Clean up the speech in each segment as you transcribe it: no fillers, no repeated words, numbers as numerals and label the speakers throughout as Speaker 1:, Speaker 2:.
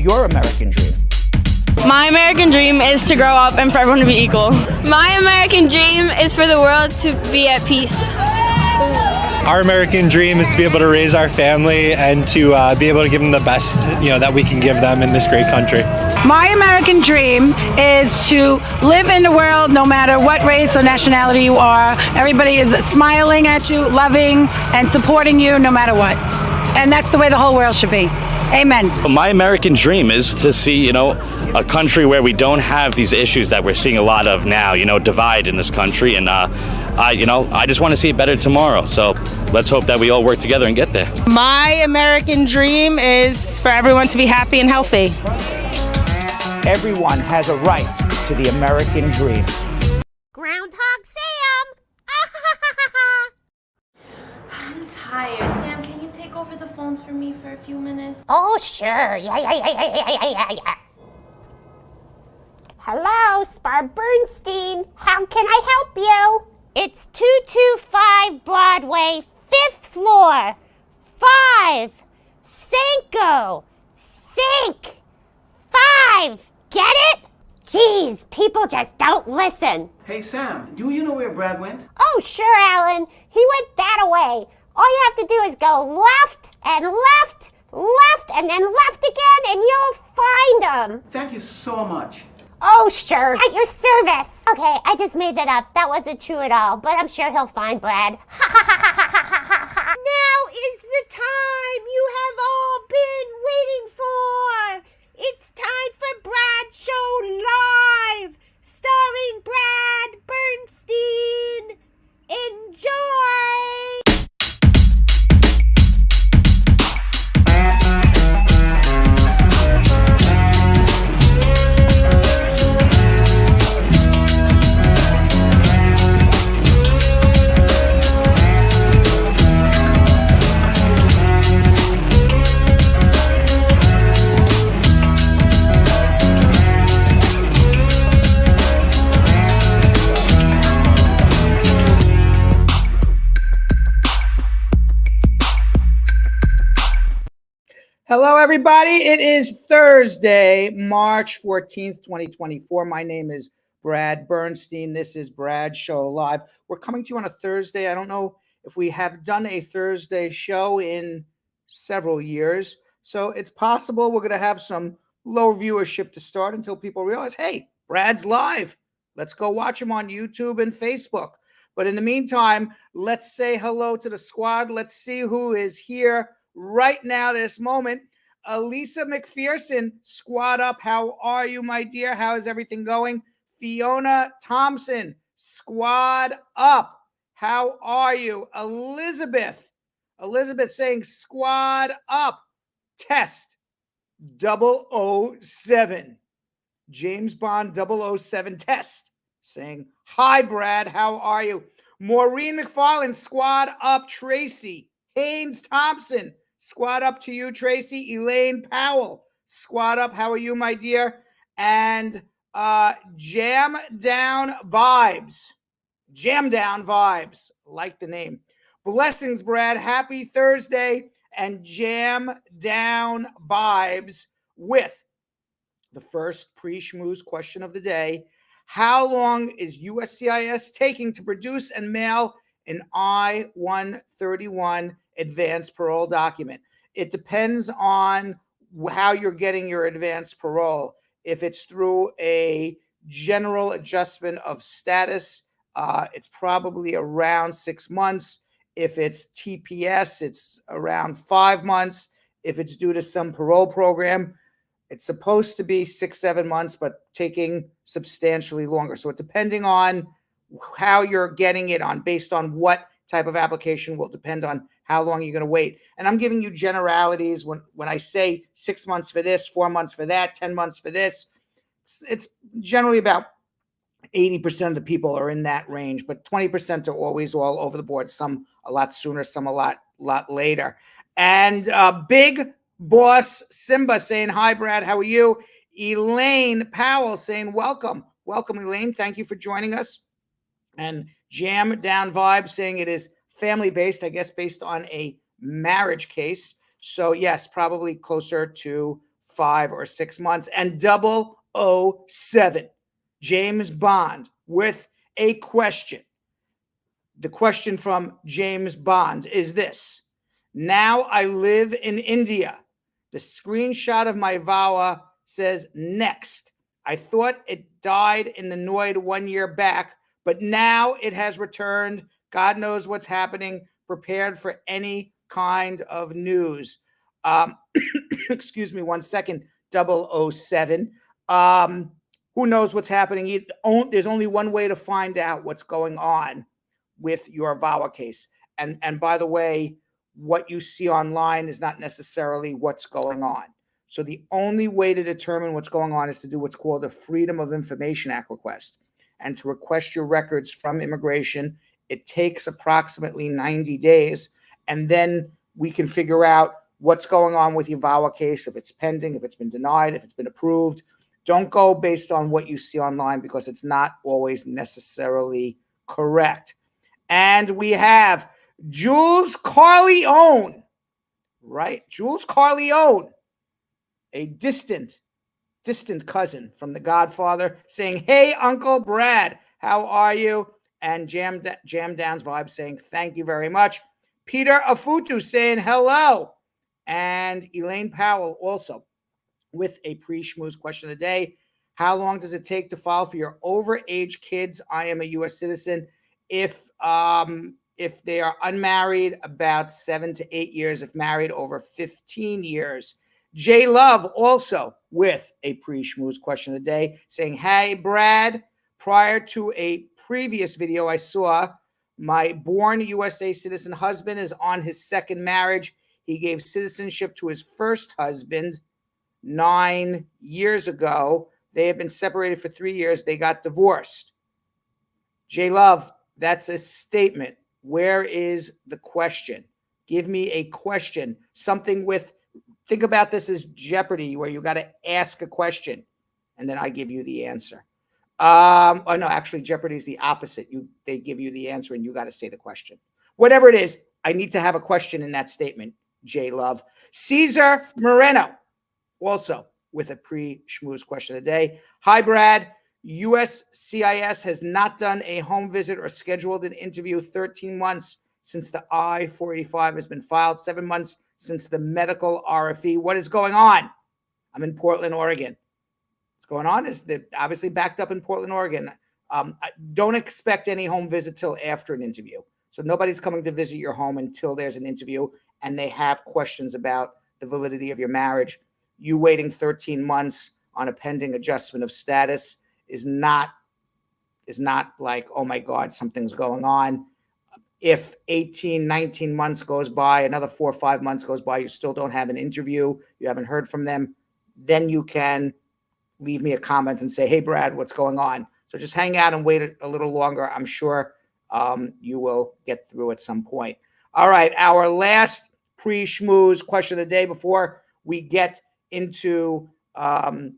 Speaker 1: your American dream?
Speaker 2: My American dream is to grow up and for everyone to be equal.
Speaker 3: My American dream is for the world to be at peace.
Speaker 4: Our American dream is to be able to raise our family and to be able to give them the best, that we can give them in this great country.
Speaker 5: My American dream is to live in the world no matter what race or nationality you are. Everybody is smiling at you, loving, and supporting you no matter what. And that's the way the whole world should be. Amen.
Speaker 6: My American dream is to see, a country where we don't have these issues that we're seeing a lot of now, divide in this country. And, I just want to see it better tomorrow. So let's hope that we all work together and get there.
Speaker 2: My American dream is for everyone to be happy and healthy.
Speaker 1: Everyone has a right to the American dream.
Speaker 7: Groundhog Sam!
Speaker 8: I'm tired. Sam, can you take over the phones for me for a few minutes?
Speaker 7: Oh, sure. Yeah. Hello, Spar Bernstein. How can I help you? It's 225 Broadway, 5th floor. 5. Cinco. Sink. 5. Get it? Jeez, people just don't listen.
Speaker 9: Hey, Sam, do you know where Brad went?
Speaker 7: Oh, sure, Alan. He went that way. All you have to do is go left, and then left again, and you'll find him.
Speaker 9: Thank you so much.
Speaker 7: Oh, sure. At your service. Okay, I just made that up. That wasn't true at all, but I'm sure he'll find Brad. Now is the time you have all been waiting for. It's time for Brad Show Live, starring Brad Bernstein. Enjoy!
Speaker 1: Hello, everybody. It is Thursday, March 14th, 2024. My name is Brad Bernstein. This is Brad Show Live. We're coming to you on a Thursday. I don't know if we have done a Thursday show in several years, so it's possible we're going to have some low viewership to start until people realize, hey, Brad's live. Let's go watch him on YouTube and Facebook. But in the meantime, let's say hello to the squad. Let's see who is here right now, this moment. Elisa McPherson, squad up. How are you, my dear? How is everything going? Fiona Thompson, squad up. How are you? Elizabeth saying squad up. Test 007. James Bond 007 test saying, hi, Brad. How are you? Maureen McFarland, squad up. Tracy Haynes Thompson, squad up to you, Tracy. Elaine Powell, squad up. How are you, my dear? And Jam Down Vibes, like the name. Blessings, Brad. Happy Thursday. And Jam Down Vibes with the first pre-schmooze question of the day. How long is USCIS taking to produce and mail an I-131 advanced parole document? It depends on how you're getting your advanced parole. If it's through a general adjustment of status, it's probably around 6 months. If it's TPS, it's around 5 months. If it's due to some parole program, it's supposed to be 6-7 months, but taking substantially longer. So it depending on how you're getting it on, based on what type of application will depend on how long you're going to wait. And I'm giving you generalities when I say 6 months for this, 4 months for that, 10 months for this. It's generally about 80% of the people are in that range, but 20% are always all over the board. Some a lot sooner, some a lot later. And Big Boss Simba saying, hi, Brad, how are you? Elaine Powell saying, welcome, Elaine. Thank you for joining us. And Jam Down Vibe saying it is family-based, I guess, based on a marriage case. So, yes, probably closer to 5 or 6 months. And 007, James Bond, with a question. The question from James Bond is this: now I live in India. The screenshot of my VAWA says next. I thought it died in the Noid 1 year back, but now it has returned. God knows what's happening. Prepared for any kind of news. Excuse me 1 second, 007. Who knows what's happening? There's only one way to find out what's going on with your VAWA case. And by the way, what you see online is not necessarily what's going on. So the only way to determine what's going on is to do what's called a Freedom of Information Act request, and to request your records from immigration. It takes approximately 90 days, and then we can figure out what's going on with your VAWA case, if it's pending, if it's been denied, if it's been approved. Don't go based on what you see online, because it's not always necessarily correct. And we have Jules Corleone, right? Jules Corleone, a distant cousin from The Godfather, saying, "Hey, Uncle Brad, how are you?" And Jam Down's Vibe saying, "Thank you very much." Peter Afutu saying hello. And Elaine Powell also with a pre-schmooze question of the day. How long does it take to file for your overage kids? I am a U.S. citizen. If they are unmarried, about 7 to 8 years. If married, over 15 years. J Love also with a pre-schmooze question of the day, saying, "Hey, Brad, prior to a previous video I saw, my born USA citizen husband is on his second marriage. He gave citizenship to his first husband 9 years ago. They have been separated for 3 years. They got divorced." J Love, that's a statement. Where is the question? Give me a question. Something with, think about this as Jeopardy, where you got to ask a question, and then I give you the answer. Oh no, actually Jeopardy is the opposite. They give you the answer and you got to say the question. Whatever it is, I need to have a question in that statement, J Love. Caesar Moreno, also with a pre-schmooze question of the day. Hi, Brad. USCIS has not done a home visit or scheduled an interview. 13 months since the I-485 has been filed. 7 months since the medical RFE. What is going on? I'm in Portland, Oregon. What's going on is they're obviously backed up in Portland, Oregon. Don't expect any home visit till after an interview. So nobody's coming to visit your home until there's an interview and they have questions about the validity of your marriage. You waiting 13 months on a pending adjustment of status is not like, oh my God, something's going on. If 18, 19 months goes by, another 4 or 5 months goes by, you still don't have an interview, you haven't heard from them, then you can leave me a comment and say, "Hey, Brad, what's going on?" So just hang out and wait a little longer. I'm sure you will get through at some point. All right, our last pre-schmooze question of the day before we get into our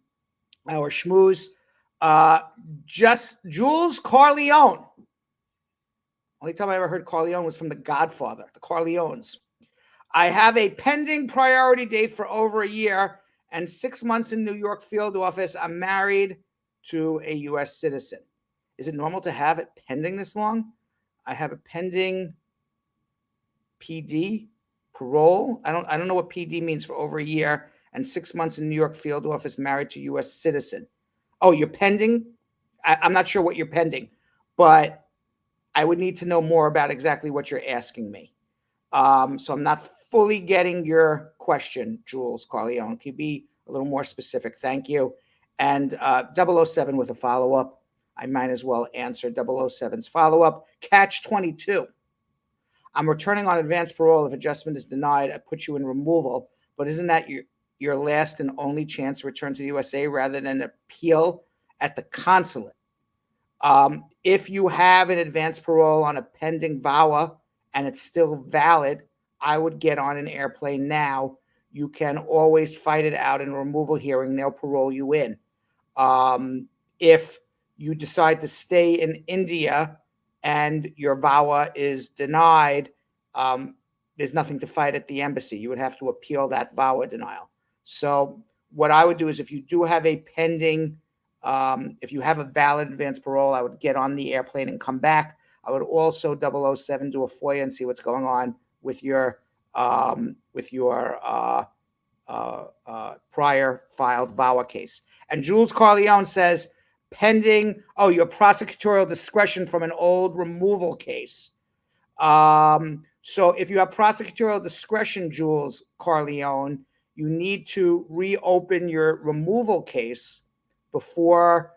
Speaker 1: schmooze. Just Jules Corleone. Only time I ever heard Corleone was from The Godfather, the Corleones. "I have a pending priority date for over a year and 6 months in New York field office. I'm married to a U.S. citizen. Is it normal to have it pending this long? I have a pending PD, parole. I don't know what PD means, for over a year and 6 months in New York field office, married to U.S. citizen." Oh, you're pending? I'm not sure what you're pending, but I would need to know more about exactly what you're asking me. So I'm not fully getting your question, Jules Corleone. Can you be a little more specific? Thank you. And 007 with a follow-up. I might as well answer 007's follow-up. Catch 22. "I'm returning on advance parole. If adjustment is denied, I put you in removal. But isn't that your last and only chance to return to the USA rather than appeal at the consulate? If you have an advance parole on a pending VAWA and it's still valid, I would get on an airplane now. You can always fight it out in a removal hearing. They'll parole you in. If you decide to stay in India and your VAWA is denied, there's nothing to fight at the embassy. You would have to appeal that VAWA denial. So what I would do is if you do have a pending, if you have a valid advance parole, I would get on the airplane and come back. I would also 007 do a FOIA and see what's going on with your prior filed VAWA case. And Jules Carleone says, pending, your prosecutorial discretion from an old removal case. So if you have prosecutorial discretion, Jules Carleone, you need to reopen your removal case before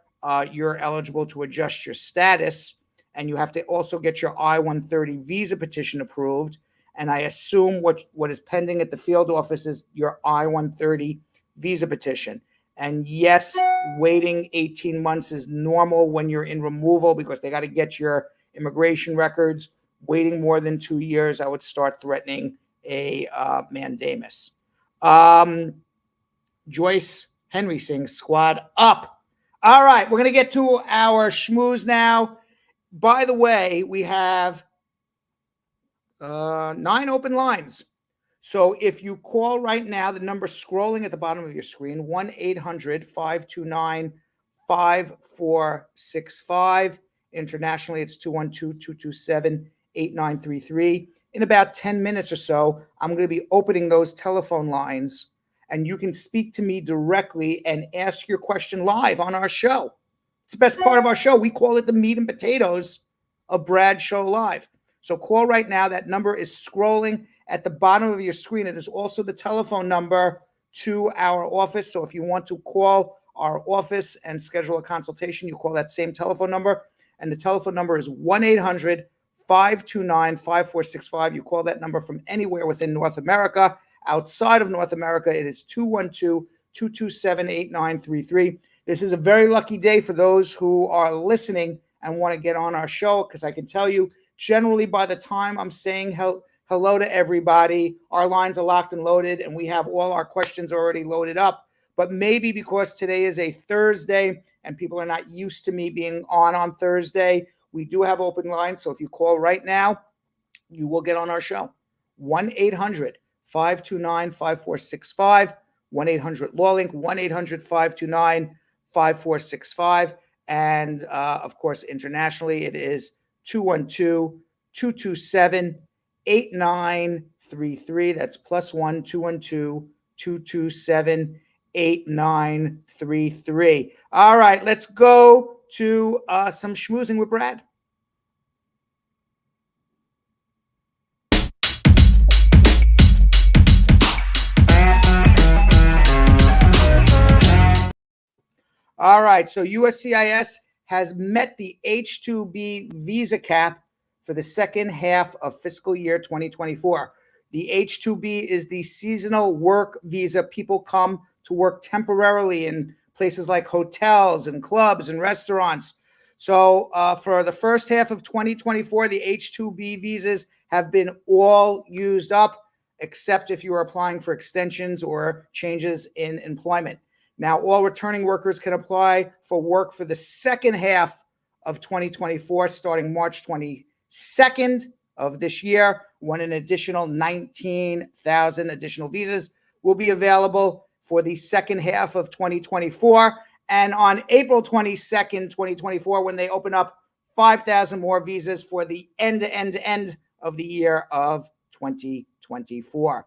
Speaker 1: you're eligible to adjust your status. And you have to also get your I-130 visa petition approved. And I assume what is pending at the field office is your I-130 visa petition. And yes, waiting 18 months is normal when you're in removal because they got to get your immigration records. Waiting more than 2 years, I would start threatening a mandamus. Joyce Henry sings Squad Up. All right, we're going to get to our schmooze now. By the way, we have 9 open lines. So if you call right now, the number scrolling at the bottom of your screen, 1-800-529-5465. Internationally, it's 212-227-8933. In about 10 minutes or so, I'm going to be opening those telephone lines, and you can speak to me directly and ask your question live on our show. It's the best part of our show. We call it the meat and potatoes of Brad Show Live. So call right now. That number is scrolling at the bottom of your screen. It is also the telephone number to our office. So if you want to call our office and schedule a consultation, you call that same telephone number. And the telephone number is 1-800-529-5465. You call that number from anywhere within North America. Outside of North America, it is 212-227-8933. This is a very lucky day for those who are listening and want to get on our show, because I can tell you, generally by the time I'm saying hello to everybody, our lines are locked and loaded, and we have all our questions already loaded up. But maybe because today is a Thursday and people are not used to me being on Thursday, we do have open lines. So if you call right now, you will get on our show. 1-800-529-5465, 1-800-LAWLINK, 1-800-529-5465. And of course, internationally, it is 212-227-8933. That's +1 212-227-8933. All right, let's go to some schmoozing with Brad. All right, so USCIS has met the H-2B visa cap for the second half of fiscal year 2024. The H-2B is the seasonal work visa. People come to work temporarily in places like hotels and clubs and restaurants. So for the first half of 2024, the H-2B visas have been all used up, except if you are applying for extensions or changes in employment. Now, all returning workers can apply for work for the second half of 2024, starting March 22nd of this year, when an additional 19,000 additional visas will be available for the second half of 2024. And on April 22nd, 2024, when they open up 5,000 more visas for the end of the year of 2024.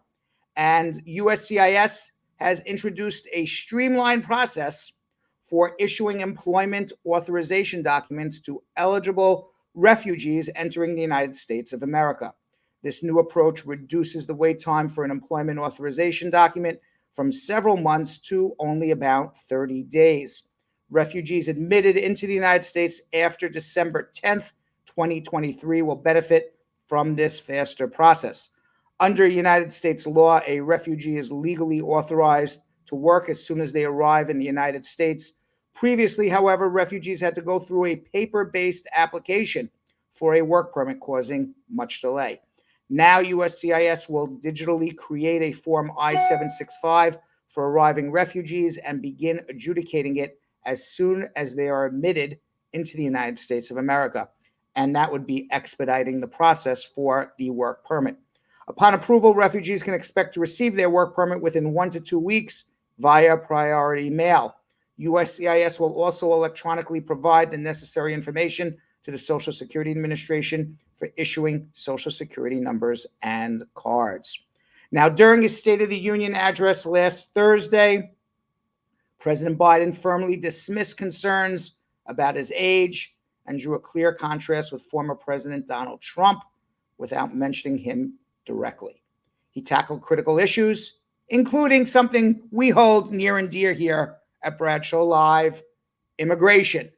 Speaker 1: And USCIS has introduced a streamlined process for issuing employment authorization documents to eligible refugees entering the United States of America. This new approach reduces the wait time for an employment authorization document from several months to only about 30 days. Refugees admitted into the United States after December 10th, 2023 will benefit from this faster process. Under United States law, a refugee is legally authorized to work as soon as they arrive in the United States. Previously, however, refugees had to go through a paper-based application for a work permit, causing much delay. Now, USCIS will digitally create a Form I-765 for arriving refugees and begin adjudicating it as soon as they are admitted into the United States of America. And that would be expediting the process for the work permit. Upon approval, refugees can expect to receive their work permit within 1 to 2 weeks, via priority mail. USCIS will also electronically provide the necessary information to the Social Security Administration for issuing Social Security numbers and cards. Now, during his State of the Union address last Thursday, President Biden firmly dismissed concerns about his age and drew a clear contrast with former President Donald Trump without mentioning him directly. He tackled critical issues, including something we hold near and dear here at Bradshaw Live, immigration.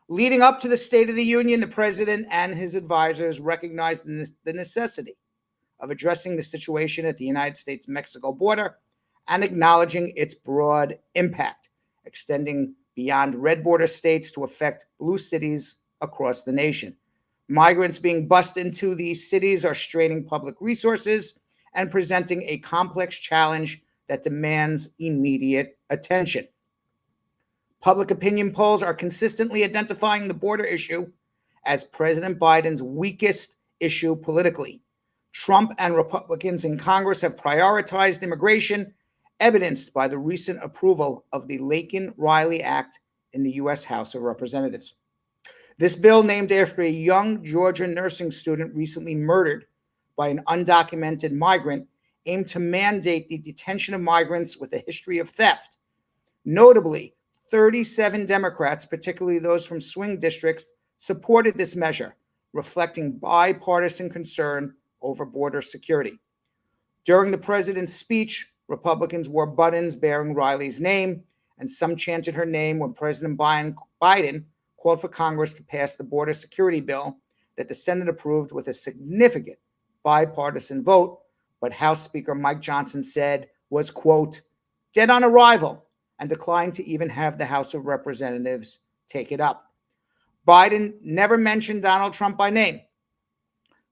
Speaker 1: Leading up to the State of the Union, the president and his advisors recognized the necessity of addressing the situation at the United States-Mexico border and acknowledging its broad impact, extending beyond red border states to affect blue cities across the nation. Migrants being bussed into these cities are straining public resources and presenting a complex challenge that demands immediate attention. Public opinion polls are consistently identifying the border issue as President Biden's weakest issue politically. Trump and Republicans in Congress have prioritized immigration, evidenced by the recent approval of the Laken-Riley Act in the U.S. House of Representatives. This bill, named after a young Georgia nursing student recently murdered by an undocumented migrant, aimed to mandate the detention of migrants with a history of theft. Notably, 37 Democrats, particularly those from swing districts, supported this measure, reflecting bipartisan concern over border security. During the president's speech, Republicans wore buttons bearing Riley's name, and some chanted her name when President Biden called for Congress to pass the border security bill that the Senate approved with a significant bipartisan vote, but House Speaker Mike Johnson said was, quote, dead on arrival, and declined to even have the House of Representatives take it up. Biden never mentioned Donald Trump by name,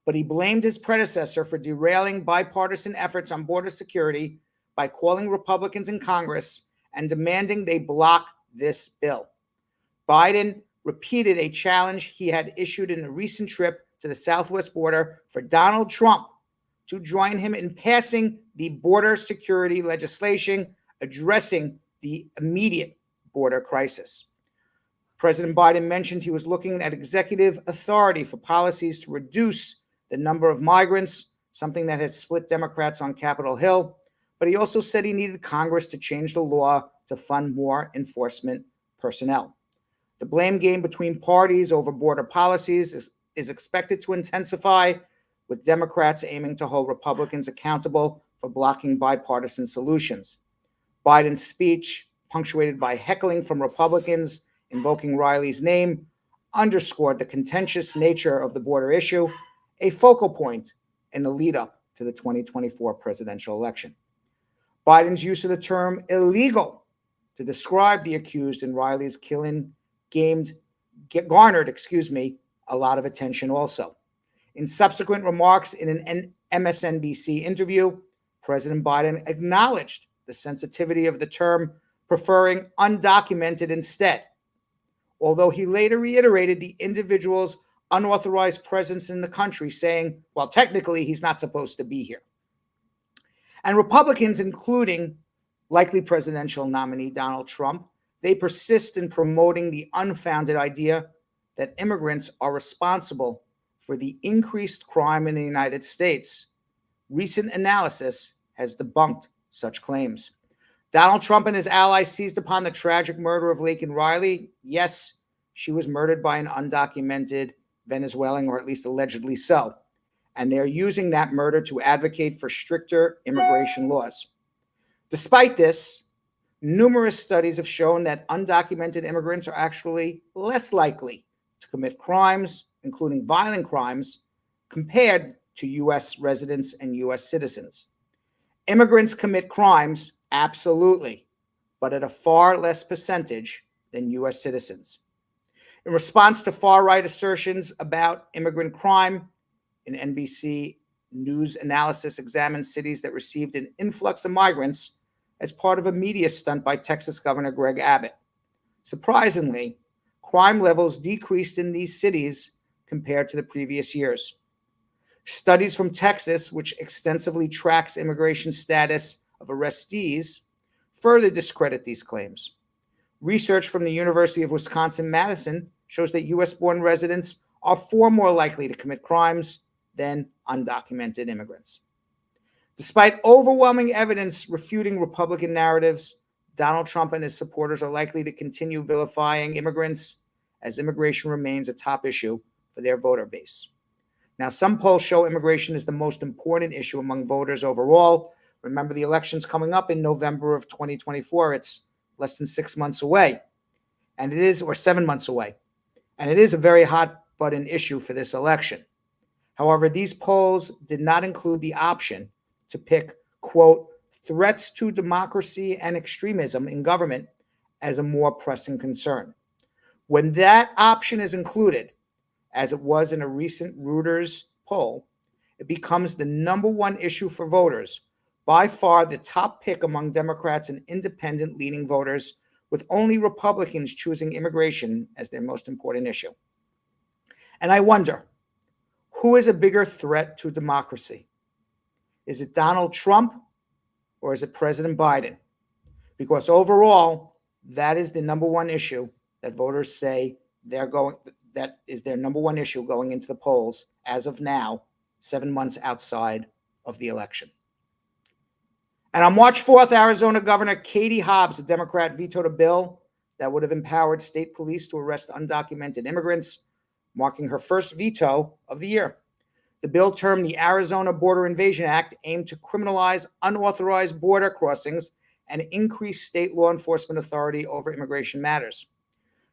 Speaker 1: but he blamed his predecessor for derailing bipartisan efforts on border security by calling Republicans in Congress and demanding they block this bill. Biden repeated a challenge he had issued in a recent trip to the southwest border for Donald Trump to join him in passing the border security legislation addressing the immediate border crisis. President Biden mentioned he was looking at executive authority for policies to reduce the number of migrants, something that has split Democrats on Capitol Hill, but he also said he needed Congress to change the law to fund more enforcement personnel. The blame game between parties over border policies is expected to intensify, with Democrats aiming to hold Republicans accountable for blocking bipartisan solutions. Biden's speech, punctuated by heckling from Republicans invoking Riley's name, underscored the contentious nature of the border issue, a focal point in the lead up to the 2024 presidential election. Biden's use of the term illegal to describe the accused in Riley's killing garnered a lot of attention also. In subsequent remarks in an MSNBC interview, President Biden acknowledged the sensitivity of the term, preferring undocumented instead, although he later reiterated the individual's unauthorized presence in the country, saying, well, technically, he's not supposed to be here. And Republicans, including likely presidential nominee Donald Trump, they persist in promoting the unfounded idea that immigrants are responsible for the increased crime in the United States. Recent analysis has debunked such claims. Donald Trump and his allies seized upon the tragic murder of Laken-Riley. Yes, she was murdered by an undocumented Venezuelan, or at least allegedly so. And they're using that murder to advocate for stricter immigration laws. Despite this, numerous studies have shown that undocumented immigrants are actually less likely to commit crimes, including violent crimes, compared to U.S. residents and U.S. citizens. Immigrants commit crimes, absolutely, but at a far less percentage than U.S. citizens. In response to far-right assertions about immigrant crime, an NBC News analysis examined cities that received an influx of migrants as part of a media stunt by Texas Governor Greg Abbott. Surprisingly, crime levels decreased in these cities compared to the previous years. Studies from Texas, which extensively tracks immigration status of arrestees, further discredit these claims. Research from the University of Wisconsin-Madison shows that U.S.-born residents are far more likely to commit crimes than undocumented immigrants. Despite overwhelming evidence refuting Republican narratives, Donald Trump and his supporters are likely to continue vilifying immigrants as immigration remains a top issue for their voter base. Now, some polls show immigration is the most important issue among voters overall. Remember, the election's coming up in November of 2024. It's less than 6 months away, or 7 months away. And it is a very hot button issue for this election. However, these polls did not include the option to pick, quote, threats to democracy and extremism in government as a more pressing concern. When that option is included, as it was in a recent Reuters poll, it becomes the number one issue for voters, by far the top pick among Democrats and independent leaning voters, with only Republicans choosing immigration as their most important issue. And I wonder, who is a bigger threat to democracy? Is it Donald Trump or is it President Biden? Because overall, that is the number one issue that voters say that is their number one issue going into the polls as of now, 7 months outside of the election. And on March 4th, Arizona Governor Katie Hobbs, a Democrat, vetoed a bill that would have empowered state police to arrest undocumented immigrants, marking her first veto of the year. The bill, termed the Arizona Border Invasion Act, aimed to criminalize unauthorized border crossings and increase state law enforcement authority over immigration matters.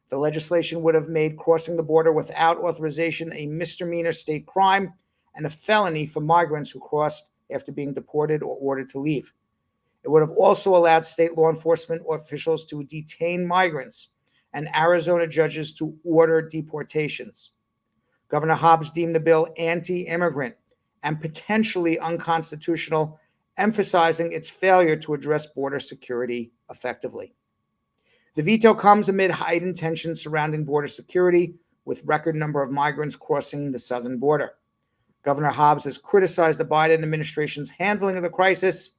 Speaker 1: The legislation would have made crossing the border without authorization a misdemeanor state crime and a felony for migrants who crossed after being deported or ordered to leave. It would have also allowed state law enforcement officials to detain migrants and Arizona judges to order deportations. Governor Hobbs deemed the bill anti-immigrant and potentially unconstitutional, emphasizing its failure to address border security effectively. The veto comes amid heightened tensions surrounding border security, with record number of migrants crossing the southern border. Governor Hobbs has criticized the Biden administration's handling of the crisis,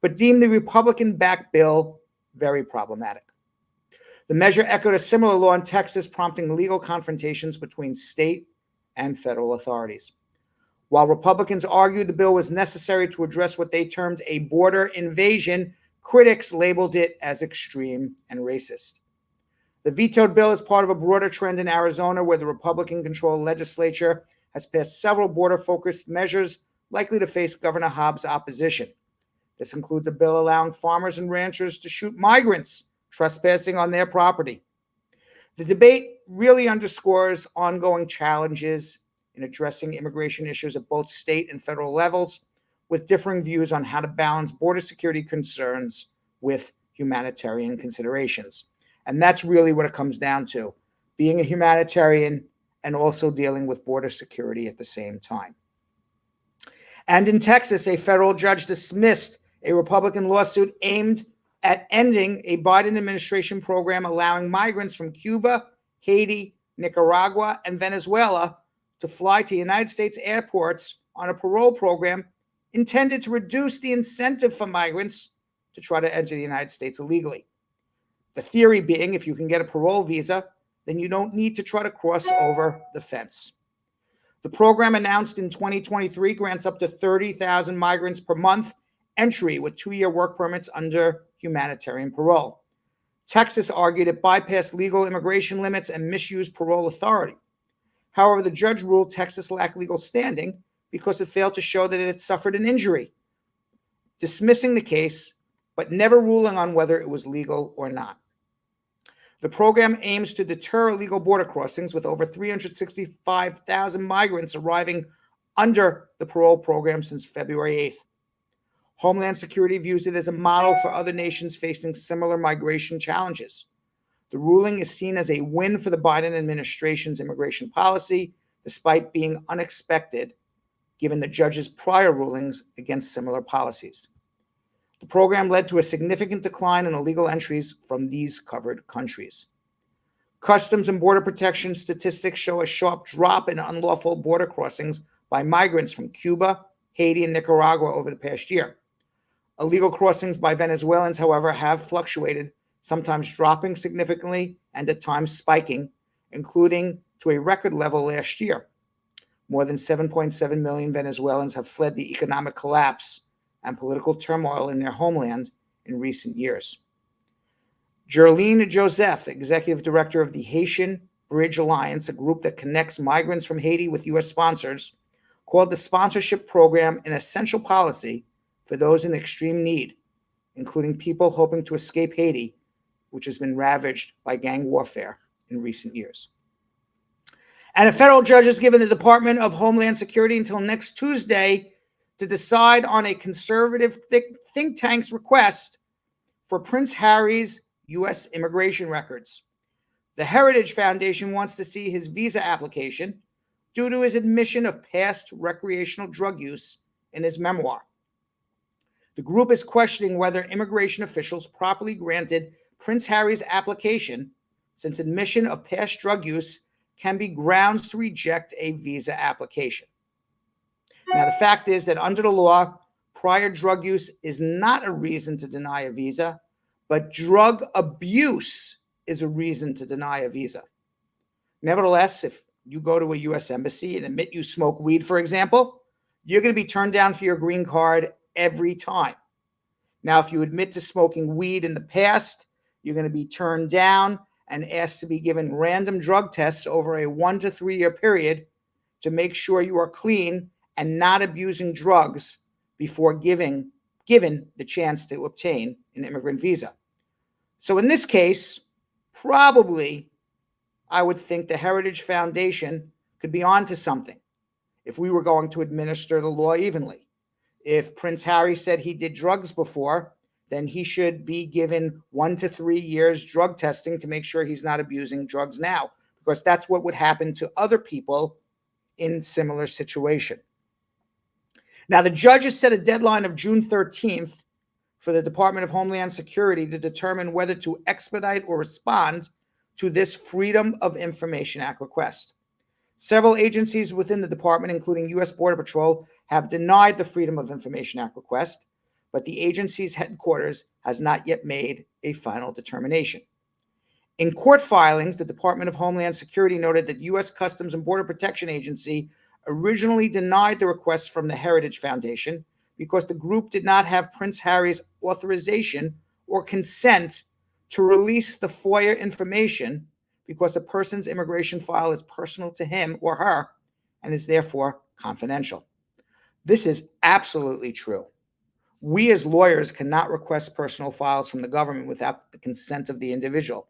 Speaker 1: but deemed the Republican-backed bill very problematic. The measure echoed a similar law in Texas, prompting legal confrontations between state and federal authorities. While Republicans argued the bill was necessary to address what they termed a border invasion, critics labeled it as extreme and racist. The vetoed bill is part of a broader trend in Arizona, where the Republican-controlled legislature has passed several border-focused measures likely to face Governor Hobbs' opposition. This includes a bill allowing farmers and ranchers to shoot migrants trespassing on their property. The debate really underscores ongoing challenges in addressing immigration issues at both state and federal levels, with differing views on how to balance border security concerns with humanitarian considerations. And that's really what it comes down to, being a humanitarian and also dealing with border security at the same time. And in Texas, a federal judge dismissed a Republican lawsuit aimed at ending a Biden administration program allowing migrants from Cuba, Haiti, Nicaragua, and Venezuela to fly to United States airports on a parole program intended to reduce the incentive for migrants to try to enter the United States illegally. The theory being, if you can get a parole visa, then you don't need to try to cross over the fence. The program, announced in 2023, grants up to 30,000 migrants per month entry with 2-year work permits under humanitarian parole. Texas argued it bypassed legal immigration limits and misused parole authority. However, the judge ruled Texas lacked legal standing because it failed to show that it had suffered an injury, dismissing the case, but never ruling on whether it was legal or not. The program aims to deter illegal border crossings, with over 365,000 migrants arriving under the parole program since February 8th. Homeland Security views it as a model for other nations facing similar migration challenges. The ruling is seen as a win for the Biden administration's immigration policy, despite being unexpected, given the judge's prior rulings against similar policies. The program led to a significant decline in illegal entries from these covered countries. Customs and Border Protection statistics show a sharp drop in unlawful border crossings by migrants from Cuba, Haiti, and Nicaragua over the past year. Illegal crossings by Venezuelans, however, have fluctuated, sometimes dropping significantly and at times spiking, including to a record level last year. More than 7.7 million Venezuelans have fled the economic collapse and political turmoil in their homeland in recent years. Gerline Joseph, executive director of the Haitian Bridge Alliance, a group that connects migrants from Haiti with U.S. sponsors, called the sponsorship program an essential policy for those in extreme need, including people hoping to escape Haiti, which has been ravaged by gang warfare in recent years. And a federal judge has given the Department of Homeland Security until next Tuesday to decide on a conservative think tank's request for Prince Harry's U.S. immigration records. The Heritage Foundation wants to see his visa application due to his admission of past recreational drug use in his memoir. The group is questioning whether immigration officials properly granted Prince Harry's application, since admission of past drug use can be grounds to reject a visa application. Now, the fact is that under the law, prior drug use is not a reason to deny a visa, but drug abuse is a reason to deny a visa. Nevertheless, if you go to a U.S. embassy and admit you smoke weed, for example, you're going to be turned down for your green card every time. Now, if you admit to smoking weed in the past, you're going to be turned down and asked to be given random drug tests over a 1 to 3 year period to make sure you are clean and not abusing drugs before given the chance to obtain an immigrant visa. So in this case, probably I would think the Heritage Foundation could be onto something if we were going to administer the law evenly. If Prince Harry said he did drugs before, then he should be given 1 to 3 years drug testing to make sure he's not abusing drugs now, because that's what would happen to other people in similar situation. Now, the judge has set a deadline of June 13th for the Department of Homeland Security to determine whether to expedite or respond to this Freedom of Information Act request. Several agencies within the department, including U.S. Border Patrol, have denied the Freedom of Information Act request, but the agency's headquarters has not yet made a final determination. In court filings, the Department of Homeland Security noted that U.S. Customs and Border Protection Agency originally denied the request from the Heritage Foundation because the group did not have Prince Harry's authorization or consent to release the FOIA information because a person's immigration file is personal to him or her and is therefore confidential. This is absolutely true. We as lawyers cannot request personal files from the government without the consent of the individual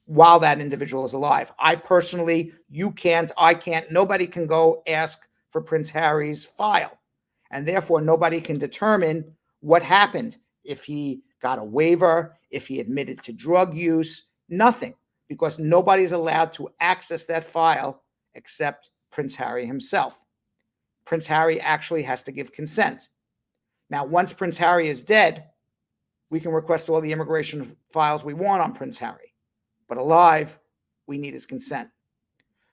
Speaker 1: while that individual is alive. I personally, you can't, I can't, nobody can go ask for Prince Harry's file. And therefore, nobody can determine what happened, if he got a waiver, if he admitted to drug use, nothing, because nobody's allowed to access that file except Prince Harry himself. Prince Harry actually has to give consent. Now, once Prince Harry is dead, we can request all the immigration files we want on Prince Harry. But alive, we need his consent.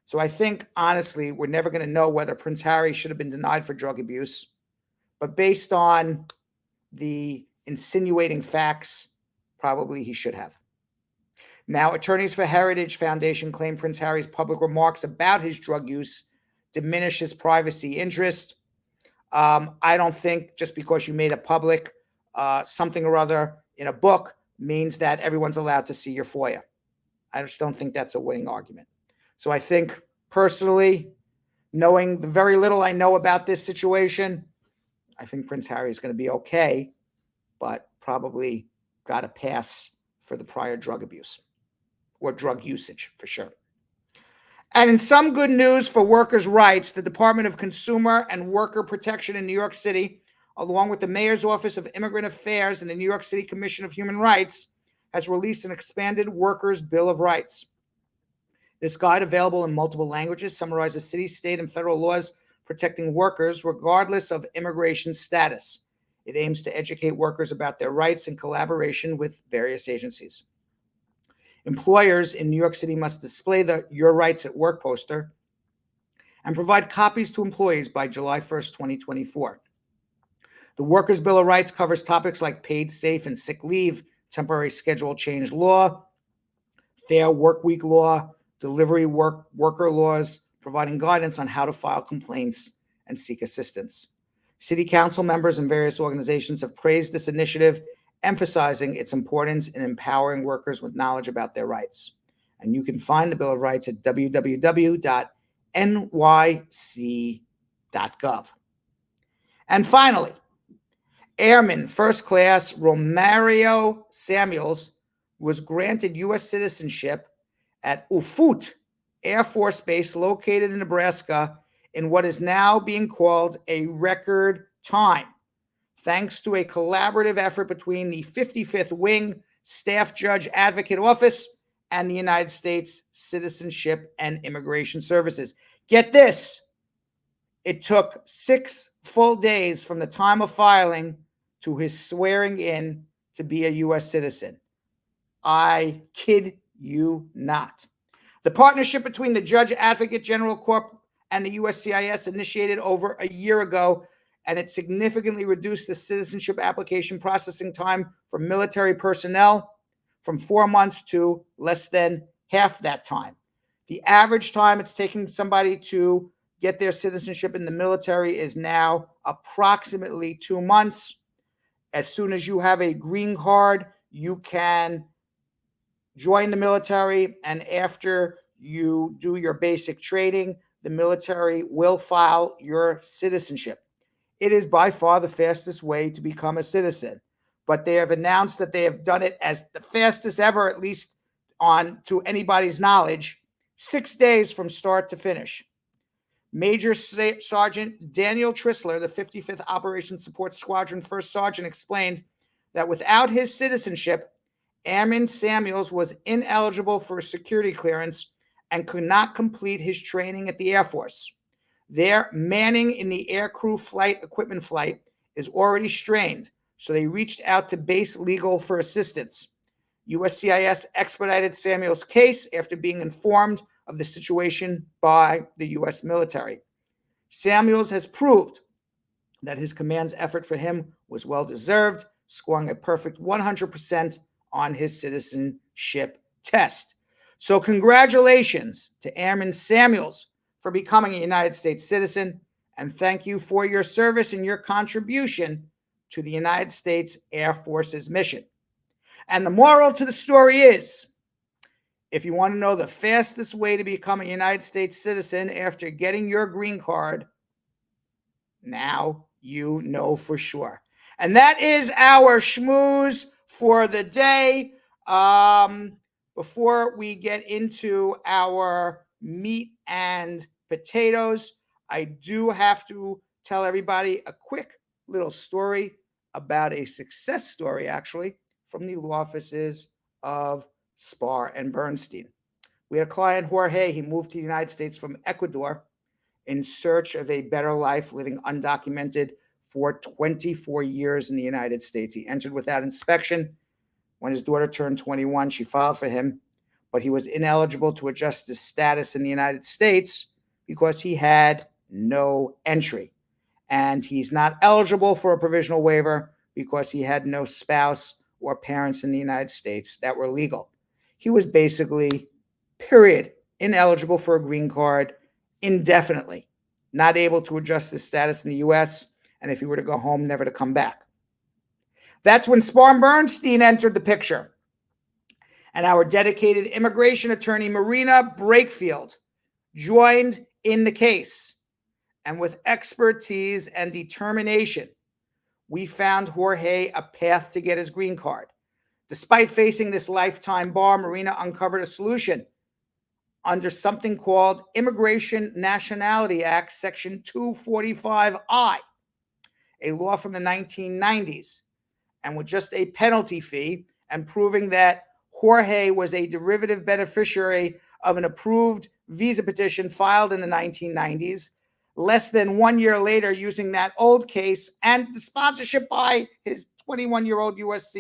Speaker 1: So I think, honestly, we're never going to know whether Prince Harry should have been denied for drug abuse. But based on the insinuating facts, probably he should have. Now, attorneys for Heritage Foundation claim Prince Harry's public remarks about his drug use diminish his privacy interest. I don't think just because you made a public something or other in a book means that everyone's allowed to see your FOIA. I just don't think that's a winning argument. So I think personally, knowing the very little I know about this situation, I think Prince Harry is going to be okay, but probably got a pass for the prior drug abuse or drug usage for sure. And in some good news for workers' rights, the Department of Consumer and Worker Protection in New York City, along with the Mayor's Office of Immigrant Affairs and the New York City Commission of Human Rights, has released an expanded Workers' Bill of Rights. This guide, available in multiple languages, summarizes city, state, and federal laws protecting workers regardless of immigration status. It aims to educate workers about their rights in collaboration with various agencies. Employers in New York City must display the Your Rights at Work poster and provide copies to employees by July 1st, 2024. The Workers' Bill of Rights covers topics like paid safe and sick leave, temporary schedule change law, fair work week law, delivery worker laws, providing guidance on how to file complaints and seek assistance. City council members and various organizations have praised this initiative, emphasizing its importance in empowering workers with knowledge about their rights. And you can find the Bill of Rights at www.nyc.gov. And finally, Airman First Class Romario Samuels was granted U.S. citizenship at Ufut Air Force Base located in Nebraska in what is now being called a record time, thanks to a collaborative effort between the 55th Wing Staff Judge Advocate Office and the United States Citizenship and Immigration Services. Get this, it took 6 full days from the time of filing to his swearing in to be a U.S. citizen. I kid you not. The partnership between the Judge Advocate General Corp and the USCIS initiated over a year ago, and it significantly reduced the citizenship application processing time for military personnel from 4 months to less than half that time. The average time it's taking somebody to get their citizenship in the military is now approximately 2 months. As soon as you have a green card, you can join the military, and after you do your basic training, the military will file your citizenship. It is by far the fastest way to become a citizen, but they have announced that they have done it as the fastest ever, at least to anybody's knowledge, 6 days from start to finish. Major Sergeant Daniel Trissler, the 55th Operations Support Squadron First Sergeant, explained that without his citizenship, Airman Samuels was ineligible for a security clearance and could not complete his training at the Air Force. Their manning in the aircrew equipment flight is already strained, so they reached out to base legal for assistance. USCIS expedited Samuel's case after being informed of the situation by the U.S. military. Samuels has proved that his command's effort for him was well-deserved, scoring a perfect 100% on his citizenship test. So congratulations to Airman Samuels for becoming a United States citizen, and thank you for your service and your contribution to the United States Air Force's mission. And the moral to the story is, if you want to know the fastest way to become a United States citizen after getting your green card, now you know for sure. And that is our schmooze for the day. Before we get into our meat and potatoes, I do have to tell everybody a quick little story about a success story, actually, from the law offices of Spar and Bernstein. We had a client, Jorge. He moved to the United States from Ecuador in search of a better life, living undocumented for 24 years in the United States. He entered without inspection. When his daughter turned 21, she filed for him, but he was ineligible to adjust his status in the United States because he had no entry. And he's not eligible for a provisional waiver because he had no spouse or parents in the United States that were legal. He was basically, period, ineligible for a green card indefinitely, not able to adjust his status in the U.S., and if he were to go home, never to come back. That's when Spar and Bernstein entered the picture. And our dedicated immigration attorney, Marina Brakefield, joined in the case. And with expertise and determination, we found Jorge a path to get his green card. Despite facing this lifetime bar, Marina uncovered a solution under something called Immigration Nationality Act, Section 245I, a law from the 1990s. And with just a penalty fee and proving that Jorge was a derivative beneficiary of an approved visa petition filed in the 1990s, less than 1 year later, using that old case and the sponsorship by his 21-year-old U.S.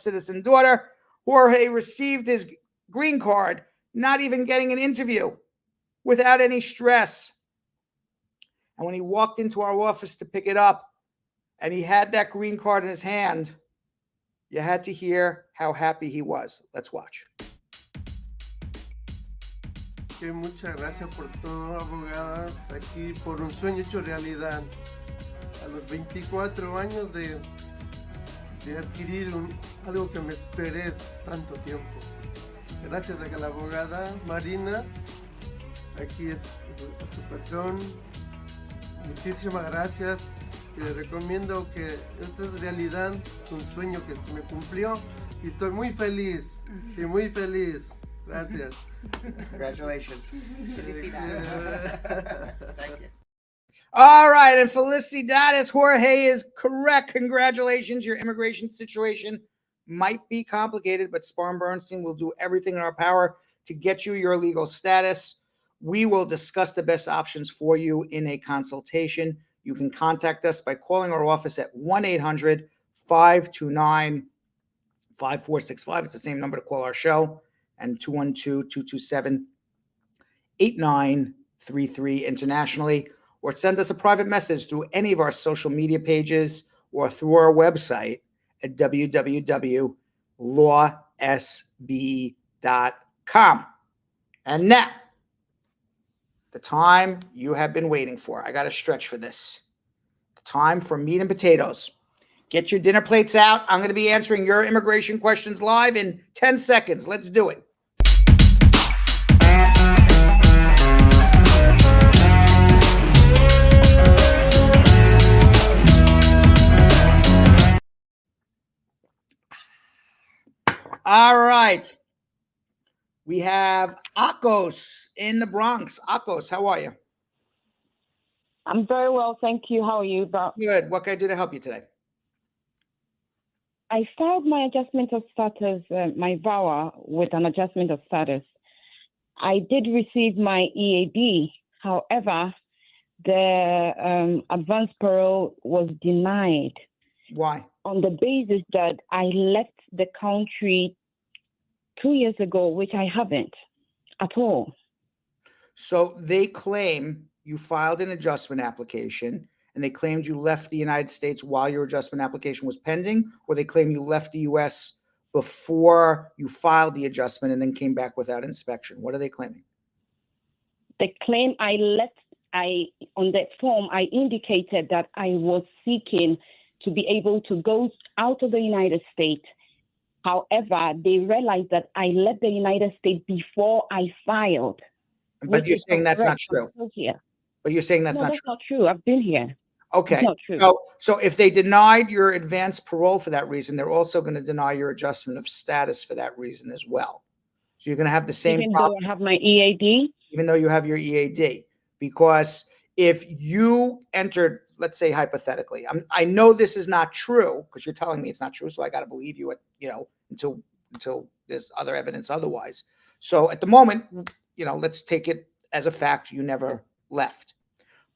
Speaker 1: citizen daughter, Jorge received his green card, not even getting an interview, without any stress. And when he walked into our office to pick it up, and he had that green card in his hand, you had to hear how happy he was. Let's watch.
Speaker 10: Que muchas gracias por todo, abogadas, aquí por un sueño hecho realidad. A los 24 años de adquirir algo que me esperé tanto tiempo. Gracias a la abogada Marina, aquí es su patrón. Muchísimas gracias. Le recomiendo que esta es realidad, un sueño que se me cumplió y estoy muy feliz. Y muy feliz. Gracias.
Speaker 9: Congratulations.
Speaker 10: Thank you.
Speaker 1: All right, and felicidades, Jorge is correct. Congratulations. Your immigration situation might be complicated, but Spar and Bernstein will do everything in our power to get you your legal status. We will discuss the best options for you in a consultation. You can contact us by calling our office at 1-800-529-5465. It's the same number to call our show, and 212-227-8933 internationally, or send us a private message through any of our social media pages or through our website at www.lawsb.com. And now, the time you have been waiting for. I got to stretch for this. The time for meat and potatoes. Get your dinner plates out. I'm going to be answering your immigration questions live in 10 seconds. Let's do it. All right. We have Akos in the Bronx. Akos, how are you?
Speaker 11: I'm very well, thank you. How are you?
Speaker 1: Good. What can I do to help you today?
Speaker 11: I filed my adjustment of status, my VAWA, with an adjustment of status. I did receive my EAD. However, the advanced parole was denied.
Speaker 1: Why?
Speaker 11: On the basis that I left the country 2 years ago, which I haven't at all.
Speaker 1: So they claim you filed an adjustment application and they claimed you left the United States while your adjustment application was pending, or they claim you left the U.S. before you filed the adjustment and then came back without inspection. What are they claiming?
Speaker 11: They claim I left, on that form, I indicated that I was seeking to be able to go out of the United States. However, they realized that I left the United States before I filed.
Speaker 1: But you're saying that's not true. But you're saying that's not true.
Speaker 11: Not true. I've been here.
Speaker 1: Okay.
Speaker 11: It's not true.
Speaker 1: So if they denied your advanced parole for that reason, they're also going to deny your adjustment of status for that reason as well. So you're going to have the same problem.
Speaker 11: Even though I have my EAD?
Speaker 1: Even though you have your EAD. Because if you entered, let's say hypothetically, I know this is not true because you're telling me it's not true, so I got to believe you until there's other evidence otherwise. So at the moment, let's take it as a fact you never left.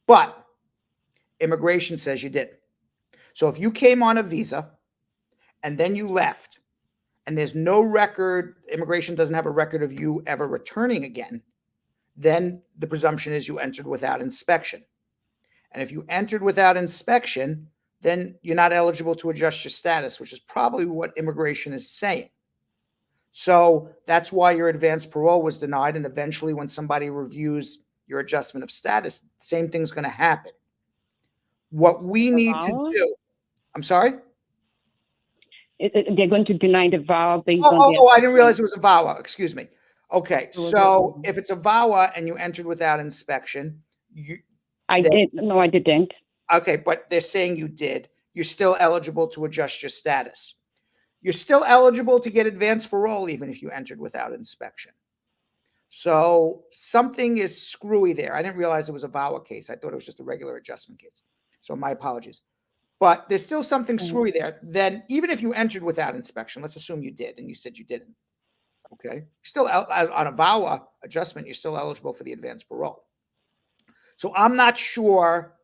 Speaker 1: But immigration says you did. So if you came on a visa and then you left and there's no record, immigration doesn't have a record of you ever returning again, then the presumption is you entered without inspection. And if you entered without inspection, then you're not eligible to adjust your status, which is probably what immigration is saying. So that's why your advanced parole was denied. And eventually when somebody reviews your adjustment of status, same thing's going to happen. What we need to do, I'm sorry?
Speaker 11: They're going to deny the VAWA based on
Speaker 1: I didn't realize it was a VAWA. Excuse me. Okay, so if it's a VAWA and you entered without inspection,
Speaker 11: I did. No, I didn't.
Speaker 1: Okay, but they're saying you did. You're still eligible to adjust your status. You're still eligible to get advanced parole even if you entered without inspection. So something is screwy there. I didn't realize it was a VAWA case. I thought it was just a regular adjustment case. So my apologies. But there's still something screwy there. Then even if you entered without inspection, let's assume you did and you said you didn't. Okay. Still on a VAWA adjustment, you're still eligible for the advanced parole. So I'm not sure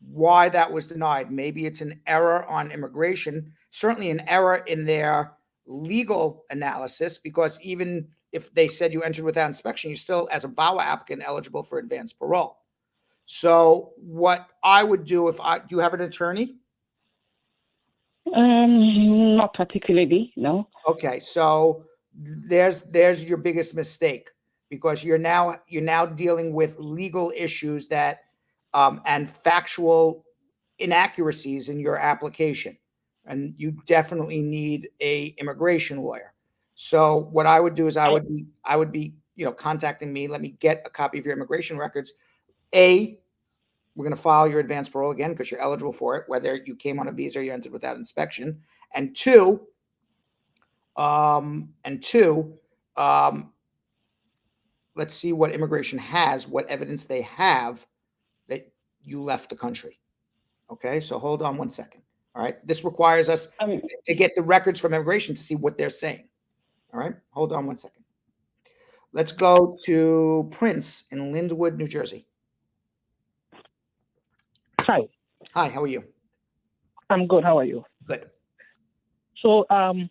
Speaker 1: why that was denied. Maybe it's an error on immigration, certainly an error in their legal analysis, because even if they said you entered without inspection, you're still, as a VAWA applicant, eligible for advanced parole. So what I would do do you have an attorney?
Speaker 11: Not particularly, no.
Speaker 1: Okay, so there's your biggest mistake, because you're now dealing with legal issues that and factual inaccuracies in your application, and you definitely need a immigration lawyer. So what I would do is I would be contacting me. Let me get a copy of your immigration records. We're going to file your advance parole again because you're eligible for it, whether you came on a visa or you entered without inspection. And two, let's see what immigration has, what evidence they have that you left the country. Okay, so hold on one second. All right, this requires us to get the records from immigration to see what they're saying. All right, hold on one second. Let's go to Prince in Linwood, New Jersey.
Speaker 12: Hi.
Speaker 1: Hi, how are you?
Speaker 12: I'm good. How are you?
Speaker 1: Good.
Speaker 12: So I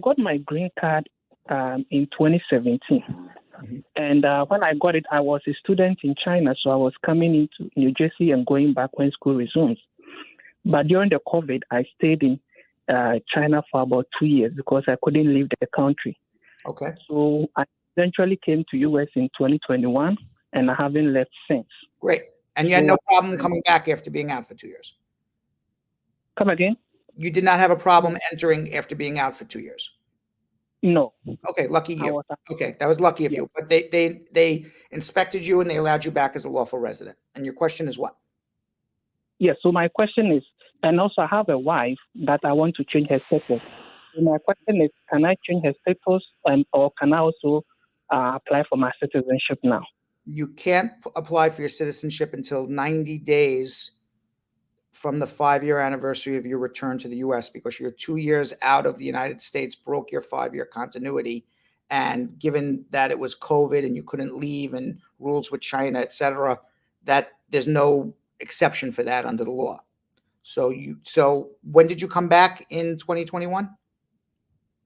Speaker 12: got my green card in 2017. Mm-hmm. And when I got it, I was a student in China. So I was coming into New Jersey and going back when school resumes. But during the COVID, I stayed in China for about 2 years because I couldn't leave the country.
Speaker 1: Okay.
Speaker 12: So I eventually came to US in 2021, and I haven't left since.
Speaker 1: Great. And you had no problem coming back after being out for 2 years?
Speaker 12: Come again?
Speaker 1: You did not have a problem entering after being out for 2 years?
Speaker 12: No.
Speaker 1: Okay, lucky you. Okay, that was lucky of you. But they inspected you and they allowed you back as a lawful resident. And your question is what?
Speaker 12: Yes, so my question is, and also I have a wife that I want to change her status. So my question is, can I change her status or can I also apply for my citizenship now?
Speaker 1: You can't apply for your citizenship until 90 days from the 5-year anniversary of your return to the U.S. because you're 2 years out of the United States, broke your 5-year continuity. And given that it was COVID and you couldn't leave and rules with China, et cetera, that there's no exception for that under the law. So when did you come back in 2021?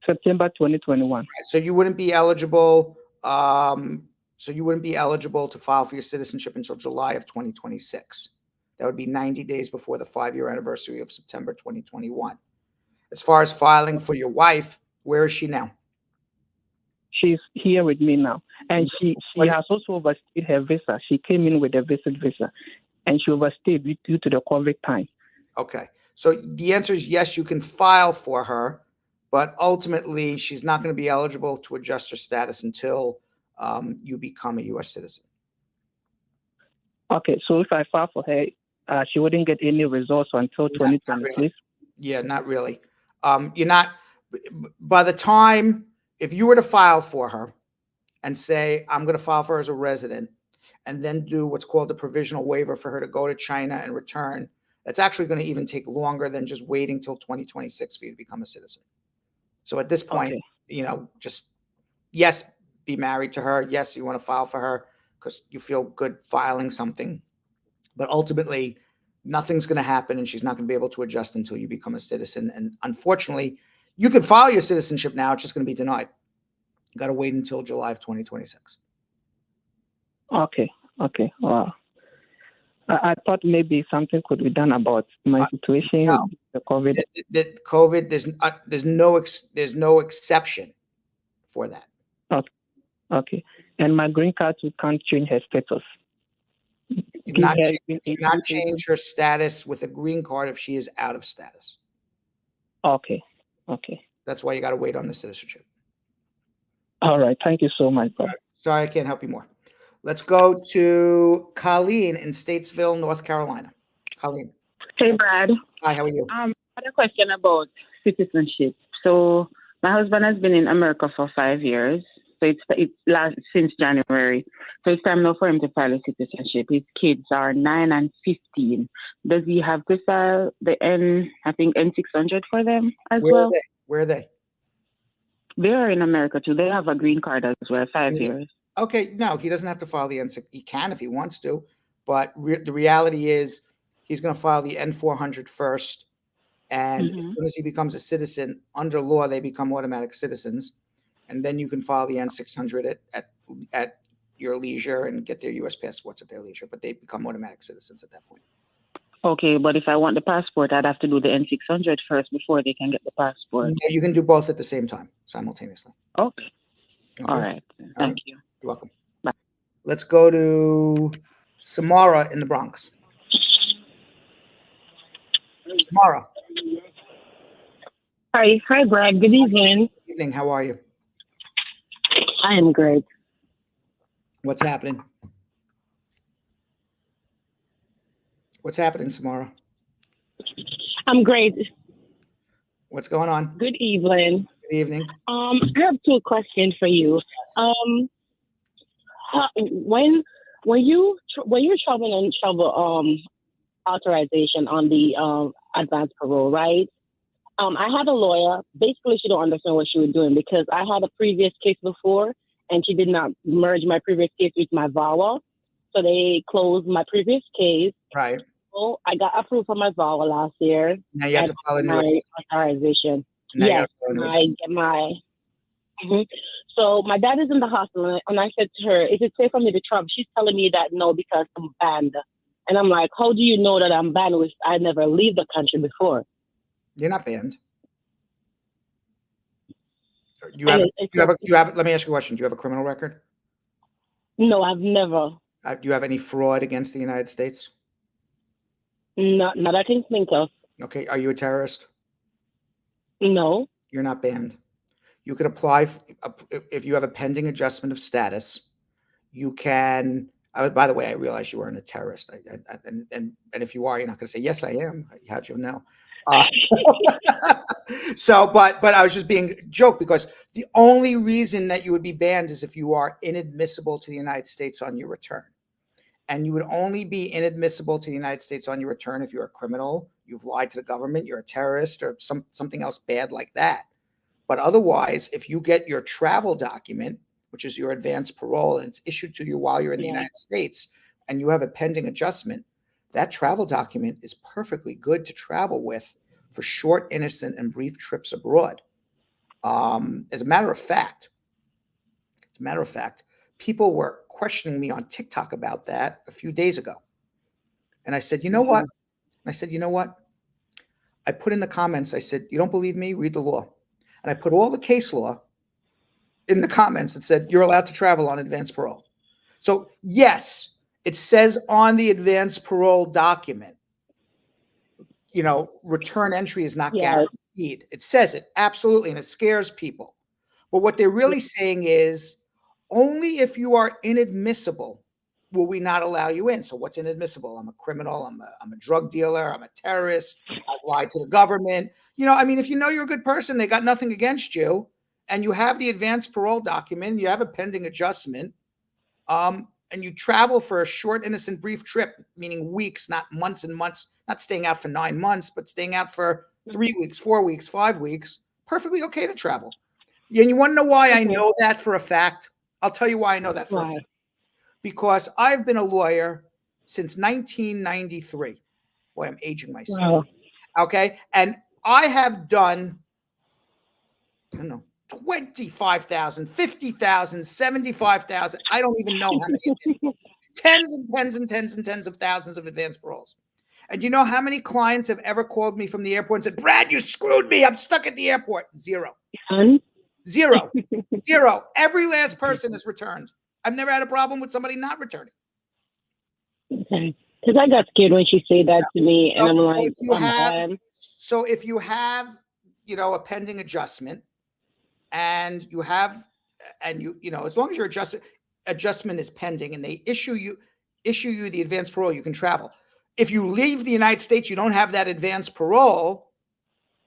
Speaker 12: September 2021.
Speaker 1: So you wouldn't be eligible. So you wouldn't be eligible to file for your citizenship until July of 2026. That would be 90 days before the 5-year anniversary of September 2021. As far as filing for your wife, where is she now?
Speaker 12: She's here with me now. And she has also overstayed her visa. She came in with a visit visa, and she overstayed due to the COVID time. Okay.
Speaker 1: So the answer is yes, you can file for her, but ultimately she's not going to be eligible to adjust her status until you become a U.S. citizen.
Speaker 12: Okay, so if I file for her, she wouldn't get any results until 2026?
Speaker 1: Really. Yeah, not really. You're not, by the time, if you were to file for her and say, I'm going to file for her as a resident, and then do what's called a provisional waiver for her to go to China and return, that's actually going to even take longer than just waiting till 2026 for you to become a citizen. So at this point, just, yes, be married to her. Yes, you want to file for her because you feel good filing something. But ultimately, nothing's going to happen and she's not going to be able to adjust until you become a citizen. And unfortunately, you can file your citizenship now. It's just going to be denied. You got to wait until July of 2026.
Speaker 12: Okay. Wow. I thought maybe something could be done about my situation.
Speaker 1: No.
Speaker 12: The COVID.
Speaker 1: The COVID. There's no exception for that.
Speaker 12: Okay. And my green card, you can't change her status.
Speaker 1: You cannot change her status with a green card if she is out of status.
Speaker 12: Okay.
Speaker 1: That's why you got to wait on the citizenship.
Speaker 12: All right. Thank you so much, bro.
Speaker 1: Sorry, I can't help you more. Let's go to Colleen in Statesville, North Carolina. Colleen.
Speaker 13: Hey, Brad.
Speaker 1: Hi, how are you?
Speaker 13: I had a question about citizenship. So my husband has been in America for 5 years. So it's last since January. So it's time now for him to file a citizenship. His kids are 9 and 15. Does he have to file the N600 for them as well?
Speaker 1: Where are they?
Speaker 13: They are in America too. They have a green card as well, 5 years.
Speaker 1: Okay, no, he doesn't have to file the N6. He can if he wants to, but the reality is he's going to file the N400 first. And as soon as he becomes a citizen, under law, they become automatic citizens. And then you can file the N600 at your leisure and get their U.S. passports at their leisure, but they become automatic citizens at that point.
Speaker 13: Okay, but if I want the passport, I'd have to do the N600 first before they can get the passport.
Speaker 1: Yeah, you can do both at the same time, simultaneously.
Speaker 13: Okay.
Speaker 1: Okay.
Speaker 13: All right. Thank you.
Speaker 1: You're welcome.
Speaker 13: Bye.
Speaker 1: Let's go to Samara in the Bronx. Samara.
Speaker 14: Hi, Brad. Good evening.
Speaker 1: Good evening. How are you?
Speaker 14: I am great.
Speaker 1: What's happening? What's happening, Samara?
Speaker 14: I'm great.
Speaker 1: What's going on?
Speaker 14: Good evening.
Speaker 1: Good evening.
Speaker 14: I have two questions for you. When you're traveling on travel authorization on the advanced parole, right? I had a lawyer. Basically, she don't understand what she was doing because I had a previous case before, and she did not merge my previous case with my VAWA. So they closed my previous case.
Speaker 1: Right.
Speaker 14: So I got approved for my VAWA last year.
Speaker 1: Now you have to file a new
Speaker 14: my authorization. Yes, I get my. So my dad is in the hospital, and I said to her, "Is it safe for me to travel?" She's telling me that no, because I'm banned. And I'm like, "How do you know that I'm banned? Which I never leave the country before."
Speaker 1: You're not banned. You have. Let me ask you a question. Do you have a criminal record?
Speaker 14: No, I've never.
Speaker 1: Do you have any fraud against the United States?
Speaker 14: Not that I can think of.
Speaker 1: Okay. Are you a terrorist?
Speaker 14: No. You're
Speaker 1: not banned. You could apply if you have a pending adjustment of status. You can. By the way, I realize you weren't a terrorist, and if you are, you're not going to say yes, I am. How'd you know? But I was just being a joke because the only reason that you would be banned is if you are inadmissible to the United States on your return. And you would only be inadmissible to the United States on your return if you're a criminal, you've lied to the government, you're a terrorist, or something else bad like that. But otherwise, if you get your travel document, which is your advanced parole, and it's issued to you while you're in the United States, and you have a pending adjustment, that travel document is perfectly good to travel with for short, innocent, and brief trips abroad. As a matter of fact, people were questioning me on TikTok about that a few days ago. And I said, you know what? I put in the comments, I said, you don't believe me? Read the law. And I put all the case law in the comments that said, you're allowed to travel on advanced parole. So yes, it says on the advanced parole document, return entry is not guaranteed. It says it, absolutely, and it scares people. But what they're really saying is only if you are inadmissible will we not allow you in. So what's inadmissible? I'm a criminal. I'm a drug dealer. I'm a terrorist. I've lied to the government. If you know you're a good person, they got nothing against you, and you have the advanced parole document, you have a pending adjustment, and you travel for a short, innocent, brief trip, meaning weeks, not months and months, not staying out for 9 months, but staying out for 3 weeks, 4 weeks, 5 weeks, perfectly okay to travel. And you want to know why I know that for a fact? I'll tell you why I know that for a fact. Because I've been a lawyer since 1993. Boy, I'm aging myself. Wow. Okay. And I have done, 25,000, 50,000, 75,000. I don't even know how many. Tens and tens and tens and tens of thousands of advanced paroles. And do you know how many clients have ever called me from the airport and said, Brad, you screwed me. I'm stuck at the airport. Zero. Zero. Zero. Every last person is returned. I've never had a problem with somebody not returning.
Speaker 14: Okay. Because I got scared when she said that to me. And I'm like,
Speaker 1: so if you have, a pending adjustment, and you have, as long as your adjustment is pending and they issue you the advanced parole, you can travel. If you leave the United States, you don't have that advanced parole,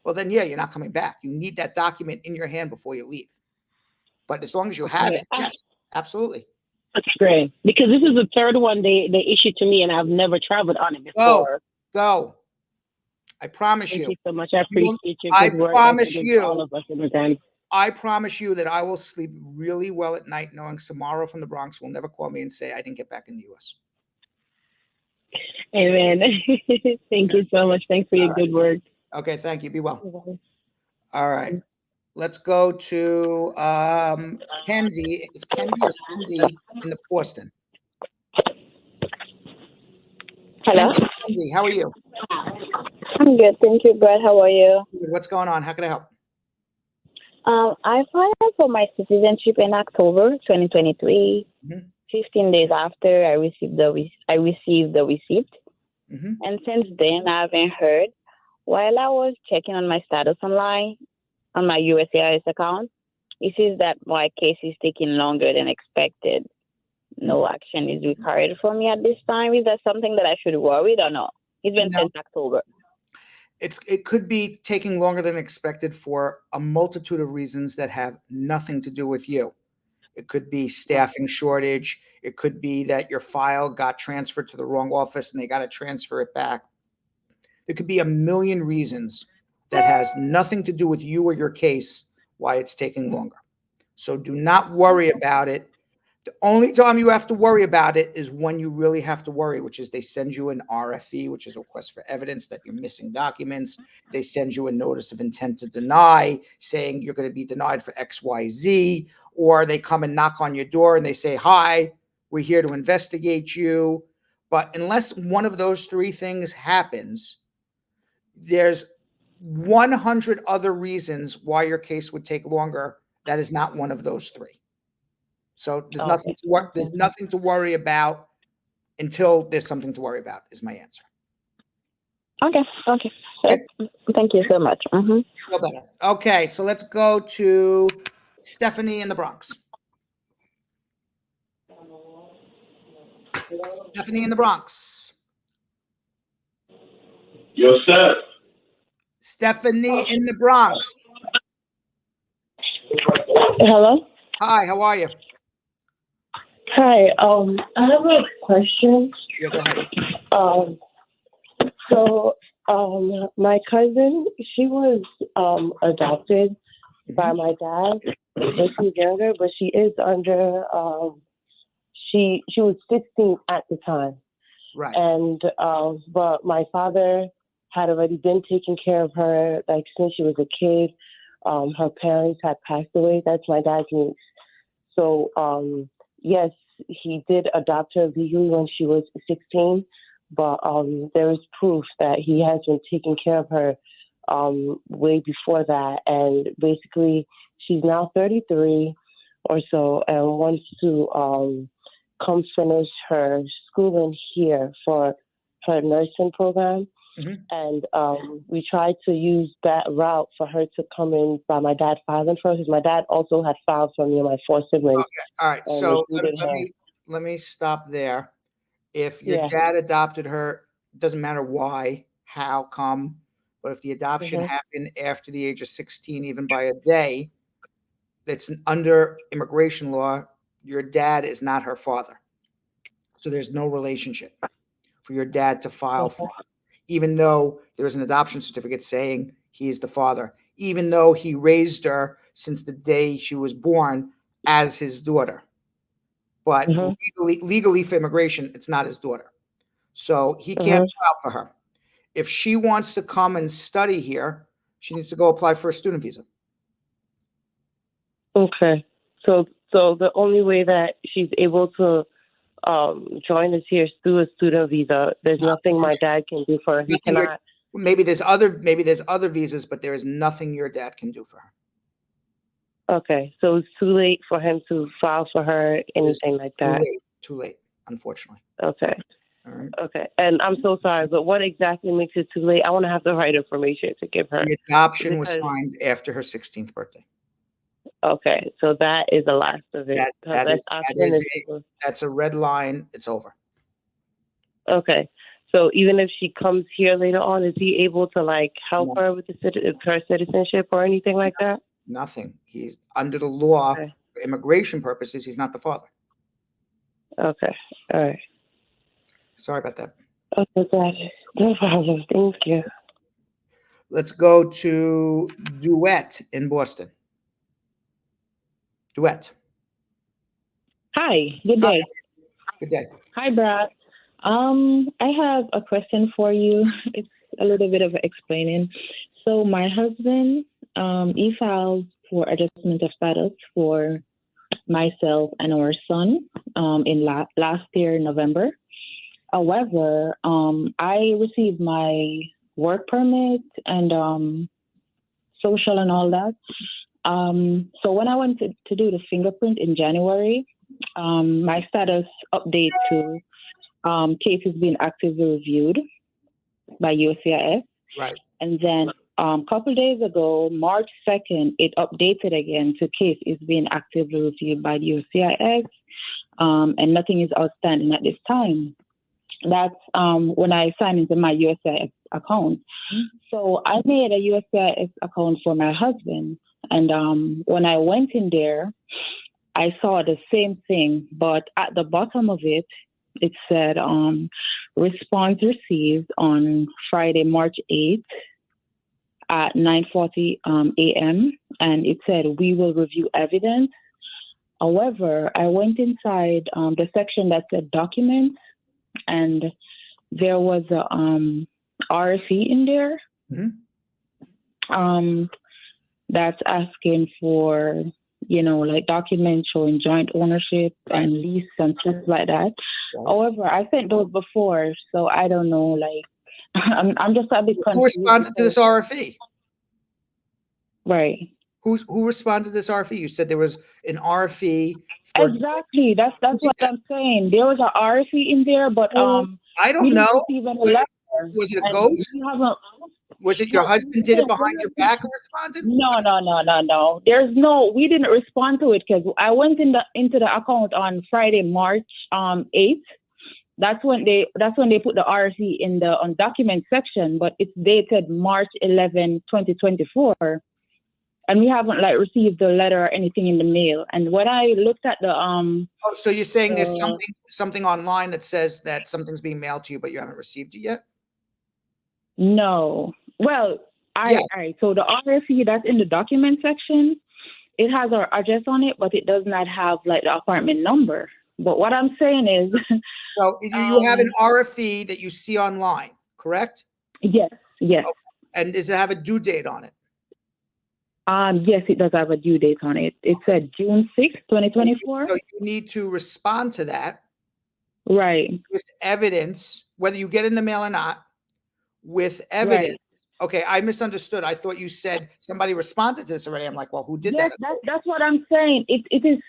Speaker 1: well then, you're not coming back. You need that document in your hand before you leave. But as long as you have it, yes, absolutely.
Speaker 14: That's great. Because this is the third one they issued to me, and I've never traveled on it before.
Speaker 1: Go. I promise you.
Speaker 14: Thank you so much. I appreciate your good work.
Speaker 1: I promise you that I will sleep really well at night knowing Samara from the Bronx will never call me and say I didn't get back in the U.S.
Speaker 14: Amen. Thank you so much. Thanks for your good work.
Speaker 1: Okay, thank you. Be well. All right. Let's go to Kendi. It's Kendi or Sandy in the Boston.
Speaker 15: Hello.
Speaker 1: Andy, how are you?
Speaker 15: I'm good, thank you, Brad. How are you?
Speaker 1: What's going on? How can I help?
Speaker 15: I filed for my citizenship in October 2023. 15 days after I received the receipt, and since then I haven't heard. While I was checking on my status online on my USCIS account, it says that my case is taking longer than expected. No action is required for me at this time. Is that something that I should worry or not? It's been since October.
Speaker 1: It could be taking longer than expected for a multitude of reasons that have nothing to do with you. It could be staffing shortage. It could be that your file got transferred to the wrong office and they got to transfer it back. There could be a million reasons that has nothing to do with you or your case why it's taking longer. So do not worry about it. The only time you have to worry about it is when you really have to worry, which is they send you an RFE, which is a request for evidence that you're missing documents. They send you a notice of intent to deny, saying you're going to be denied for XYZ, or they come and knock on your door and they say, hi, we're here to investigate you. But unless one of those three things happens, there's 100 other reasons why your case would take longer. That is not one of those three. So there's nothing to worry about until there's something to worry about, is my answer.
Speaker 15: Okay. Thank you so much.
Speaker 1: Feel better. Okay, so let's go to Stephanie in the Bronx. Stephanie in the Bronx.
Speaker 16: Yo, Steph.
Speaker 1: Stephanie in the Bronx.
Speaker 17: Hello.
Speaker 1: Hi, how are you?
Speaker 17: Hi. I have a question.
Speaker 1: Yeah, go ahead.
Speaker 17: My cousin, she was adopted by my dad when she was younger, but she is under. She was 16 at the time.
Speaker 1: Right.
Speaker 17: And but my father had already been taking care of her like since she was a kid. Her parents had passed away. That's my dad's niece. So yes, he did adopt her legally when she was 16, but there is proof that he has been taking care of her way before that. And basically, she's now 33 or so and wants to come finish her schooling here for her nursing program. And we tried to use that route for her to come in by my dad filing for her, because my dad also had filed for me and my four siblings.
Speaker 1: Okay. All right. So let me stop there. If your dad adopted her, doesn't matter why, how, come, but if the adoption happened after the age of 16, even by a day, that's under immigration law, your dad is not her father. So there's no relationship for your dad to file for her. Even though there's an adoption certificate saying he is the father, even though he raised her since the day she was born as his daughter. But legally for immigration, it's not his daughter. So he can't file for her. If she wants to come and study here, she needs to go apply for a student visa.
Speaker 17: Okay. So the only way that she's able to join us here is through a student visa. There's nothing my dad can do for her. He cannot.
Speaker 1: Maybe there's other visas, but there is nothing your dad can do for her.
Speaker 17: Okay, so it's too late for him to file for her, anything like that.
Speaker 1: Too late, unfortunately.
Speaker 17: Okay.
Speaker 1: All right.
Speaker 17: Okay, and I'm so sorry, but what exactly makes it too late? I want to have the right information to give her.
Speaker 1: The adoption was signed after her 16th birthday.
Speaker 17: Okay, so that is the last of it.
Speaker 1: That's a red line. It's over.
Speaker 17: Okay, so even if she comes here later on, is he able to help her with her citizenship or anything like that?
Speaker 1: Nothing. He's under the law for immigration purposes. He's not the father.
Speaker 17: Okay. All right.
Speaker 1: Sorry about that.
Speaker 17: Okay, got it. No problem. Thank you.
Speaker 1: Let's go to Duet in Boston. Duet.
Speaker 18: Hi. Good day.
Speaker 1: Good day.
Speaker 18: Hi, Brad. I have a question for you. It's a little bit of explaining. So my husband, he filed for adjustment of status for myself and our son in last year, November. However, I received my work permit and social and all that. So when I went to do the fingerprint in January, my status update to case is being actively reviewed by USCIS.
Speaker 1: Right.
Speaker 18: And then a couple days ago, March 2nd, it updated again to case is being actively reviewed by the USCIS, and nothing is outstanding at this time. That's when I signed into my USCIS account. So I made a USCIS account for my husband. And when I went in there, I saw the same thing, but at the bottom of it, it said response received on Friday, March 8th at 9:40 a.m. And it said, we will review evidence. However, I went inside the section that said documents, and there was a RFE in there that's asking for, like documents showing joint ownership and lease and stuff like that. However, I sent those before, so I don't know, like, I'm just a bit confused.
Speaker 1: Who responded to this RFE?
Speaker 18: Right.
Speaker 1: Who responded to this RFE? You said there was an RFE.
Speaker 18: Exactly. That's what I'm saying. There was an RFE in there, but
Speaker 1: I don't know. Was it a ghost? Was it your husband did it behind your back and responded?
Speaker 18: No. We didn't respond to it because I went into the account on Friday, March 8th. That's when they put the RFE in the on document section, but it's dated March 11, 2024. And we haven't received the letter or anything in the mail. And when I looked at the
Speaker 1: so you're saying there's something online that says that something's being mailed to you, but you haven't received it yet?
Speaker 18: No. Well, all right. So the RFE that's in the document section, it has our address on it, but it does not have the apartment number. But what I'm saying is,
Speaker 1: so you have an RFE that you see online, correct?
Speaker 18: Yes.
Speaker 1: Okay. And does it have a due date on it?
Speaker 18: Yes, it does have a due date on it. It said June 6th, 2024.
Speaker 1: So you need to respond to that.
Speaker 18: Right.
Speaker 1: With evidence, whether you get in the mail or not, with evidence. Right. Okay, I misunderstood. I thought you said somebody responded to this already. I'm like, well, who did that?
Speaker 18: That's what I'm saying. It is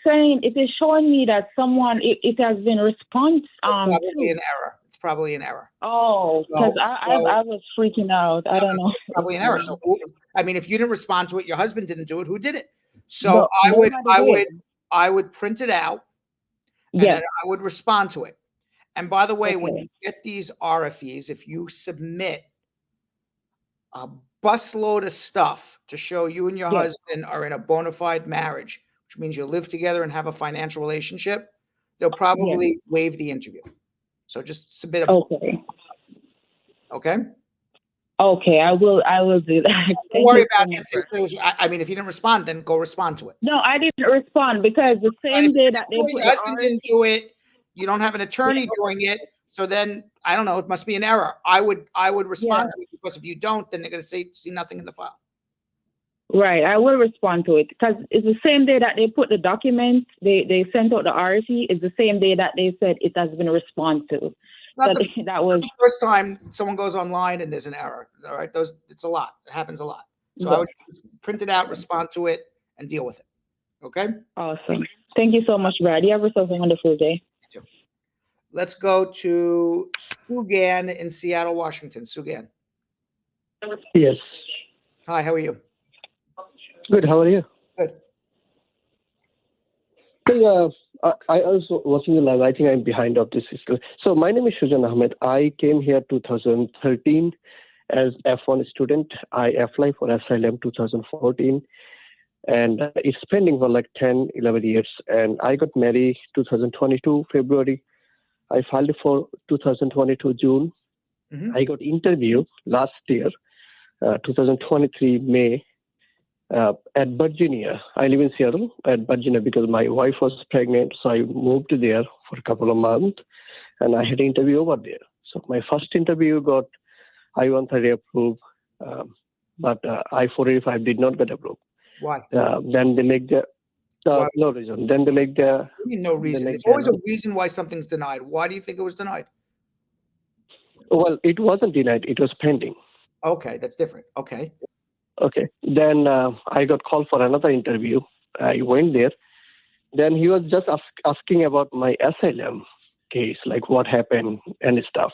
Speaker 18: showing me that someone, it has been response.
Speaker 1: It's probably an error. It's probably an error.
Speaker 18: Oh, because I was freaking out. I don't know.
Speaker 1: Probably an error. So, I mean, if you didn't respond to it, your husband didn't do it. Who did it? So I would print it out. And then I would respond to it. And by the way, when you get these RFEs, if you submit a busload of stuff to show you and your husband are in a bona fide marriage, which means you live together and have a financial relationship, they'll probably waive the interview. So just submit a Okay.
Speaker 18: Okay, I will do that.
Speaker 1: Don't worry about it. I mean, if you didn't respond, then go respond to it.
Speaker 18: No, I didn't respond because the same day that they put
Speaker 1: your husband didn't do it, you don't have an attorney doing it. So then I don't know. It must be an error. I would respond to it, because if you don't, then they're going to see nothing in the file.
Speaker 18: Right. I will respond to it because it's the same day that they put the document. They sent out the RFE. It's the same day that they said it has been responded to. That was
Speaker 1: the first time someone goes online and there's an error. All right, it's a lot. It happens a lot. So I would print it out, respond to it, and deal with it. Okay.
Speaker 18: Awesome. Thank you so much, Brad. You have yourself a wonderful day.
Speaker 1: You too. Let's go to Sugan in Seattle, Washington. Sugan.
Speaker 16: Yes.
Speaker 1: Hi. How are you?
Speaker 16: Good. How are you?
Speaker 1: Good.
Speaker 16: I also watching the live. I think I'm behind of this system. So my name is Shujan Ahmed. I came here 2013 as F1 student. I applied for asylum 2014, and it's pending for 10, 11 years. And I got married 2022 February. I filed for 2022 June. Mm-hmm. I got interview last year, 2023 May. At Virginia. I live in Seattle at Virginia because my wife was pregnant, so I moved there for a couple of months, and I had an interview over there. So my first interview got I-130 approved, but I-485 did not get approved.
Speaker 1: Why?
Speaker 16: Then they make no reason. Then they make
Speaker 1: no reason. There's always a reason why something's denied. Why do you think it was denied?
Speaker 16: Well, it wasn't denied. It was pending.
Speaker 1: Okay, that's different. Okay.
Speaker 16: Okay. Then I got called for another interview. I went there. Then he was just asking about my asylum case, like what happened and stuff.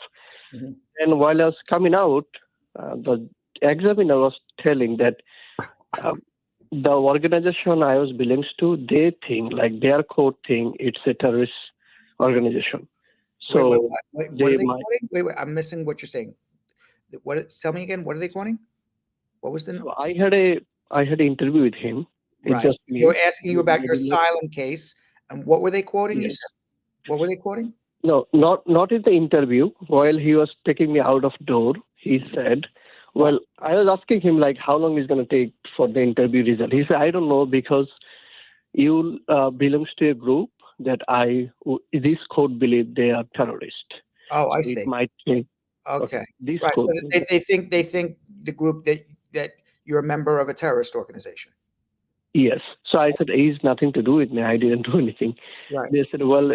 Speaker 1: Mm-hmm.
Speaker 16: And while I was coming out, the examiner was telling that the organization I was belongs to, they think, like their code think it's a terrorist organization. So
Speaker 1: wait, what are they quoting? Wait, I'm missing what you're saying. Tell me again. What are they quoting? What was the?
Speaker 16: So I had an interview with him.
Speaker 1: Right. They were asking you about your asylum case, and what were they quoting?
Speaker 16: Yes.
Speaker 1: You said. What were they quoting?
Speaker 16: No, not in the interview. While he was taking me out of door, he said, well, I was asking him, like, how long is going to take for the interview result? He said, I don't know, because you belongs to a group that this code believe they are terrorists.
Speaker 1: Oh, I
Speaker 16: so
Speaker 1: see.
Speaker 16: It might take.
Speaker 1: Okay.
Speaker 16: This
Speaker 1: right.
Speaker 16: code.
Speaker 1: So they think the group that you're a member of a terrorist organization.
Speaker 16: Yes. So I said, it's nothing to do with me. I didn't do anything.
Speaker 1: Right.
Speaker 16: They said, well,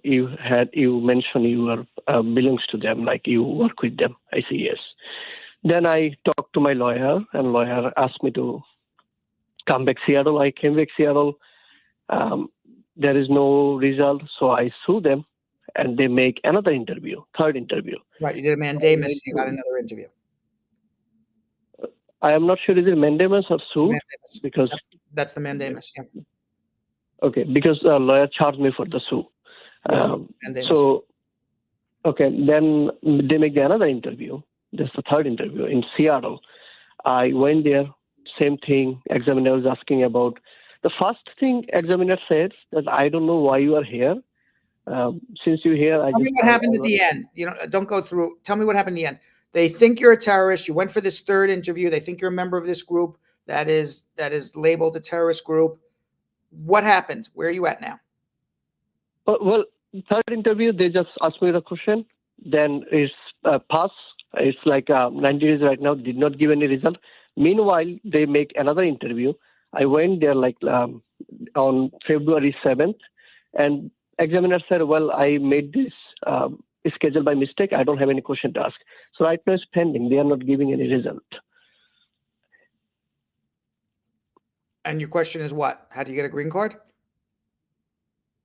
Speaker 16: you mentioned you are belongs to them, like you work with them. I said, yes. Then I talked to my lawyer, and lawyer asked me to come back Seattle. I came back Seattle. There is no result, so I sued them, and they make another interview, third interview.
Speaker 1: Right. You did a mandamus. You got another interview.
Speaker 16: I am not sure is it mandamus or suit
Speaker 1: Mandamus.
Speaker 16: because
Speaker 1: That's the mandamus. Yeah.
Speaker 16: okay, because the lawyer charged me for the sue.
Speaker 1: Mandamus.
Speaker 16: So okay, then they make another interview. That's the third interview in Seattle. I went there, same thing. Examiner was asking about the first thing. Examiner said that I don't know why you are here. Since you're here,
Speaker 1: Tell me what happened at the end. You know, don't go through. Tell me what happened at the end. They think you're a terrorist. You went for this third interview. They think you're a member of this group that is labeled a terrorist group. What happened? Where are you at now?
Speaker 16: Well, third interview, they just asked me the question. Then it's pass. It's like 90 days right now. Did not give any result. Meanwhile, they make another interview. I went there like on February 7th, and examiner said, well, I made this schedule by mistake. I don't have any question to ask. So right now it's pending. They are not giving any result.
Speaker 1: And your question is what? How do you get a green card?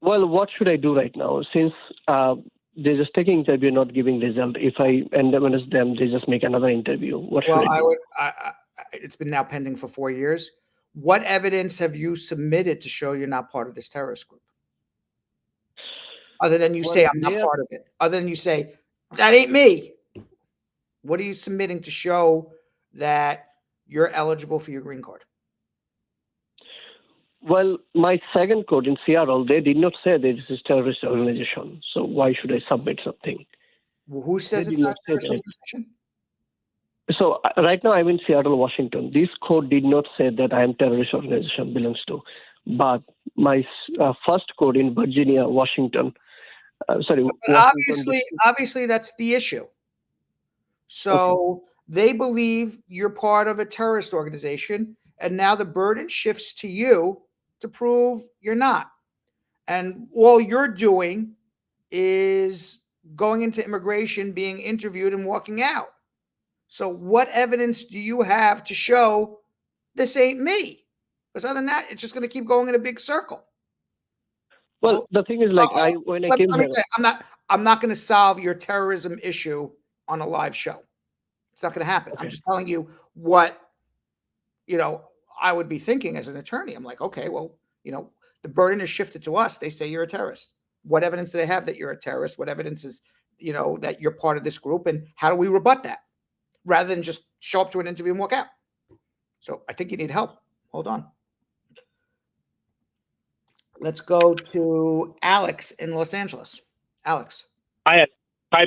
Speaker 16: Well, what should I do right now? Since they're just taking interview, not giving result. If I endorse them, they just make another interview. What should I do?
Speaker 1: It's been now pending for 4 years. What evidence have you submitted to show you're not part of this terrorist group? Other than you say, I'm not part of it. Other than you say, that ain't me. What are you submitting to show that you're eligible for your green card?
Speaker 16: Well, my second code in Seattle, they did not say that this is a terrorist organization. So why should I submit something?
Speaker 1: Well, who says it's not a terrorist organization?
Speaker 16: So right now I'm in Seattle, Washington. This code did not say that I am terrorist organization belongs to. But my first code in Virginia, Washington,
Speaker 1: obviously that's the issue. So they believe you're part of a terrorist organization, and now the burden shifts to you to prove you're not. And all you're doing is going into immigration, being interviewed, and walking out. So what evidence do you have to show this ain't me? Because other than that, it's just going to keep going in a big circle.
Speaker 16: Well, the thing is, like, when I came here,
Speaker 1: I'm not going to solve your terrorism issue on a live show. It's not going to happen. I'm just telling you what, I would be thinking as an attorney. I'm like, okay, well, the burden is shifted to us. They say you're a terrorist. What evidence do they have that you're a terrorist? What evidence is, that you're part of this group? And how do we rebut that? Rather than just show up to an interview and walk out. So I think you need help. Hold on. Let's go to Alex in Los Angeles. Alex.
Speaker 19: Hi,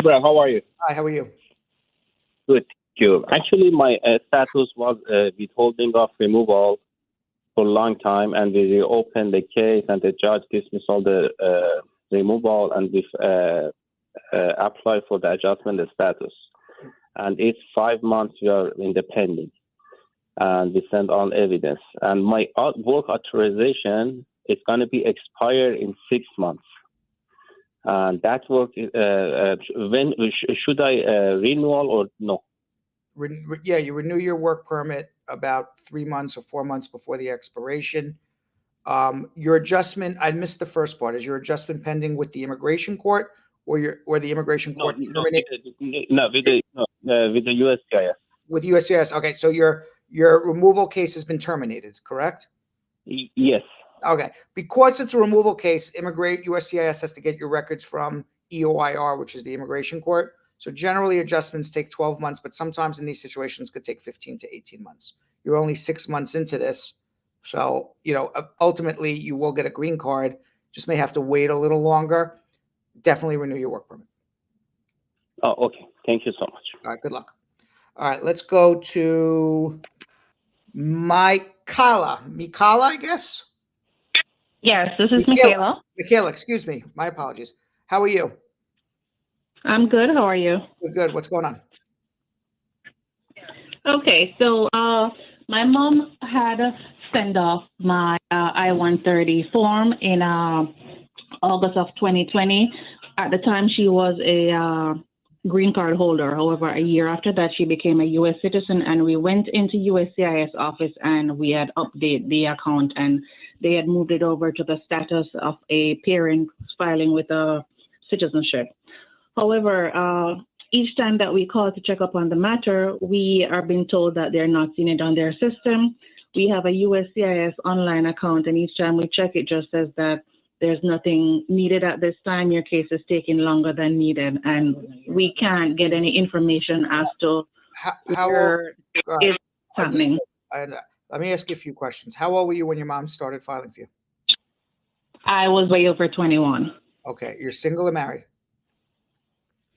Speaker 19: Brad. How are you?
Speaker 1: Hi, how are you?
Speaker 19: Good. Thank you. Actually, my status was withholding of removal for a long time, and we reopened the case, and the judge dismissed all the removal, and we applied for the adjustment of status. And it's 5 months we are in the pending, and we send all evidence. And my work authorization is going to be expired in 6 months. That work, when should I renewal or no?
Speaker 1: Yeah, you renew your work permit about 3 months or 4 months before the expiration. Your adjustment, I missed the first part. Is your adjustment pending with the immigration court or the immigration court terminated?
Speaker 19: With the USCIS.
Speaker 1: With USCIS. Okay, so your removal case has been terminated, correct?
Speaker 19: Yes.
Speaker 1: Okay, because it's a removal case, USCIS has to get your records from EOIR, which is the immigration court. So generally adjustments take 12 months, but sometimes in these situations could take 15 to 18 months. You're only 6 months into this. So, ultimately you will get a green card, just may have to wait a little longer. Definitely renew your work permit.
Speaker 19: Oh, okay. Thank you so much.
Speaker 1: All right, good luck. All right, let's go to Mikala, I guess?
Speaker 20: Yes, this is Michaela.
Speaker 1: Michaela, excuse me. My apologies. How are you?
Speaker 20: I'm good. How are you?
Speaker 1: Good. What's going on?
Speaker 20: Okay, so my mom had sent off my I-130 form in August of 2020. At the time, she was a green card holder. However, a year after that, she became a U.S. citizen, and we went into USCIS office and we had updated the account, and they had moved it over to the status of a parent filing with a citizenship. However, each time that we call to check up on the matter, we are being told that they're not seeing it on their system. We have a USCIS online account, and each time we check, it just says that there's nothing needed at this time. Your case is taking longer than needed, and we can't get any information as to where it's happening.
Speaker 1: Let me ask you a few questions. How old were you when your mom started filing for you?
Speaker 20: I was way over 21.
Speaker 1: Okay. You're single or married?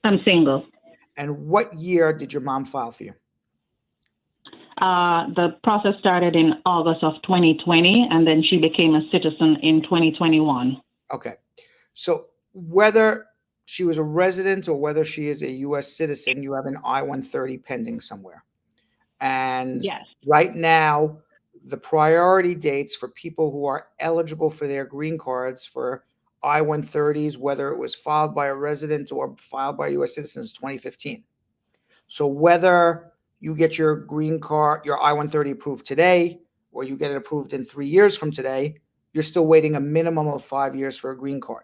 Speaker 20: I'm single.
Speaker 1: And what year did your mom file for you?
Speaker 20: The process started in August of 2020, and then she became a citizen in 2021.
Speaker 1: Okay. So whether she was a resident or whether she is a U.S. citizen, you have an I-130 pending somewhere. And
Speaker 20: yes,
Speaker 1: right now, the priority dates for people who are eligible for their green cards for I-130s, whether it was filed by a resident or filed by a U.S. citizen, is 2015. So whether you get your green card, your I-130 approved today, or you get it approved in 3 years from today, you're still waiting a minimum of 5 years for a green card.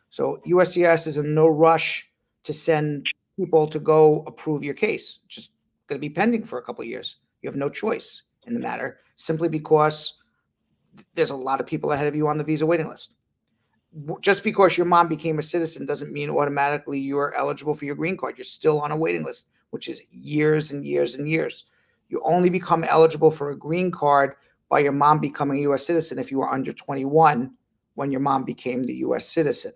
Speaker 1: So USCIS is in no rush to send people to go approve your case. It's just going to be pending for a couple of years. You have no choice in the matter, simply because there's a lot of people ahead of you on the visa waiting list. Just because your mom became a citizen doesn't mean automatically you're eligible for your green card. You're still on a waiting list, which is years and years and years. You only become eligible for a green card by your mom becoming a U.S. citizen if you were under 21 when your mom became the U.S. citizen.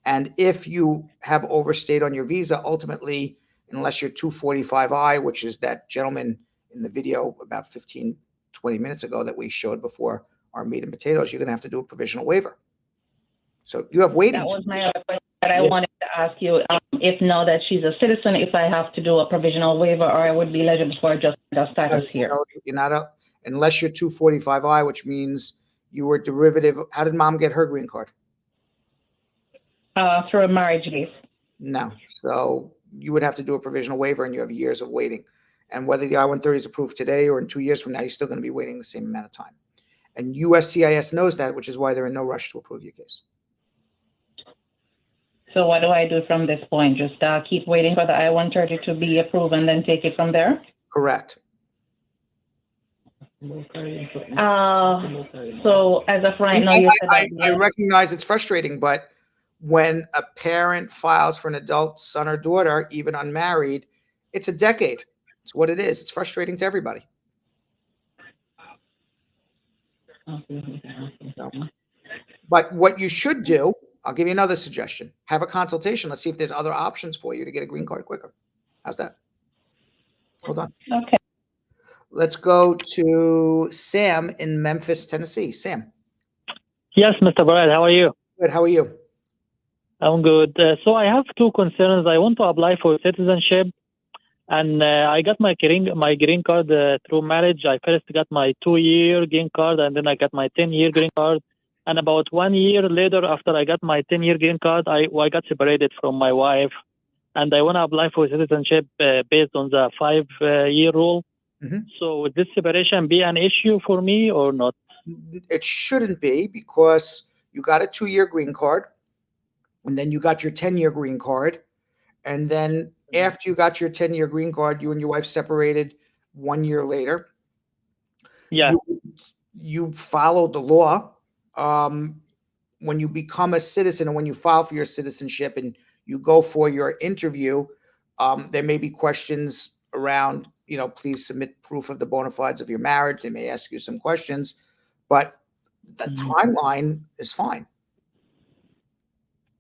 Speaker 1: And if you have overstayed on your visa, ultimately, unless you're 245I, which is that gentleman in the video about 15, 20 minutes ago that we showed before our meat and potatoes, you're going to have to do a provisional waiver. So you have waiting.
Speaker 20: That was my other question that I wanted to ask you. If now that she's a citizen, if I have to do a provisional waiver, or I would be eligible for adjustment of status here.
Speaker 1: You're not up unless you're 245I, which means you were derivative. How did mom get her green card?
Speaker 20: Through a marriage lease.
Speaker 1: No. So you would have to do a provisional waiver, and you have years of waiting. And whether the I-130 is approved today or in 2 years from now, you're still going to be waiting the same amount of time. And USCIS knows that, which is why they're in no rush to approve your case.
Speaker 20: So what do I do from this point? Just keep waiting for the I-130 to be approved and then take it from there?
Speaker 1: Correct.
Speaker 20: So as of right now, you said
Speaker 1: I recognize it's frustrating, but when a parent files for an adult son or daughter, even unmarried, it's a decade. It's what it is. It's frustrating to everybody. So, but what you should do, I'll give you another suggestion. Have a consultation. Let's see if there's other options for you to get a green card quicker. How's that? Hold on.
Speaker 20: Okay.
Speaker 1: Let's go to Sam in Memphis, Tennessee. Sam.
Speaker 21: Yes, Mr. Barrett, how are you?
Speaker 1: Good. How are you?
Speaker 21: I'm good. So I have two concerns. I want to apply for citizenship, and I got my green card through marriage. I first got my 2-year green card, and then I got my 10-year green card. And about 1 year later, after I got my 10-year green card, I got separated from my wife, and I want to apply for citizenship based on the 5-year rule. So would this separation be an issue for me or not?
Speaker 1: It shouldn't be, because you got a 2-year green card, and then you got your 10-year green card. And then after you got your 10-year green card, you and your wife separated 1 year later.
Speaker 21: Yeah.
Speaker 1: You followed the law. When you become a citizen and when you file for your citizenship and you go for your interview, there may be questions around, please submit proof of the bona fides of your marriage. They may ask you some questions, but the timeline is fine.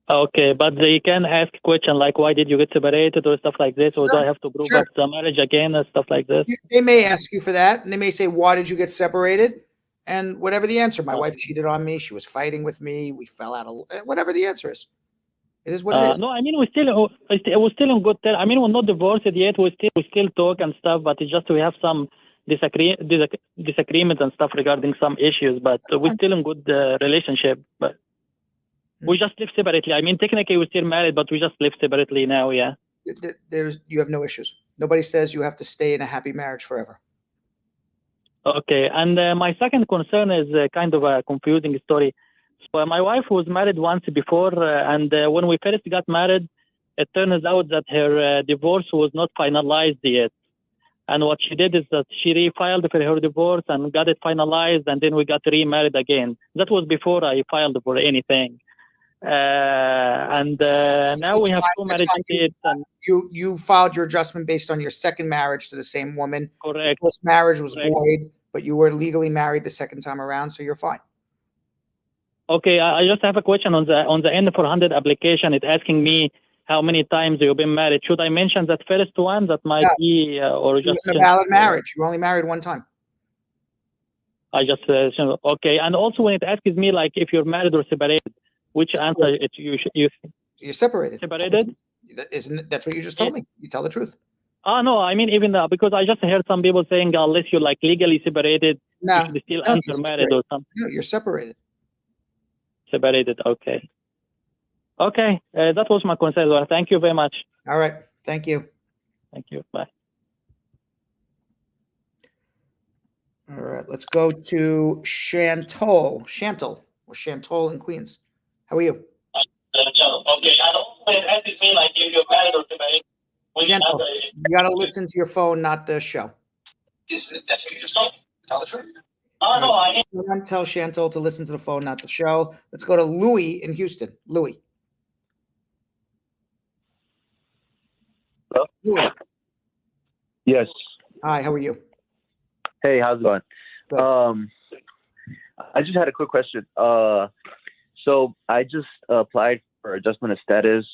Speaker 21: Okay, but they can ask a question like, why did you get separated or stuff like this? Or do I have to prove up the marriage again and stuff like this?
Speaker 1: They may ask you for that, and they may say, why did you get separated? And whatever the answer, my wife cheated on me. She was fighting with me. We fell out of, whatever the answer is. It is what it is.
Speaker 21: No, I mean, we're still in good terms. I mean, we're not divorced yet. We still talk and stuff, but it's just we have some disagreement and stuff regarding some issues, but we're still in good relationship. But we just live separately. I mean, technically we're still married, but we just live separately now. Yeah.
Speaker 1: You have no issues. Nobody says you have to stay in a happy marriage forever.
Speaker 21: Okay, and my second concern is kind of a confusing story. So my wife was married once before, and when we first got married, it turns out that her divorce was not finalized yet. And what she did is that she refiled for her divorce and got it finalized, and then we got remarried again. That was before I filed for anything. And now we have two marriage kids. And
Speaker 1: you filed your adjustment based on your second marriage to the same woman.
Speaker 21: Correct.
Speaker 1: The first marriage was void, but you were legally married the second time around, so you're fine.
Speaker 21: Okay, I just have a question on the N400 application. It's asking me how many times you've been married. Should I mention that first one that might be or just
Speaker 1: a valid marriage? You only married one time.
Speaker 21: I just okay, and also when it asks me like if you're married or separated, which answer
Speaker 1: you're separated.
Speaker 21: Separated?
Speaker 1: That's what you just told me. You tell the truth.
Speaker 21: No, I mean even because I just heard some people saying unless you're like legally separated, you should still answer married or something.
Speaker 1: No, you're separated.
Speaker 21: Separated. Okay. Okay, that was my concern. Well, thank you very much.
Speaker 1: All right. Thank you.
Speaker 21: Thank you. Bye.
Speaker 1: All right. Let's go to Chantal in Queens. How are you?
Speaker 21: Okay. I don't know it asks me like if you're married or separated.
Speaker 1: Chantal, you got to listen to your phone, not the show.
Speaker 21: No, I
Speaker 1: want to tell Chantal to listen to the phone, not the show. Let's go to Louis in Houston. Louis.
Speaker 3: Hello?
Speaker 1: Louis.
Speaker 3: Yes.
Speaker 1: Hi, how are you?
Speaker 3: Hey, how's it going? I just had a quick question. So I just applied for adjustment of status.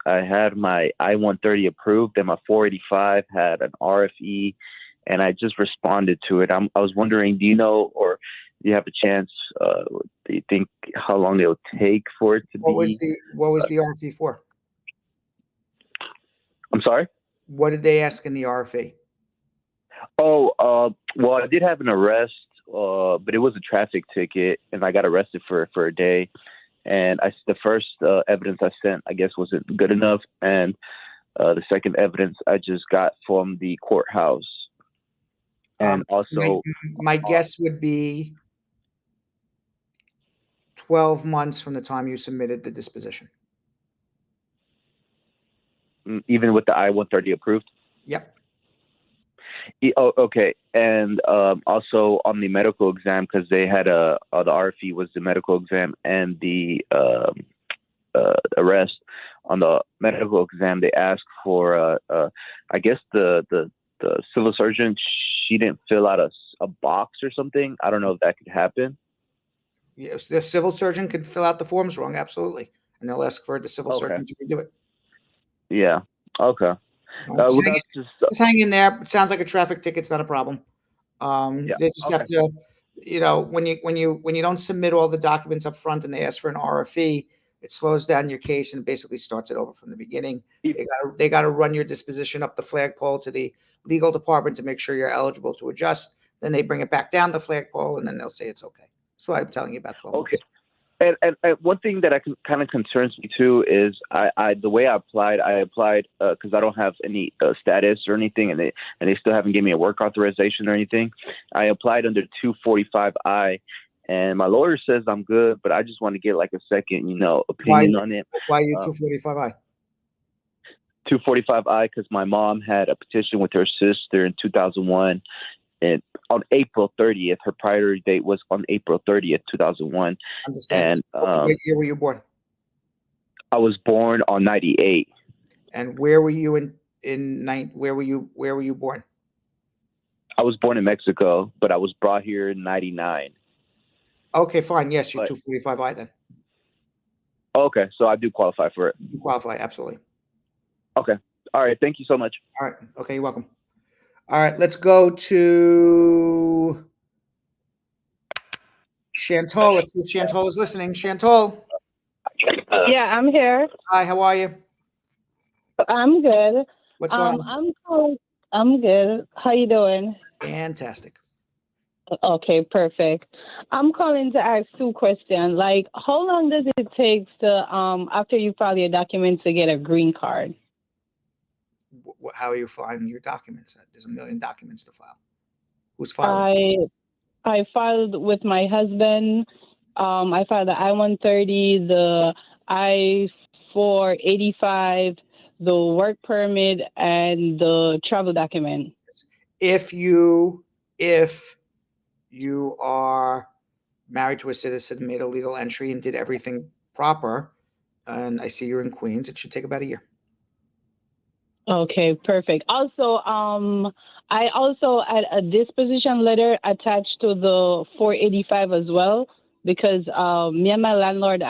Speaker 3: I had my I-130 approved and my 485 had an RFE, and I just responded to it. I was wondering, do you know, or do you have a chance? Do you think how long it'll take for it to be?
Speaker 1: What was the RFE for?
Speaker 3: I'm sorry?
Speaker 1: What did they ask in the RFE?
Speaker 3: Oh, well, I did have an arrest, but it was a traffic ticket, and I got arrested for a day. And the first evidence I sent, I guess, wasn't good enough, and the second evidence I just got from the courthouse. And also,
Speaker 1: my guess would be 12 months from the time you submitted the disposition.
Speaker 3: Even with the I-130 approved?
Speaker 1: Yep.
Speaker 3: Oh, okay. And also on the medical exam, because they had the RFE was the medical exam and the arrest. On the medical exam, they asked for, I guess the civil surgeon, she didn't fill out a box or something. I don't know if that could happen.
Speaker 1: Yes, the civil surgeon could fill out the forms wrong, absolutely. And they'll ask for the civil surgeon to redo it.
Speaker 3: Yeah. Okay.
Speaker 1: Just hang in there. It sounds like a traffic ticket's not a problem. They just have to, when you don't submit all the documents up front and they ask for an RFE, it slows down your case and basically starts it over from the beginning. They got to run your disposition up the flagpole to the legal department to make sure you're eligible to adjust. Then they bring it back down the flagpole and then they'll say it's okay. That's why I'm telling you about 12
Speaker 3: Okay.
Speaker 1: months.
Speaker 3: And one thing that kind of concerns me too is the way I applied because I don't have any status or anything, and they still haven't given me a work authorization or anything. I applied under 245I, and my lawyer says I'm good, but I just want to get like a second, opinion on it.
Speaker 1: Why are you 245I?
Speaker 3: 245I because my mom had a petition with her sister in 2001. And on April 30th, her priority date was on April 30th, 2001.
Speaker 1: Understand.
Speaker 3: And
Speaker 1: What year were you born?
Speaker 3: I was born on 98.
Speaker 1: And where were you where were you born?
Speaker 3: I was born in Mexico, but I was brought here in 99.
Speaker 1: Okay, fine. Yes, you're 245I then.
Speaker 3: Okay, so I do qualify for it.
Speaker 1: You qualify, absolutely.
Speaker 3: Okay. All right. Thank you so much.
Speaker 1: All right. Okay, you're welcome. All right, let's go to Chantal. Let's see if Chantal is listening. Chantal.
Speaker 4: Yeah, I'm here.
Speaker 1: Hi, how are you?
Speaker 4: I'm good.
Speaker 1: What's going on?
Speaker 4: I'm good. How you doing?
Speaker 1: Fantastic.
Speaker 4: Okay, perfect. I'm calling to ask two questions. Like, how long does it take to after you file your documents to get a green card?
Speaker 1: How are you filing your documents? There's a million documents to file. Who's filing?
Speaker 4: I filed with my husband. I filed the I-130, the I-485, the work permit, and the travel document.
Speaker 1: If you are married to a citizen, made a legal entry, and did everything proper, and I see you're in Queens, it should take about a year.
Speaker 4: Okay, perfect. Also, I also had a disposition letter attached to the 485 as well, because me and my landlord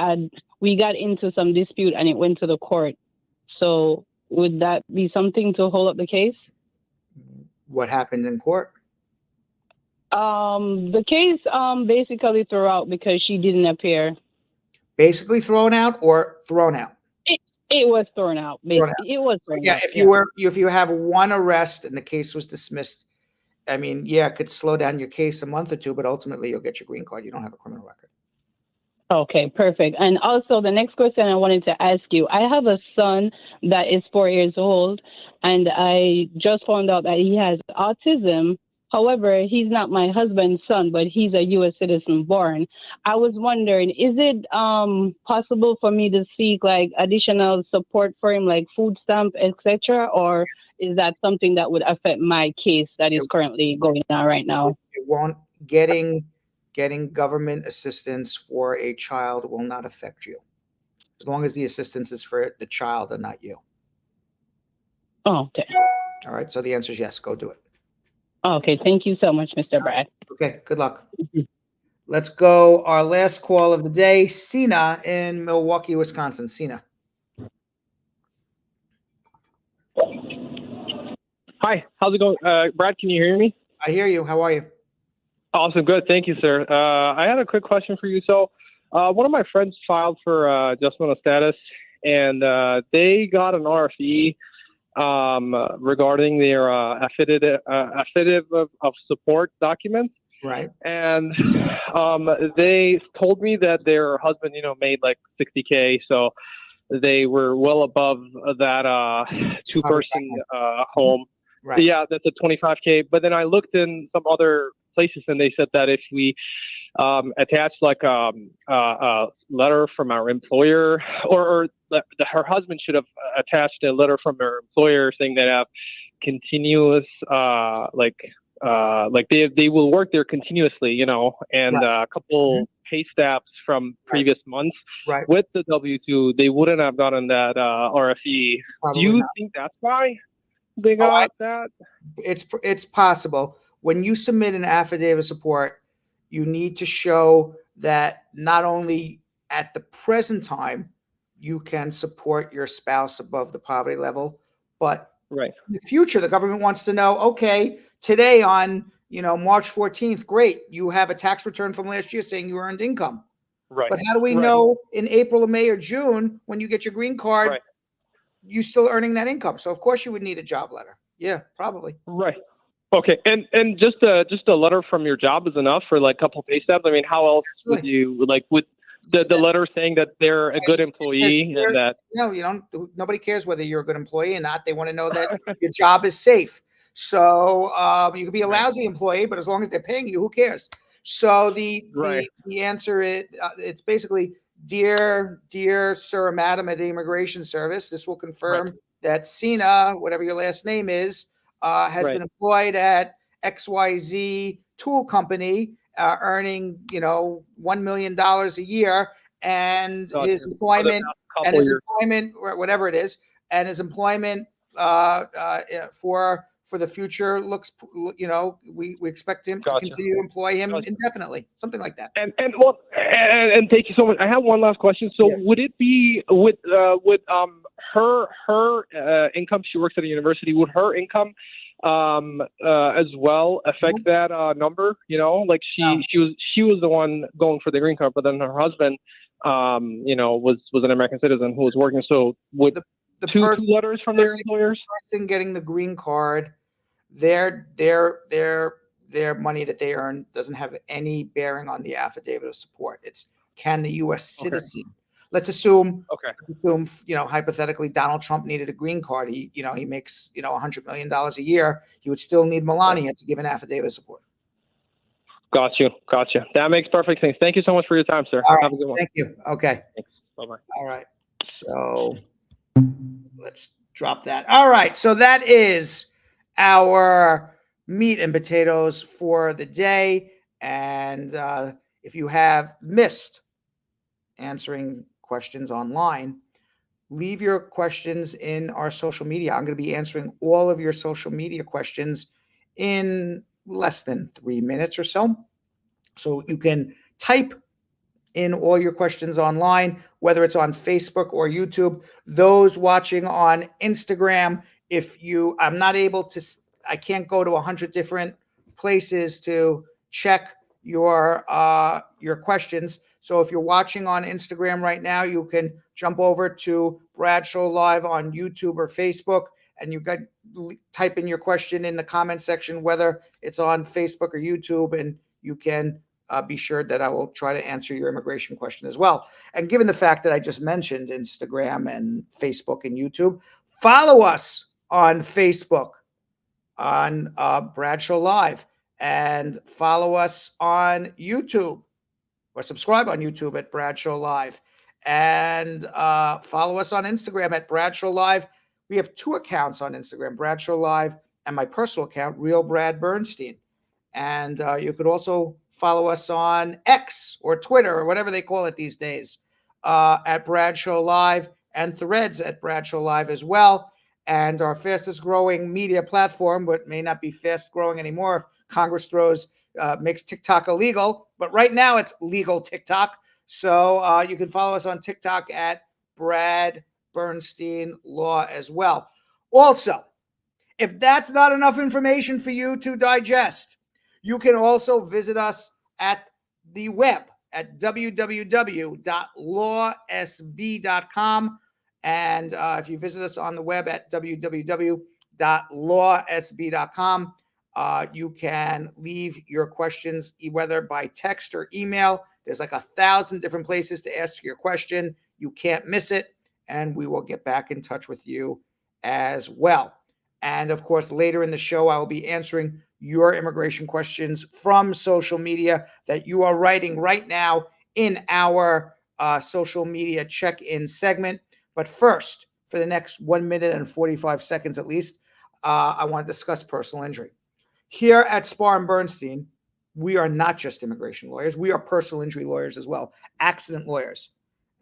Speaker 4: we got into some dispute and it went to the court. So would that be something to hold up the case?
Speaker 1: What happened in court?
Speaker 4: The case basically threw out because she didn't appear.
Speaker 1: Basically thrown out or thrown out?
Speaker 4: It was thrown out. Basically. It was thrown out.
Speaker 1: If you have one arrest and the case was dismissed, I mean, it could slow down your case a month or two, but ultimately you'll get your green card. You don't have a criminal record.
Speaker 4: Okay, perfect. And also the next question I wanted to ask you, I have a son that is 4 years old, and I just found out that he has autism. However, he's not my husband's son, but he's a U.S. citizen born. I was wondering, is it possible for me to seek like additional support for him, like food stamp, etc., or is that something that would affect my case that is currently going on right now?
Speaker 1: It won't. Getting government assistance for a child will not affect you, as long as the assistance is for the child and not you.
Speaker 4: Oh, okay.
Speaker 1: All right. So the answer is yes. Go do it.
Speaker 4: Okay, thank you so much, Mr. Brad.
Speaker 1: Okay, good luck. Let's go. Our last call of the day, Sina in Milwaukee, Wisconsin. Sina.
Speaker 22: Hi, how's it going? Brad, can you hear me?
Speaker 1: I hear you. How are you?
Speaker 22: Awesome, good. Thank you, sir. I had a quick question for you. So one of my friends filed for adjustment of status, and they got an RFE regarding their affidavit of support documents.
Speaker 1: Right.
Speaker 22: And they told me that their husband, made like $60K, so they were well above that two-person home.
Speaker 1: Right.
Speaker 22: So yeah, that's a $25K. But then I looked in some other places, and they said that if we attach like a letter from our employer, or her husband should have attached a letter from her employer saying that have continuous they will work there continuously, and a couple pay stubs from previous months.
Speaker 1: Right.
Speaker 22: With the W-2, they wouldn't have gotten that RFE.
Speaker 1: Probably
Speaker 22: Do you
Speaker 1: not.
Speaker 22: think that's why they got that?
Speaker 1: It's possible. When you submit an affidavit of support, you need to show that not only at the present time you can support your spouse above the poverty level, but
Speaker 22: in
Speaker 1: the future, the government wants to know, okay, today on March 14th, great, you have a tax return from last year saying you earned income.
Speaker 22: Right.
Speaker 1: But how do we know in April or May or June when you get your green card, you still earning that income? So of course you would need a job letter. Yeah, probably.
Speaker 22: Right. Okay, and just a letter from your job is enough for like a couple pay stubs. I mean, how else would you like would the letter saying that they're a good employee and that?
Speaker 1: No, you don't. Nobody cares whether you're a good employee or not. They want to know that your job is safe. So you could be a lousy employee, but as long as they're paying you, who cares? So the answer is it's basically dear sir or madam at the Immigration Service. This will confirm that Sina, whatever your last name is, has been employed at XYZ tool company, earning $1 million a year, and his employment whatever it is, and his employment for the future looks, we expect him to continue to employ him indefinitely, something like that.
Speaker 22: And thank you so much. I have one last question. So would it be with her income? She works at a university. Would her income as well affect that number? Like she was the one going for the green card, but then her husband, was an American citizen who was working. So would the two letters from their employers?
Speaker 1: The person getting the green card, their money that they earn doesn't have any bearing on the affidavit of support. It's can the U.S. citizen. Let's assume, hypothetically, Donald Trump needed a green card. He makes, $100 million a year. He would still need Melania to give an affidavit of support.
Speaker 22: Got you. That makes perfect sense. Thank you so much for your time, sir. Have a good one.
Speaker 1: Thank you. Okay.
Speaker 22: Thanks. Bye-bye.
Speaker 1: All right. So let's drop that. All right. So that is our meat and potatoes for the day. And if you have missed answering questions online, leave your questions in our social media. I'm going to be answering all of your social media questions in less than 3 minutes or so. So you can type in all your questions online, whether it's on Facebook or YouTube. Those watching on Instagram, I can't go to 100 different places to check your questions. So if you're watching on Instagram right now, you can jump over to Bradshaw Live on YouTube or Facebook, and type in your question in the comment section, whether it's on Facebook or YouTube, and you can be sure that I will try to answer your immigration question as well. And given the fact that I just mentioned Instagram and Facebook and YouTube, follow us on Facebook on Bradshaw Live, and follow us on YouTube, or subscribe on YouTube at Bradshaw Live, and follow us on Instagram at Bradshaw Live. We have 2 accounts on Instagram, Bradshaw Live and my personal account, Real Brad Bernstein. And you could also follow us on X or Twitter or whatever they call it these days, at Bradshaw Live, and Threads at Bradshaw Live as well. And our fastest growing media platform, but may not be fast growing anymore if Congress makes TikTok illegal. But right now it's legal TikTok. So you can follow us on TikTok at Brad Bernstein Law as well. Also, if that's not enough information for you to digest, you can also visit us at the web at www.lawsb.com. And if you visit us on the web at www.lawsb.com, you can leave your questions whether by text or email. There's like 1,000 different places to ask your question. You can't miss it, and we will get back in touch with you as well. And of course, later in the show, I will be answering your immigration questions from social media that you are writing right now in our social media check-in segment. But first, for the next 1 minute and 45 seconds at least, I want to discuss personal injury. Here at Spar and Bernstein, we are not just immigration lawyers. We are personal injury lawyers as well, accident lawyers.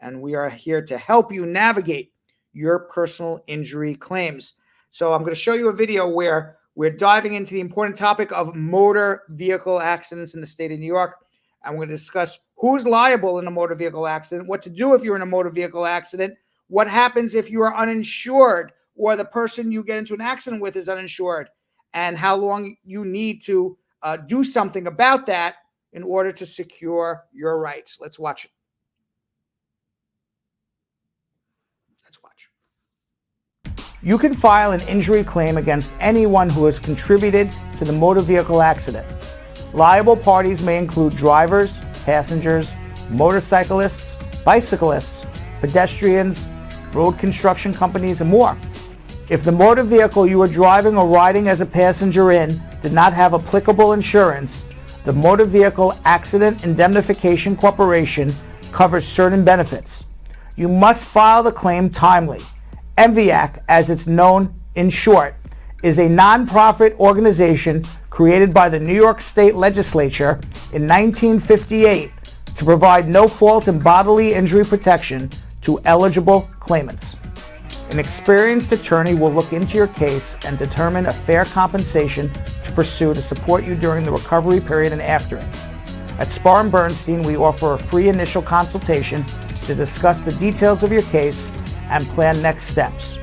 Speaker 1: And we are here to help you navigate your personal injury claims. So I'm going to show you a video where we're diving into the important topic of motor vehicle accidents in the state of New York. And we're going to discuss who's liable in a motor vehicle accident, what to do if you're in a motor vehicle accident, what happens if you are uninsured or the person you get into an accident with is uninsured, and how long you need to do something about that in order to secure your rights. Let's watch it. You can file an injury claim against anyone who has contributed to the motor vehicle accident. Liable parties may include drivers, passengers, motorcyclists, bicyclists, pedestrians, road construction companies, and more. If the motor vehicle you are driving or riding as a passenger in did not have applicable insurance, the Motor Vehicle Accident Indemnification Corporation covers certain benefits. You must file the claim timely. MVAC, as it's known in short, is a nonprofit organization created by the New York State Legislature in 1958 to provide no-fault and bodily injury protection to eligible claimants. An experienced attorney will look into your case and determine a fair compensation to pursue to support you during the recovery period and after it. At Spar and Bernstein, we offer a free initial consultation to discuss the details of your case and plan next steps.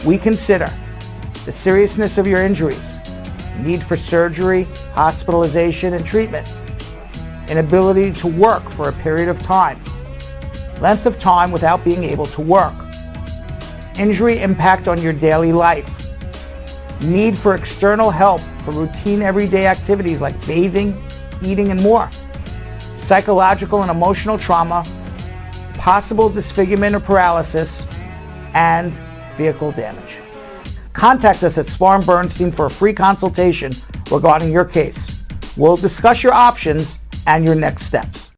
Speaker 1: We consider the seriousness of your injuries, need for surgery, hospitalization, and treatment, inability to work for a period of time, length of time without being able to work, injury impact on your daily life, need for external help for routine everyday activities like bathing, eating, and more, psychological and emotional trauma, possible disfigurement or paralysis, and vehicle damage. Contact us at Spar and Bernstein for a free consultation regarding your case. We'll discuss your options and your next steps.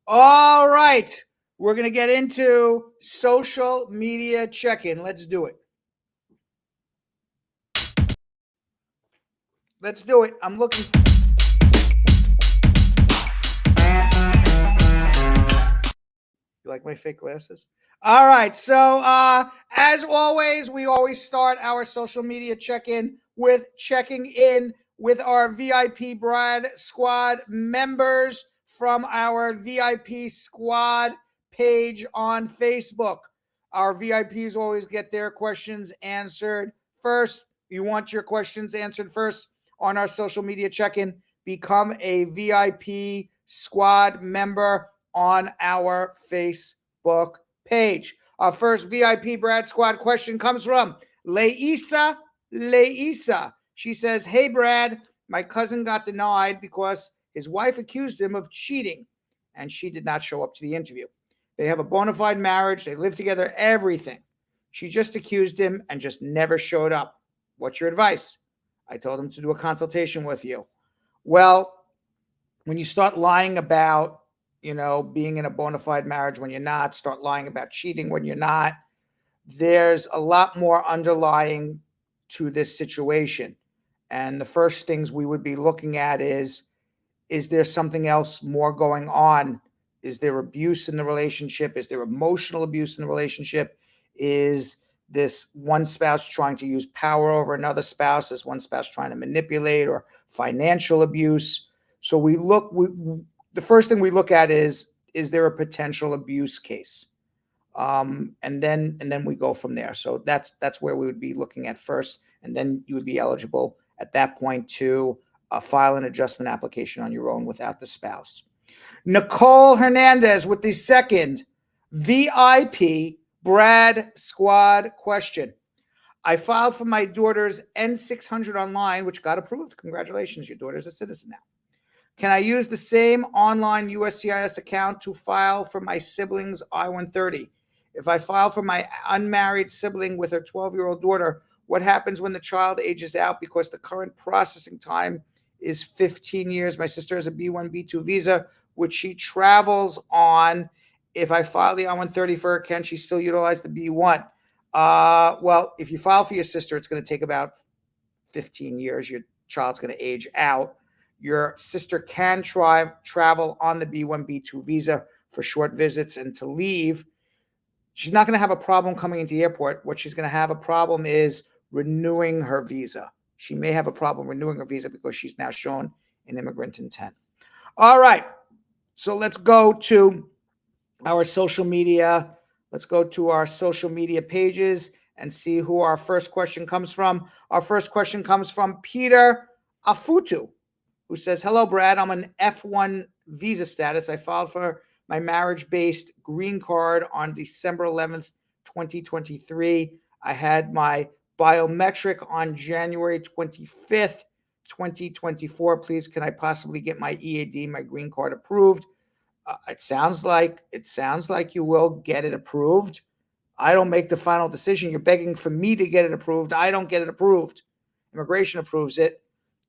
Speaker 1: All right. We're going to get into social media check-in. Let's do it. Let's do it. I'm looking. You like my fake glasses? All right. So, as always, we always start our social media check-in with checking in with our VIP Brad Squad members from our VIP Squad page on Facebook. Our VIPs always get their questions answered first. You want your questions answered first on our social media check-in, become a VIP Squad member on our Facebook page. Our first VIP Brad Squad question comes from Leisa. She says, "Hey Brad, my cousin got denied because his wife accused him of cheating and she did not show up to the interview. They have a bona fide marriage. They live together, everything. She just accused him and just never showed up. What's your advice?" I told him to do a consultation with you. Well, when you start lying about, being in a bona fide marriage when you're not, start lying about cheating when you're not, there's a lot more underlying to this situation. And the first things we would be looking at is there something else more going on? Is there abuse in the relationship? Is there emotional abuse in the relationship? Is this one spouse trying to use power over another spouse? Is one spouse trying to manipulate, or financial abuse? So the first thing we look at is there a potential abuse case? And then we go from there. So that's where we would be looking at first. And then you would be eligible at that point to file an adjustment application on your own without the spouse. Nicole Hernandez with the second VIP Brad Squad question. I filed for my daughter's N600 online, which got approved. Congratulations, your daughter's a citizen now. Can I use the same online USCIS account to file for my sibling's I-130? If I file for my unmarried sibling with her 12-year-old daughter, what happens when the child ages out because the current processing time is 15 years? My sister has a B1, B2 visa, which she travels on. If I file the I-130 for her, can she still utilize the B1? Well, if you file for your sister, it's going to take about 15 years. Your child's going to age out. Your sister can travel on the B1, B2 visa for short visits and to leave. She's not going to have a problem coming into the airport. What she's going to have a problem is renewing her visa. She may have a problem renewing her visa because she's now shown an immigrant intent. All right. So let's go to our social media. Let's go to our social media pages and see who our first question comes from. Our first question comes from Peter Afutu, who says, "Hello, Brad. I'm an F1 visa status. I filed for my marriage-based green card on December 11th, 2023. I had my biometric on January 25th, 2024. Please, can I possibly get my EAD, my green card approved? It sounds like you will get it approved. I don't make the final decision. You're begging for me to get it approved. I don't get it approved. Immigration approves it.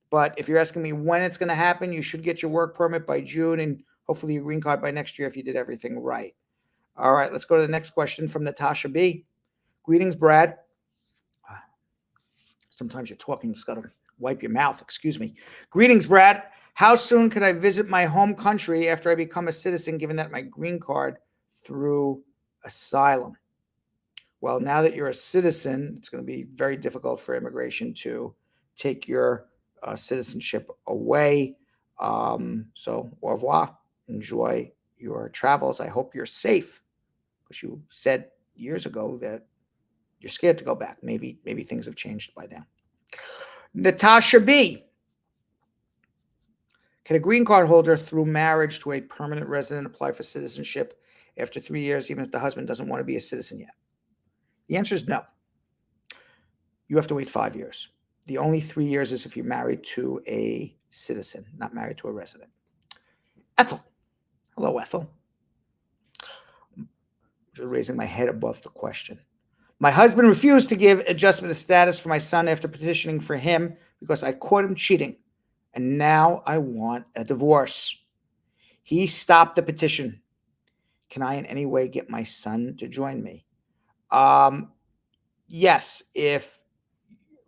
Speaker 1: But if you're asking me when it's going to happen, you should get your work permit by June and hopefully your green card by next year if you did everything right. All right, let's go to the next question from Natasha B. Greetings, Brad. Sometimes you're talking, you just got to wipe your mouth. Excuse me. Greetings, Brad. How soon can I visit my home country after I become a citizen, given that my green card through asylum? Well, now that you're a citizen, it's going to be very difficult for immigration to take your citizenship away. So au revoir. Enjoy your travels. I hope you're safe, because you said years ago that you're scared to go back. Maybe things have changed by now. Natasha B. Can a green card holder through marriage to a permanent resident apply for citizenship after 3 years, even if the husband doesn't want to be a citizen yet? The answer is no. You have to wait 5 years. The only 3 years is if you're married to a citizen, not married to a resident. Ethel. Hello, Ethel. Just raising my head above the question. My husband refused to give adjustment of status for my son after petitioning for him because I caught him cheating, and now I want a divorce. He stopped the petition. Can I in any way get my son to join me? Yes, if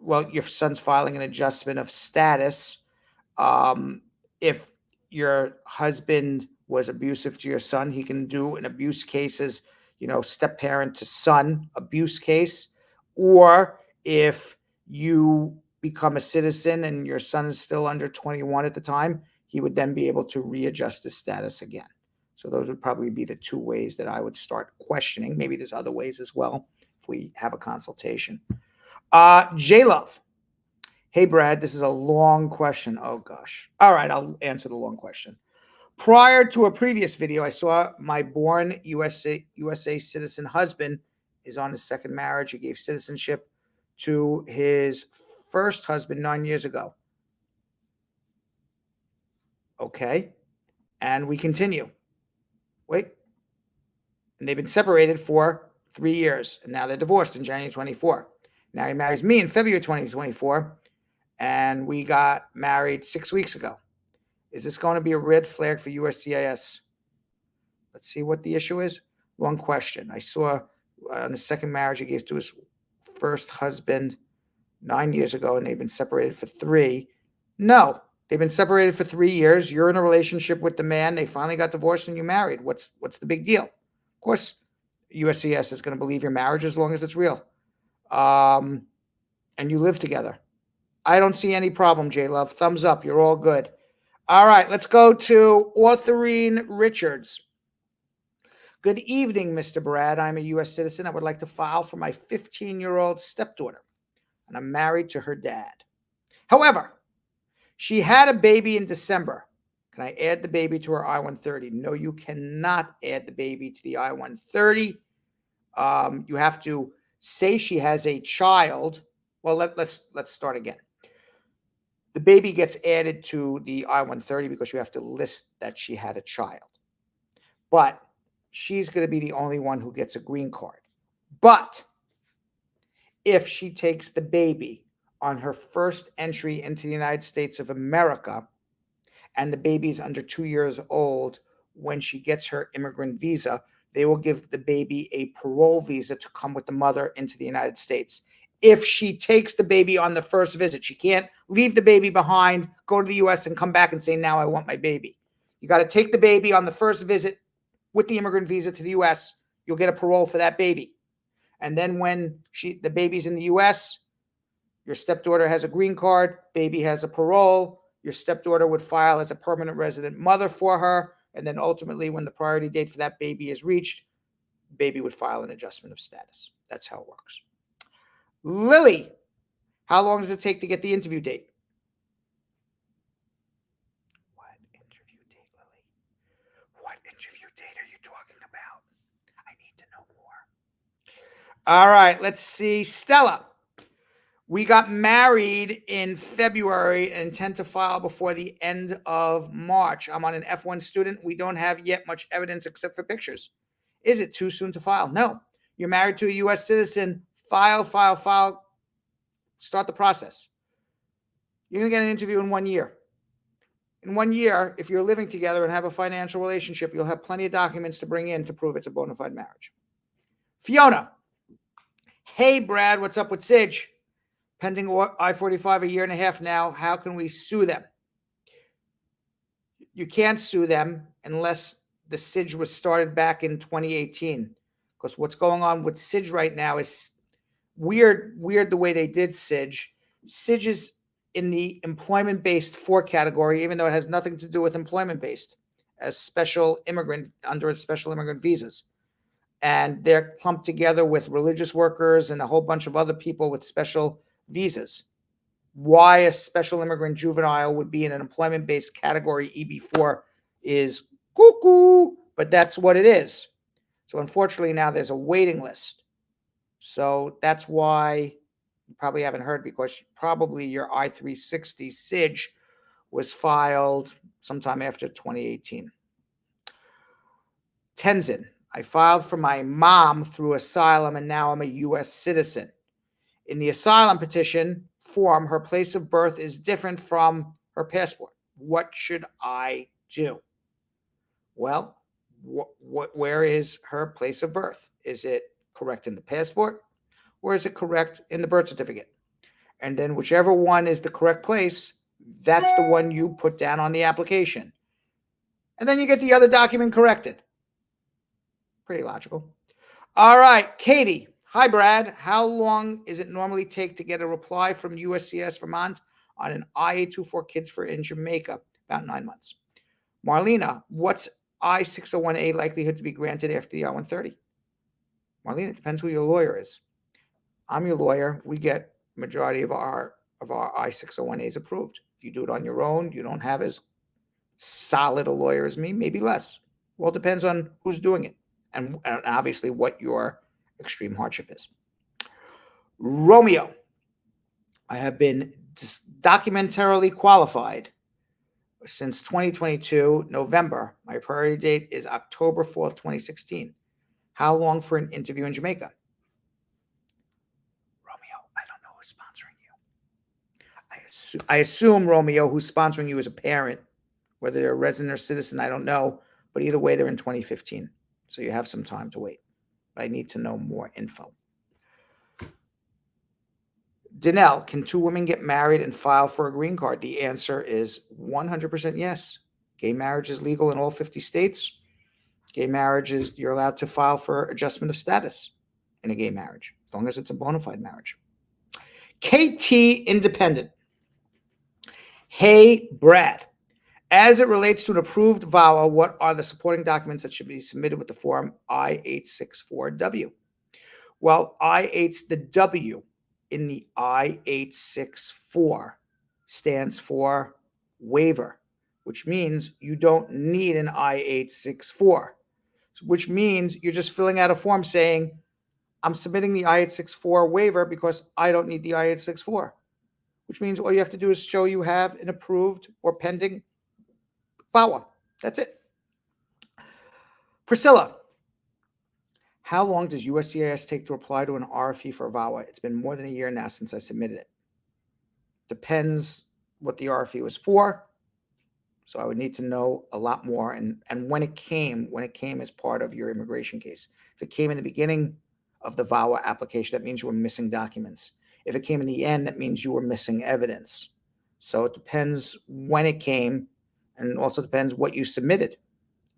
Speaker 1: your son's filing an adjustment of status, if your husband was abusive to your son, he can do an abuse cases, step parent to son abuse case. Or if you become a citizen and your son is still under 21 at the time, he would then be able to readjust his status again. So those would probably be the two ways that I would start questioning. Maybe there's other ways as well if we have a consultation. J-Love. Hey, Brad, this is a long question. Oh, gosh. All right, I'll answer the long question. Prior to a previous video, I saw my born USA citizen husband is on his second marriage. He gave citizenship to his first husband 9 years ago. Okay. And we continue. Wait. And they've been separated for 3 years. And now they're divorced in January 24. Now he marries me in February 2024. And we got married 6 weeks ago. Is this going to be a red flag for USCIS? Let's see what the issue is. Long question. I saw on the second marriage he gave to his first husband 9 years ago, and they've been separated for 3. No, they've been separated for 3 years. You're in a relationship with the man. They finally got divorced and you married. What's the big deal? Of course, USCIS is going to believe your marriage as long as it's real. And you live together. I don't see any problem, J-Love. Thumbs up. You're all good. All right, let's go to Autherine Richards. Good evening, Mr. Brad. I'm a U.S. citizen. I would like to file for my 15-year-old stepdaughter, and I'm married to her dad. However, she had a baby in December. Can I add the baby to her I-130? No, you cannot add the baby to the I-130. You have to say she has a child. Well, let's start again. The baby gets added to the I-130 because you have to list that she had a child. But she's going to be the only one who gets a green card. But if she takes the baby on her first entry into the United States of America, and the baby is under 2 years old when she gets her immigrant visa, they will give the baby a parole visa to come with the mother into the United States. If she takes the baby on the first visit, she can't leave the baby behind, go to the U.S. and come back and say, now I want my baby. You got to take the baby on the first visit with the immigrant visa to the U.S. You'll get a parole for that baby. And then when the baby's in the U.S., your stepdaughter has a green card, baby has a parole, your stepdaughter would file as a permanent resident mother for her, and then ultimately when the priority date for that baby is reached, baby would file an adjustment of status. That's how it works. Lily, how long does it take to get the interview date? What interview date, Lily? What interview date are you talking about? I need to know All right, let's see. Stella, we got married in February and intend to file before the end of March. I'm on an F1 student. We don't have yet much evidence except for pictures. Is it too soon to file? No. You're married to a U.S. citizen. File. Start the process. You're going to get an interview in 1 year. In 1 year, if you're living together and have a financial relationship, you'll have plenty of documents to bring in to prove it's a bona fide marriage. Fiona. Hey, Brad, what's up with Sige? Pending I-45 a year and a half now. How can we sue them? You can't sue them unless the Sige was started back in 2018. Because what's going on with Sige right now is weird the way they did Sige. Sige is in the employment-based 4 category, even though it has nothing to do with employment-based, as special immigrant, under special immigrant visas. And they're clumped together with religious workers and a whole bunch of other people with special visas. Why a special immigrant juvenile would be in an employment-based category EB4 is cuckoo, but that's what it is. So unfortunately now there's a waiting list. So that's why you probably haven't heard, because probably your I-360 Sige was filed sometime after 2018. Tenzin, I filed for my mom through asylum and now I'm a U.S. citizen. In the asylum petition form, her place of birth is different from her passport. What should I do? Well, where is her place of birth? Is it correct in the passport or is it correct in the birth certificate? And then whichever one is the correct place, that's the one you put down on the application. And then you get the other document corrected. Pretty logical. All right, Katie. Hi, Brad. How long does it normally take to get a reply from USCIS Vermont on an I-824 kids for in Jamaica? About 9 months. Marlena, what's I-601A likelihood to be granted after the I-130? Marlena, it depends who your lawyer is. I'm your lawyer. We get majority of our I-601As approved. If you do it on your own, you don't have as solid a lawyer as me, maybe less. Well, it depends on who's doing it and obviously what your extreme hardship is. Romeo, I have been documentarily qualified since 2022, November. My priority date is October 4th, 2016. How long for an interview in Jamaica? Romeo, I don't know who's sponsoring you. I assume, Romeo, who's sponsoring you is a parent. Whether they're a resident or citizen, I don't know. But either way, they're in 2015. So you have some time to wait. But I need to know more info. Danelle, can 2 women get married and file for a green card? The answer is 100% yes. Gay marriage is legal in all 50 states. Gay marriage is, you're allowed to file for adjustment of status in a gay marriage, as long as it's a bona fide marriage. KT Independent. Hey, Brad. As it relates to an approved VAWA, what are the supporting documents that should be submitted with the form I-864W? Well, the W in the I-864 stands for waiver, which means you don't need an I-864, which means you're just filling out a form saying, I'm submitting the I-864 waiver because I don't need the I-864, which means all you have to do is show you have an approved or pending VAWA. That's it. Priscilla, how long does USCIS take to apply to an RFE for a VAWA? It's been more than a year now since I submitted it. Depends what the RFE was for. So I would need to know a lot more and when it came as part of your immigration case. If it came in the beginning of the VAWA application, that means you were missing documents. If it came in the end, that means you were missing evidence. So it depends when it came, and it also depends what you submitted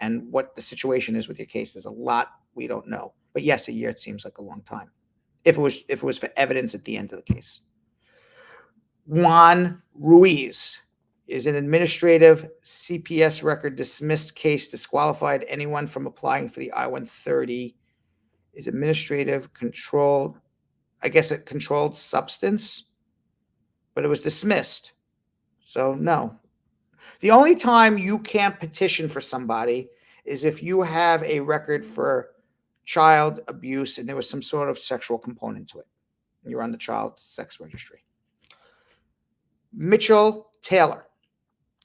Speaker 1: and what the situation is with your case. There's a lot we don't know. But yes, a year, it seems like a long time. If it was for evidence at the end of the case. Juan Ruiz, is an administrative CPS record dismissed case disqualified anyone from applying for the I-130? Is administrative controlled, I guess, a controlled substance, but it was dismissed. So no. The only time you can't petition for somebody is if you have a record for child abuse and there was some sort of sexual component to it. You're on the child sex registry. Michelle Taylor,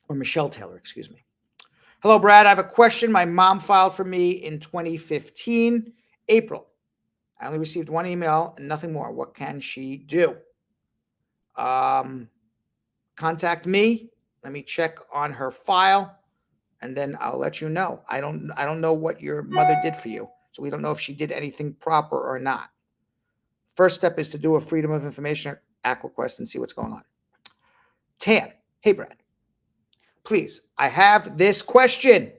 Speaker 1: excuse me. Hello, Brad. I have a question. My mom filed for me in 2015, April. I only received one email and nothing more. What can she do? Contact me. Let me check on her file, and then I'll let you know. I don't know what your mother did for you, so we don't know if she did anything proper or not. First step is to do a Freedom of Information Act request and see what's going on. Tan, hey, Brad. Please, I have this question.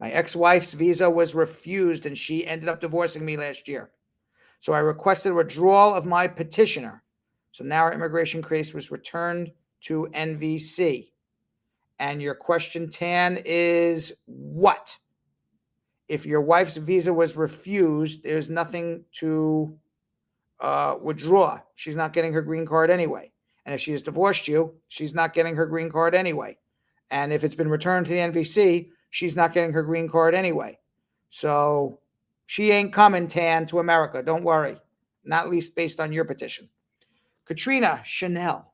Speaker 1: My ex-wife's visa was refused and she ended up divorcing me last year. So I requested a withdrawal of my petitioner. So now our immigration case was returned to NVC. And your question, Tan, is what? If your wife's visa was refused, there's nothing to withdraw. She's not getting her green card anyway. And if she has divorced you, she's not getting her green card anyway. And if it's been returned to the NVC, she's not getting her green card anyway. So she ain't coming, Tan, to America. Don't worry. Not least based on your petition. Katrina Chanel.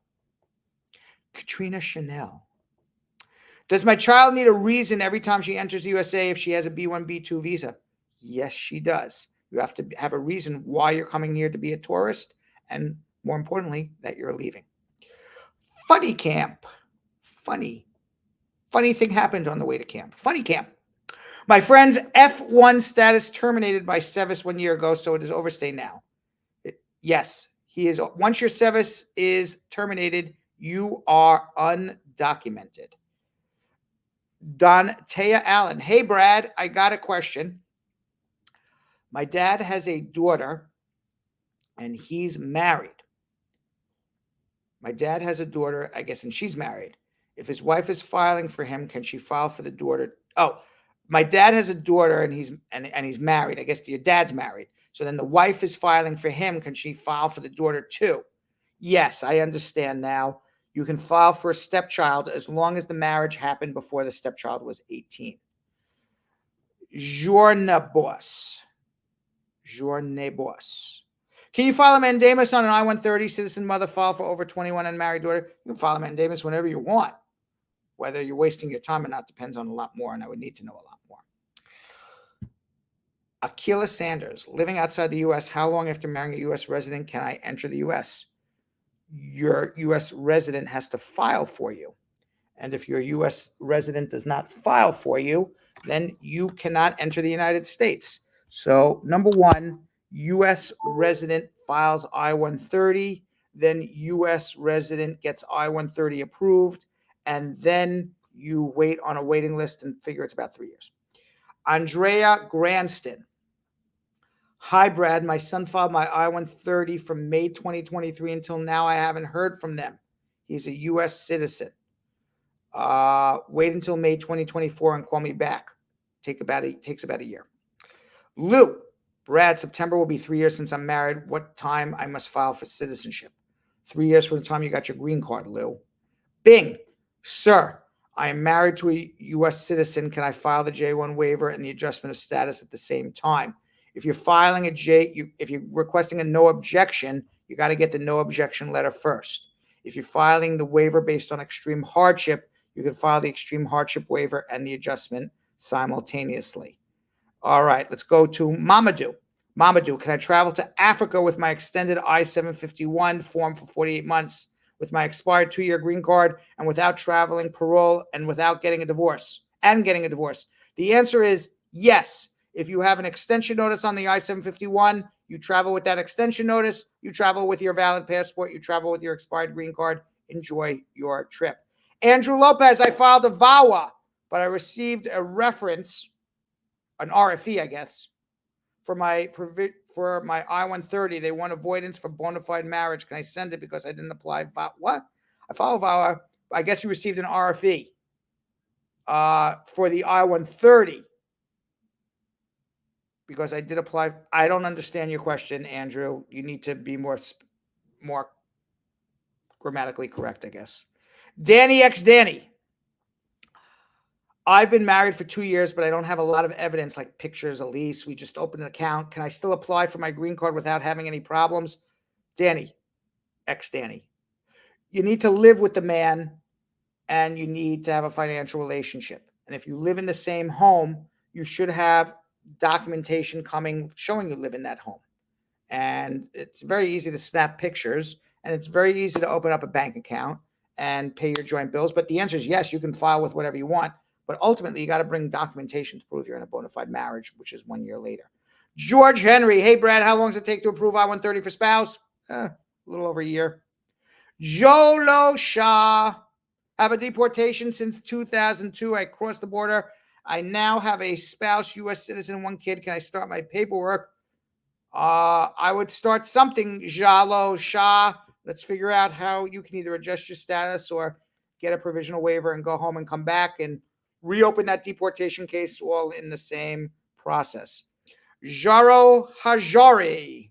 Speaker 1: Does my child need a reason every time she enters the USA if she has a B1, B2 visa? Yes, she does. You have to have a reason why you're coming here to be a tourist, and more importantly, that you're leaving. Funny camp. Funny thing happened on the way to camp. Funny camp. My friend's F1 status terminated by SEVIS 1 year ago, so it is overstayed now. Yes, he is. Once your SEVIS is terminated, you are undocumented. Don Taya Allen. Hey, Brad, I got a question. My dad has a daughter, and he's married. My dad has a daughter, I guess, and she's married. If his wife is filing for him, can she file for the daughter? Oh, my dad has a daughter, and he's married. I guess your dad's married. So then the wife is filing for him. Can she file for the daughter too? Yes, I understand now. You can file for a stepchild as long as the marriage happened before the stepchild was 18. Journebos. Can you file a mandamus on an I-130 citizen mother file for over 21 and married daughter? You can file a mandamus whenever you want. Whether you're wasting your time or not depends on a lot more, and I would need to know a lot more. Akila Sanders, living outside the U.S., how long after marrying a U.S. resident can I enter the U.S.? Your U.S. resident has to file for you. And if your U.S. resident does not file for you, then you cannot enter the United States. So, number one, U.S. resident files I-130, then U.S. resident gets I-130 approved, and then you wait on a waiting list and figure it's about 3 years. Andrea Granston. Hi, Brad. My son filed my I-130 from May 2023 until now. I haven't heard from them. He's a U.S. citizen. Wait until May 2024 and call me back. Takes about a year. Lou. Brad, September will be 3 years since I'm married. What time I must file for citizenship? 3 years from the time you got your green card, Lou. Bing. Sir, I am married to a U.S. citizen. Can I file the J-1 waiver and the adjustment of status at the same time? If you're filing if you're requesting a no objection, you got to get the no objection letter first. If you're filing the waiver based on extreme hardship, you can file the extreme hardship waiver and the adjustment simultaneously. All right, let's go to Mamadou. Mamadou, can I travel to Africa with my extended I-751 form for 48 months with my expired 2-year green card and without traveling, parole, and without getting a divorce? The answer is yes. If you have an extension notice on the I-751, you travel with that extension notice, you travel with your valid passport, you travel with your expired green card. Enjoy your trip. Andrew Lopez, I filed a VAWA, but I received a reference, an RFE, I guess, for my I-130. They want avoidance for bona fide marriage. Can I send it because I didn't apply? What? I filed VAWA. I guess you received an RFE for the I-130. Because I did apply. I don't understand your question, Andrew. You need to be more grammatically correct, I guess. Danny X Danny. I've been married for 2 years, but I don't have a lot of evidence like pictures, a lease. We just opened an account. Can I still apply for my green card without having any problems? Danny, ex-Danny, you need to live with the man and you need to have a financial relationship. And if you live in the same home, you should have documentation coming showing you live in that home. And it's very easy to snap pictures, and it's very easy to open up a bank account and pay your joint bills. But the answer is yes, you can file with whatever you want. But ultimately, you got to bring documentation to prove you're in a bona fide marriage, which is 1 year later. George Henry. Hey, Brad, how long does it take to approve I-130 for spouse? A little over a year. Jolo Shah. Have a deportation since 2002. I crossed the border. I now have a spouse, U.S. citizen, 1 kid. Can I start my paperwork? I would start something, Jalo Shah. Let's figure out how you can either adjust your status or get a provisional waiver and go home and come back and reopen that deportation case, all in the same process. Jaro Hajari.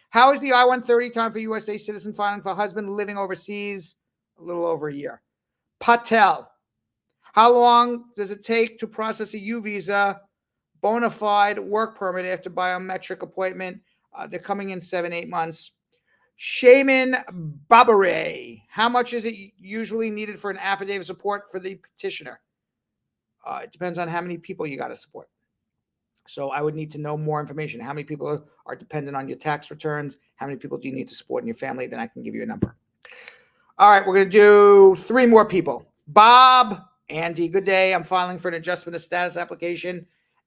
Speaker 1: How is the I-130 time for USA citizen filing for husband living overseas? A little over a year. Patel. How long does it take to process a U visa, bona fide work permit after biometric appointment? They're coming in 7-8 months. Shaman Babare. How much is it usually needed for an affidavit of support for the petitioner? It depends on how many people you got to support. So I would need to know more information. How many people are dependent on your tax returns? How many people do you need to support in your family? Then I can give you a number. All right, we're going to do 3 more people. Bob, Andy, good day. I'm filing for an adjustment of status application,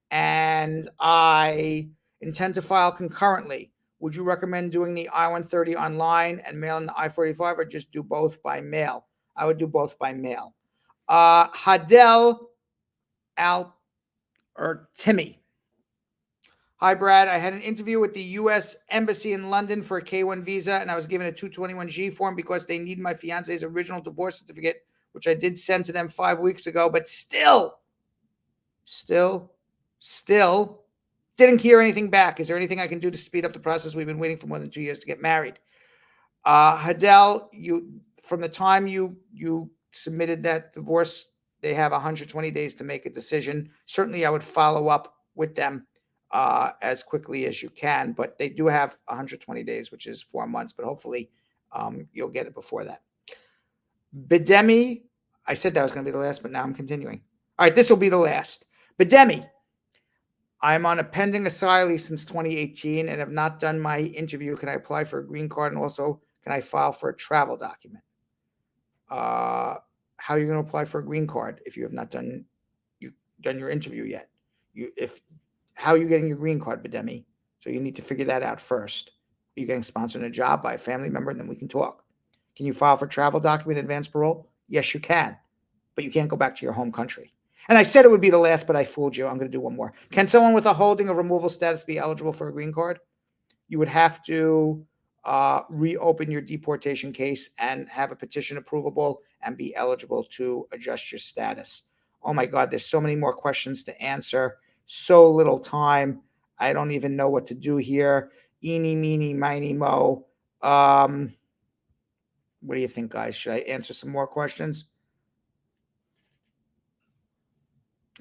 Speaker 1: and I intend to file concurrently. Would you recommend doing the I-130 online and mailing the I-45, or just do both by mail? I would do both by mail. Hadel or Timmy. Hi, Brad. I had an interview with the U.S. Embassy in London for a K-1 visa, and I was given a 221G form because they need my fiance's original divorce certificate, which I did send to them 5 weeks ago, but still didn't hear anything back. Is there anything I can do to speed up the process? We've been waiting for more than 2 years to get married. Hadel, from the time you submitted that divorce, they have 120 days to make a decision. Certainly, I would follow up with them as quickly as you can, but they do have 120 days, which is 4 months, but hopefully you'll get it before that. Bidemi, I said that was going to be the last, but now I'm continuing. All right, this will be the last. Bidemi, I'm on a pending asylee since 2018 and have not done my interview. Can I apply for a green card? And also, can I file for a travel document? How are you going to apply for a green card if you have not done your interview yet? How are you getting your green card, Bidemi? So you need to figure that out first. Are you getting sponsored a job by a family member? And then we can talk. Can you file for travel document, advance parole? Yes, you can. But you can't go back to your home country. And I said it would be the last, but I fooled you. I'm going to do one more. Can someone with a holding or removal status be eligible for a green card? You would have to reopen your deportation case and have a petition approvable and be eligible to adjust your status. Oh my God, there's so many more questions to answer. So little time. I don't even know what to do here. Eeny, meeny, miny, mo. What do you think, guys? Should I answer some more questions?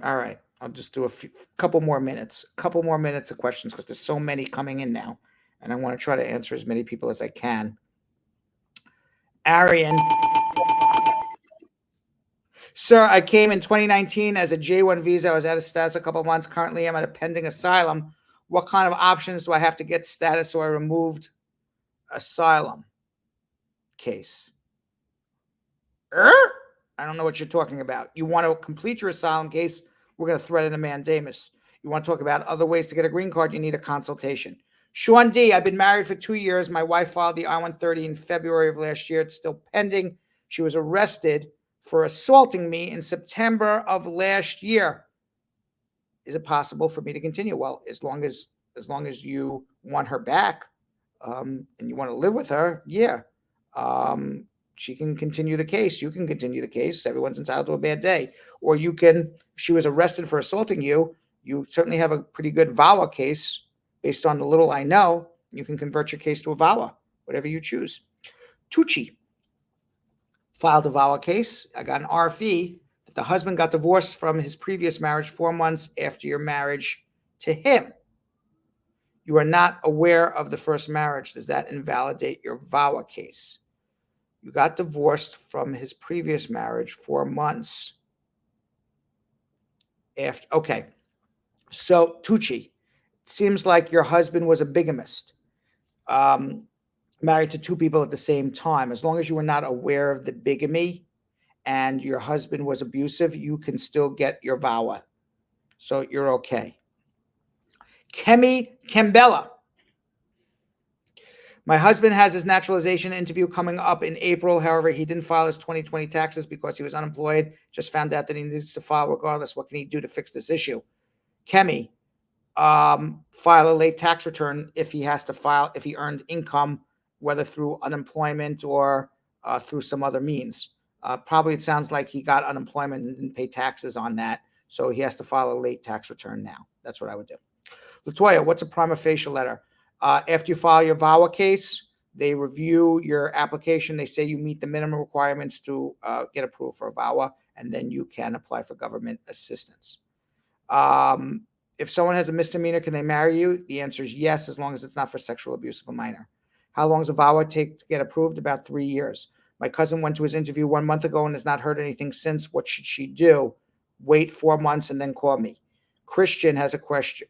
Speaker 1: All right. I'll just do a couple more minutes of questions because there's so many coming in now. And I want to try to answer as many people as I can. Arian. Sir, I came in 2019 as a J1 visa. I was out of status a couple of months. Currently, I'm at a pending asylum. What kind of options do I have to get status so I removed asylum case? I don't know what you're talking about. You want to complete your asylum case, we're going to threaten a mandamus. You want to talk about other ways to get a green card, you need a consultation. Sean D, I've been married for 2 years. My wife filed the I-130 in February of last year. It's still pending. She was arrested for assaulting me in September of last year. Is it possible for me to continue? Well, as long as you want her back and you want to live with her, yeah. She can continue the case. You can continue the case. Everyone's entitled to a bad day. Or you can, if she was arrested for assaulting you, you certainly have a pretty good VAWA case. Based on the little I know, you can convert your case to a VAWA, whatever you choose. Tucci filed a VAWA case. I got an RFE. The The husband got divorced from his previous marriage 4 months after your marriage to him. You are not aware of the first marriage. Does that invalidate your VAWA case? You got divorced from his previous marriage 4 months after. Okay. So, Tucci, seems like your husband was a bigamist, married to 2 people at the same time. As long as you were not aware of the bigamy and your husband was abusive, you can still get your VAWA. So you're okay. Kemi Kembella. My husband has his naturalization interview coming up in April. However, he didn't file his 2020 taxes because he was unemployed. Just found out that he needs to file regardless. What can he do to fix this issue? Kemi, file a late tax return if he has to file, if he earned income, whether through unemployment or through some other means. Probably it sounds like he got unemployment and didn't pay taxes on that. So he has to file a late tax return now. That's what I would do. Latoya, what's a prima facie letter? After you file your VAWA case, they review your application. They say you meet the minimum requirements to get approved for a VAWA, and then you can apply for government assistance. If someone has a misdemeanor, can they marry you? The answer is yes, as long as it's not for sexual abuse of a minor. How long does a VAWA take to get approved? About 3 years. My cousin went to his interview 1 month ago and has not heard anything since. What should she do? Wait 4 months and then call me. Christina has a question.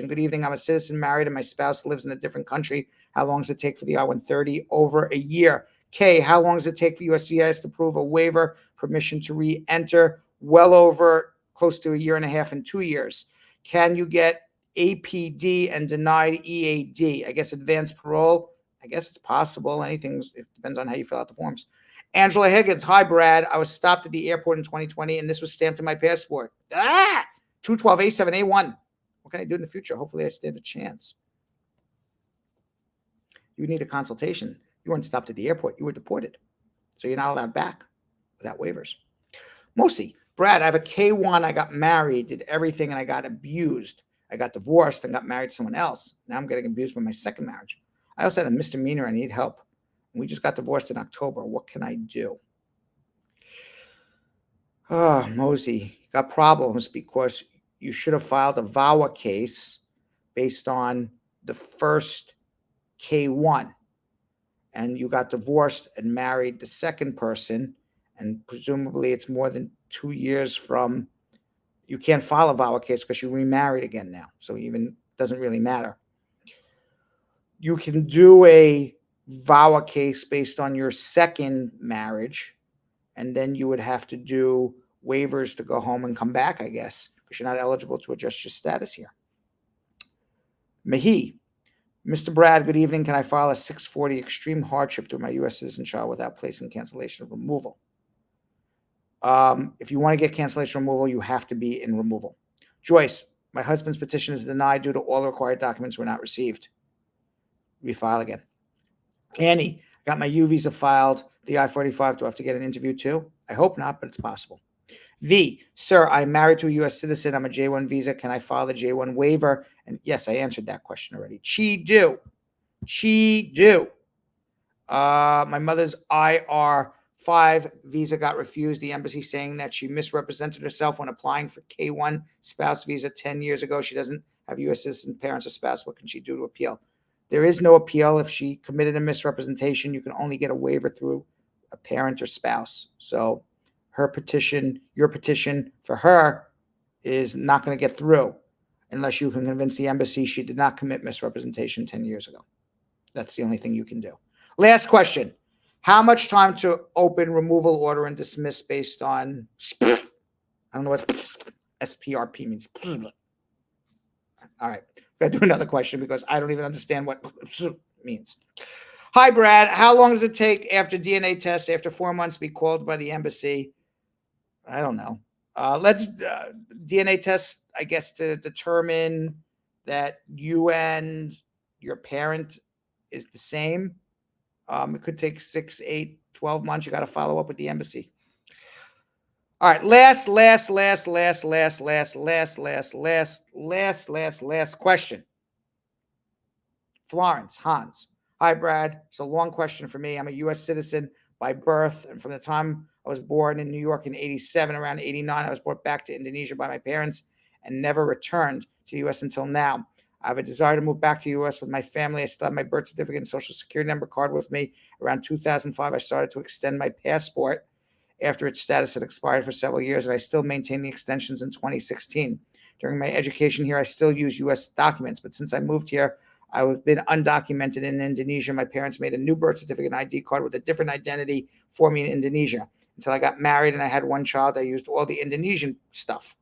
Speaker 1: Good evening. I'm a citizen, married, and my spouse lives in a different country. How long does it take for the I-130? Over a year. Kay, how long does it take for USCIS to approve a waiver, permission to re-enter? Well over close to a year and a half and 2 years. Can you get APD and denied EAD? I guess advanced parole. I guess it's possible. It depends on how you fill out the forms. Angela Higgins. Hi, Brad. I was stopped at the airport in 2020, and this was stamped in my passport. 212A7A1. What can I do in the future? Hopefully I stand a chance. You need a consultation. You weren't stopped at the airport. You were deported. So you're not allowed back without waivers. Mostly, Brad, I have a K1. I got married, did everything, and I got abused. I got divorced and got married to someone else. Now I'm getting abused by my second marriage. I also had a misdemeanor. I need help. We just got divorced in October. What can I do? Oh, Mosey, got problems because you should have filed a VAWA case based on the first K1. And you got divorced and married the second person. And presumably it's more than 2 years from, you can't file a VAWA case because you remarried again now. So even doesn't really matter. You can do a VAWA case based on your second marriage, and then you would have to do waivers to go home and come back, I guess, because you're not eligible to adjust your status here. Mahi, Mr. Brad, good evening. Can I file a 640 extreme hardship through my U.S. citizen child without placing cancellation of removal? If you want to get cancellation removal, you have to be in removal. Joyce, my husband's petition is denied due to all the required documents were not received. Refile again. Annie, I got my U visa filed, the I-45. Do I have to get an interview too? I hope not, but it's possible. V, sir, I'm married to a U.S. citizen. I'm a J1 visa. Can I file the J1 waiver? And yes, I answered that question already. Do. My mother's IR5 visa got refused. The embassy saying that she misrepresented herself when applying for K1 spouse visa 10 years ago. She doesn't have U.S. citizen parents or spouse. What can she do to appeal? There is no appeal. If she committed a misrepresentation, you can only get a waiver through a parent or spouse. So her petition, your petition for her is not going to get through unless you can convince the embassy she did not commit misrepresentation 10 years ago. That's the only thing you can do. Last question. How much time to open removal order and dismiss based on, I don't know what SPRP means. All right. Got to do another question because I don't even understand what means. Hi, Brad. How long does it take after DNA test, after 4 months, be called by the embassy? I don't know. Let's DNA test, I guess, to determine that you and your parent is the same. It could take 6, 8, 12 months. You got to follow up with the embassy. All right, last question. Florence, Hans. Hi, Brad. It's a long question for me. I'm a U.S. citizen, by birth. And from the time I was born in New York in 87, around 89, I was brought back to Indonesia by my parents and never returned to the U.S. until now. I have a desire to move back to the U.S. with my family. I still have my birth certificate and social security number card with me. Around 2005, I started to extend my passport after its status had expired for several years, and I still maintain the extensions in 2016. During my education here, I still use U.S. documents, but since I moved here, I've been undocumented in Indonesia. My parents made a new birth certificate and ID card with a different identity for me in Indonesia. Until I got married and I had one child, I used all the Indonesian stuff.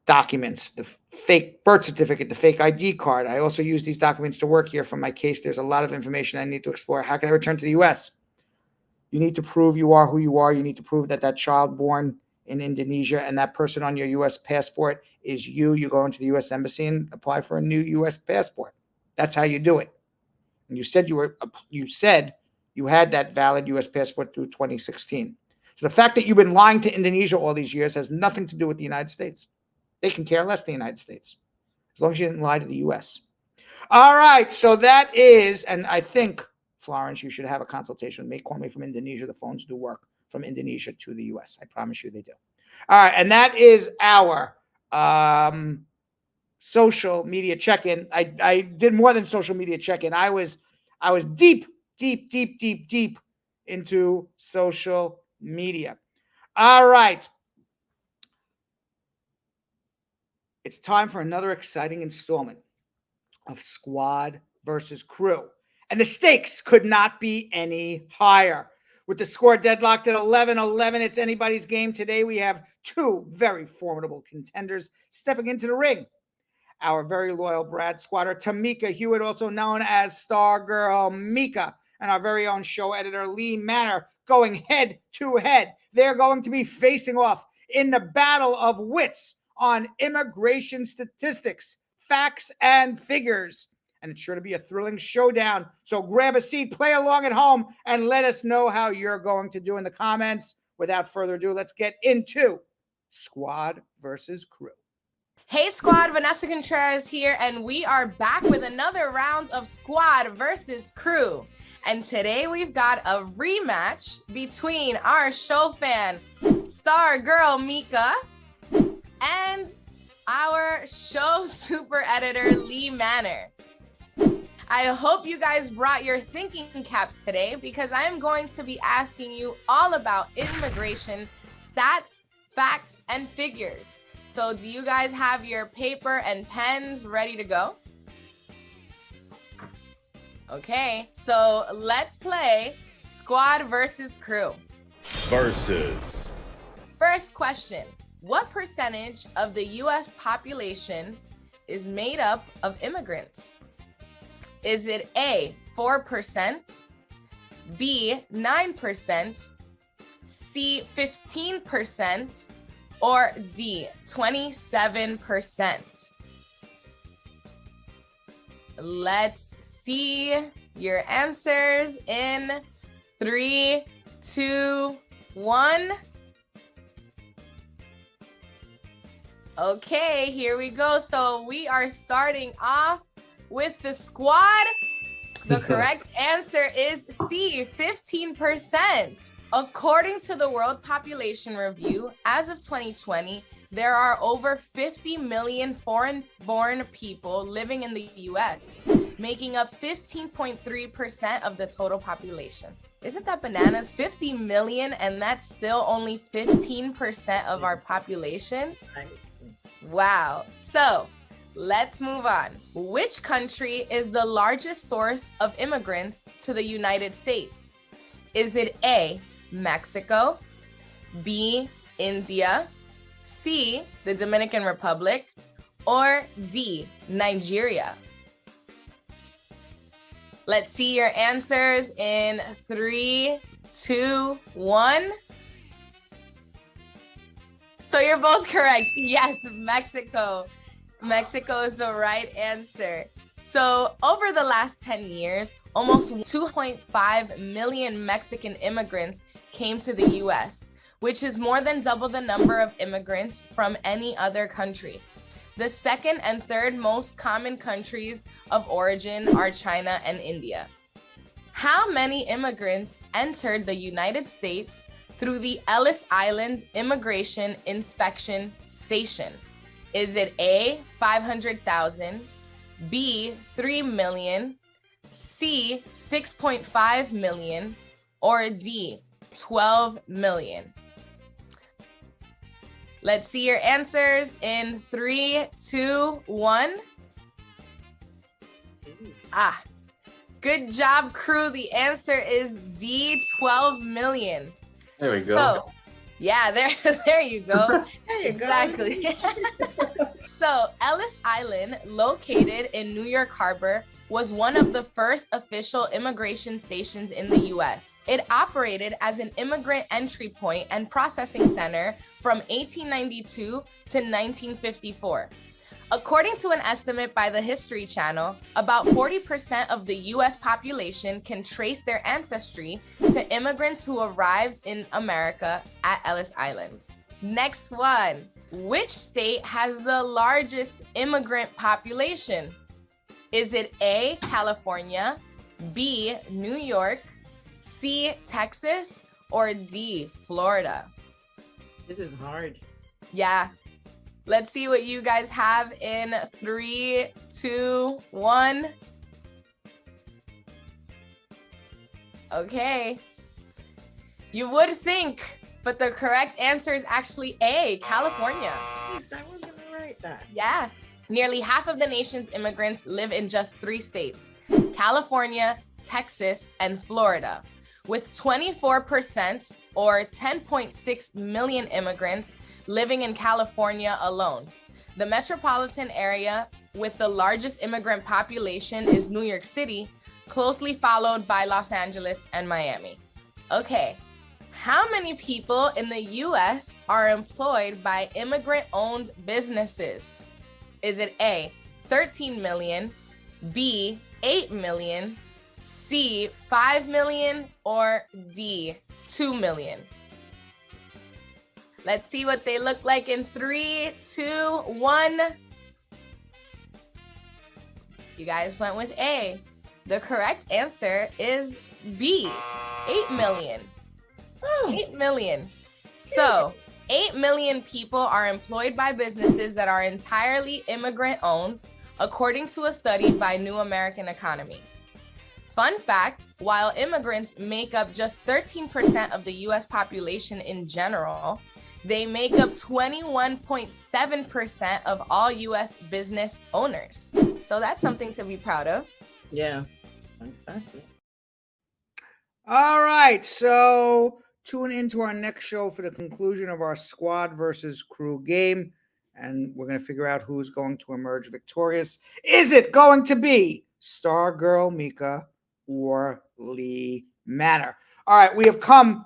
Speaker 1: Documents, the fake birth certificate, the fake ID card. I also use these documents to work here. For my case, there's a lot of information I need to explore. How can I return to the U.S.? You need to prove you are who you are. You need to prove that that child born in Indonesia and that person on your U.S. passport is you. You go into the U.S. Embassy and apply for a new U.S. passport. That's how you do it. And you said you had that valid U.S. passport through 2016. So the fact that you've been lying to Indonesia all these years has nothing to do with the United States. They can care less the United States, as long as you didn't lie to the U.S. All right, so that is, and I think, Florence, you should have a consultation with me. Call me from Indonesia. The phones do work from Indonesia to the U.S. I promise you they do. All right, and that is our social media check-in. I did more than social media check-in. I was deep into social media. All right. It's time for another exciting installment of Squad versus Crew. And the stakes could not be any higher. With the score deadlocked at 11-11, it's anybody's game. Today we have two very formidable contenders stepping into the ring. Our very loyal Brad squatter, Tamika Hewitt, also known as Star Girl Mika, and our very own show editor, Lee Manor, going head to head. They're going to be facing off in the battle of wits on immigration statistics, facts, and figures. And it's sure to be a thrilling showdown. So grab a seat, play along at home, and let us know how you're going to do in the comments. Without further ado, let's get into Squad versus Crew.
Speaker 2: Hey Squad, Vanessa Contreras here, and we are back with another round of Squad versus Crew. And today we've got a rematch between our show fan, Star Girl Mika, and our show super editor, Lee Manor. I hope you guys brought your thinking caps today, because I am going to be asking you all about immigration stats, facts, and figures. So do you guys have your paper and pens ready to go? Okay, so let's play Squad versus Crew.
Speaker 5: Versus.
Speaker 2: First question. What percentage of the U.S. population is made up of immigrants? Is it A, 4%, B, 9%, C, 15%, or D, 27%? Let's see your answers in 3, 2, 1. Okay, here we go. So we are starting off with the squad. The correct answer is C, 15%. According to the World Population Review, as of 2020, there are over 50 million foreign-born people living in the U.S., making up 15.3% of the total population. Isn't that bananas? 50 million, and that's still only 15% of our population? Wow. So let's move on. Which country is the largest source of immigrants to the United States? Is it A, Mexico, B, India, C, the Dominican Republic, or D, Nigeria? Let's see your answers in 3, 2, 1. So you're both correct. Yes, Mexico. Mexico is the right answer. So over the last 10 years, almost 2.5 million Mexican immigrants came to the U.S., which is more than double the number of immigrants from any other country. The second and third most common countries of origin are China and India. How many immigrants entered the United States through the Ellis Island Immigration Inspection Station? Is it A, 500,000, B, 3 million, C, 6.5 million, or D, 12 million? Let's see your answers in 3, 2, 1. Good job, crew. The answer is D, 12 million.
Speaker 6: There we go.
Speaker 2: So, yeah, there you go.
Speaker 7: There you go.
Speaker 2: Exactly. So, Ellis Island, located in New York Harbor, was one of the first official immigration stations in the U.S. It operated as an immigrant entry point and processing center from 1892 to 1954. According to an estimate by the History Channel, about 40% of the U.S. population can trace their ancestry to immigrants who arrived in America at Ellis Island. Next one. Which state has the largest immigrant population? Is it A, California, B, New York, C, Texas, or D, Florida?
Speaker 8: This is hard.
Speaker 2: Yeah. Let's see what you guys have in 3, 2, 1. Okay. You would think, but the correct answer is actually A, California.
Speaker 8: Yes, I was gonna write that.
Speaker 2: Yeah. Nearly half of the nation's immigrants live in just 3 states, California, Texas, and Florida, with 24% or 10.6 million immigrants living in California alone. The metropolitan area with the largest immigrant population is New York City, closely followed by Los Angeles and Miami. Okay, how many people in the US are employed by immigrant-owned businesses? Is it A, 13 million, B, 8 million, C, 5 million, or D, 2 million? Let's see what they look like in 3, 2, 1. You guys went with A. The correct answer is B, 8 million. 8 million. So, 8 million people are employed by businesses that are entirely immigrant-owned, according to a study by New American Economy. Fun fact, while immigrants make up just 13% of the U.S. population in general, they make up 21.7% of all U.S. business owners. So that's something to be proud of.
Speaker 8: Yes, exactly.
Speaker 1: All right, so tune into our next show for the conclusion of our squad versus crew game, and we're going to figure out who's going to emerge victorious. Is it going to be Star Girl Mika or Lee Manor? All right, we have come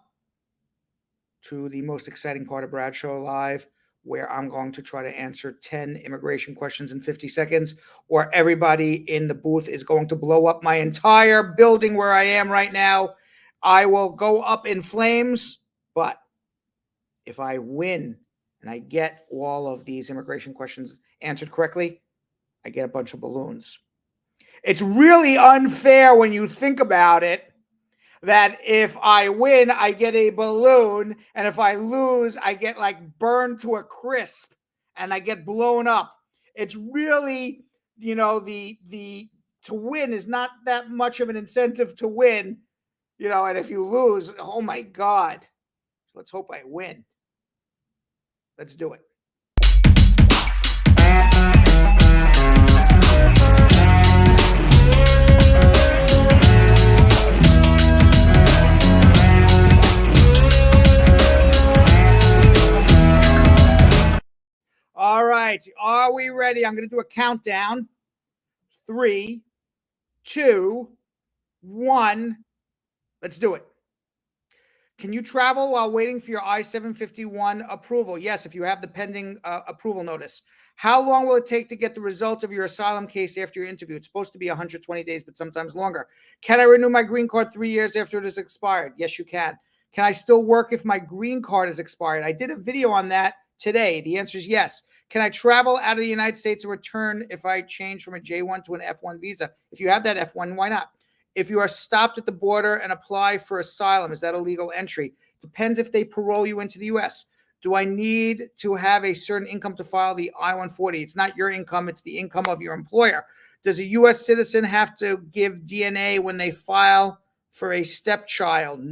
Speaker 1: to the most exciting part of Bradshaw Live, where I'm going to try to answer 10 immigration questions in 50 seconds, or everybody in the booth is going to blow up my entire building where I am right now. I will go up in flames, but if I win and I get all of these immigration questions answered correctly, I get a bunch of balloons. It's really unfair when you think about it, that if I win, I get a balloon, and if I lose, I get like burned to a crisp and I get blown up. It's really, the to win is not that much of an incentive to win, and if you lose, oh my God. Let's hope I win. Let's do it. All right. Are we ready? I'm going to do a countdown. 3, 2, 1. Let's do it. Can you travel while waiting for your I-751 approval? Yes, if you have the pending approval notice. How long will it take to get the result of your asylum case after your interview? It's supposed to be 120 days, but sometimes longer. Can I renew my green card 3 years after it is expired? Yes, you can. Can I still work if my green card is expired? I did a video on that today. The answer is yes. Can I travel out of the United States and return if I change from a J1 to an F1 visa? If you have that F1, why not? If you are stopped at the border and apply for asylum, is that a legal entry? Depends if they parole you into the U.S. Do I need to have a certain income to file the I-140? It's not your income, it's the income of your employer. Does a U.S. citizen have to give DNA when they file for a stepchild?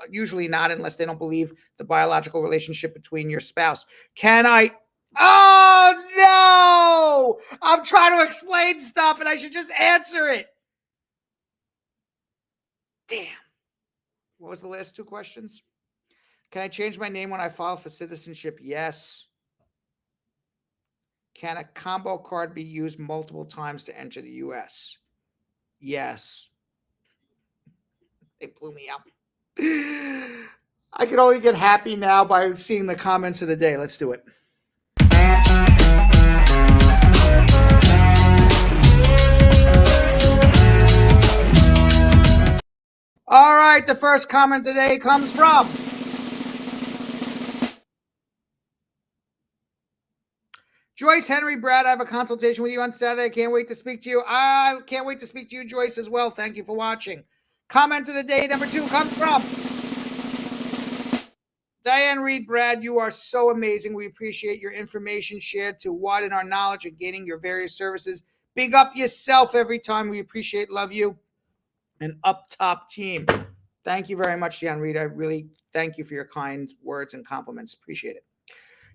Speaker 1: Usually not, unless they don't believe the biological relationship between your spouse. Can I? Oh, no! I'm trying to explain stuff, and I should just answer it. Damn. What was the last two questions? Can I change my name when I file for citizenship? Yes. Can a combo card be used multiple times to enter the U.S.? Yes. They blew me up. I can only get happy now by seeing the comments of the day. Let's do it. All right, the first comment today comes from Joyce Henry. Brad, I have a consultation with you on Saturday. I can't wait to speak to you. I can't wait to speak to you, Joyce, as well. Thank you for watching. Comment of the day number 2 comes from Diane Reed. Brad, you are so amazing. We appreciate your information shared to widen our knowledge and gaining your various services. Big up yourself every time. We appreciate, love you. An up top team. Thank you very much, Diane Reed. I really thank you for your kind words and compliments. Appreciate it.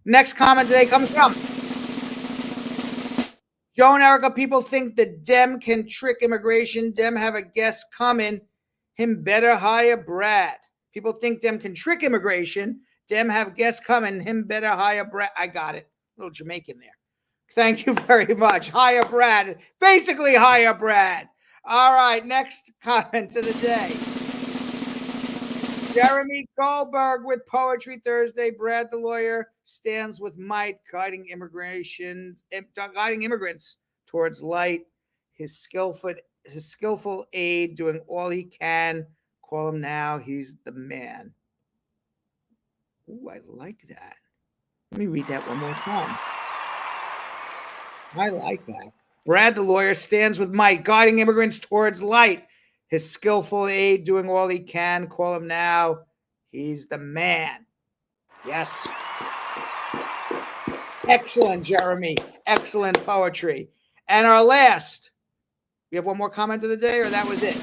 Speaker 1: Next comment today comes from Joe and Erica. People think that Dem can trick immigration. Dem have a guest coming. Him better hire Brad. People think Dem can trick immigration. Dem have guests coming. Him better hire Brad. I got it. A little Jamaican there. Thank you very much. Hire Brad. Basically, hire Brad. All right. Next comment of the day. Jeremy Goldberg with Poetry Thursday. Brad the lawyer stands with Mike, guiding immigrants towards light. His skillful aid, doing all he can. Call him now. He's the man. Ooh, I like that. Let me read that one more time. I like that. Brad the lawyer stands with Mike, guiding immigrants towards light. His skillful aid, doing all he can. Call him now. He's the man. Yes. Excellent, Jeremy. Excellent poetry. And our last, we have one more comment of the day, or that was it?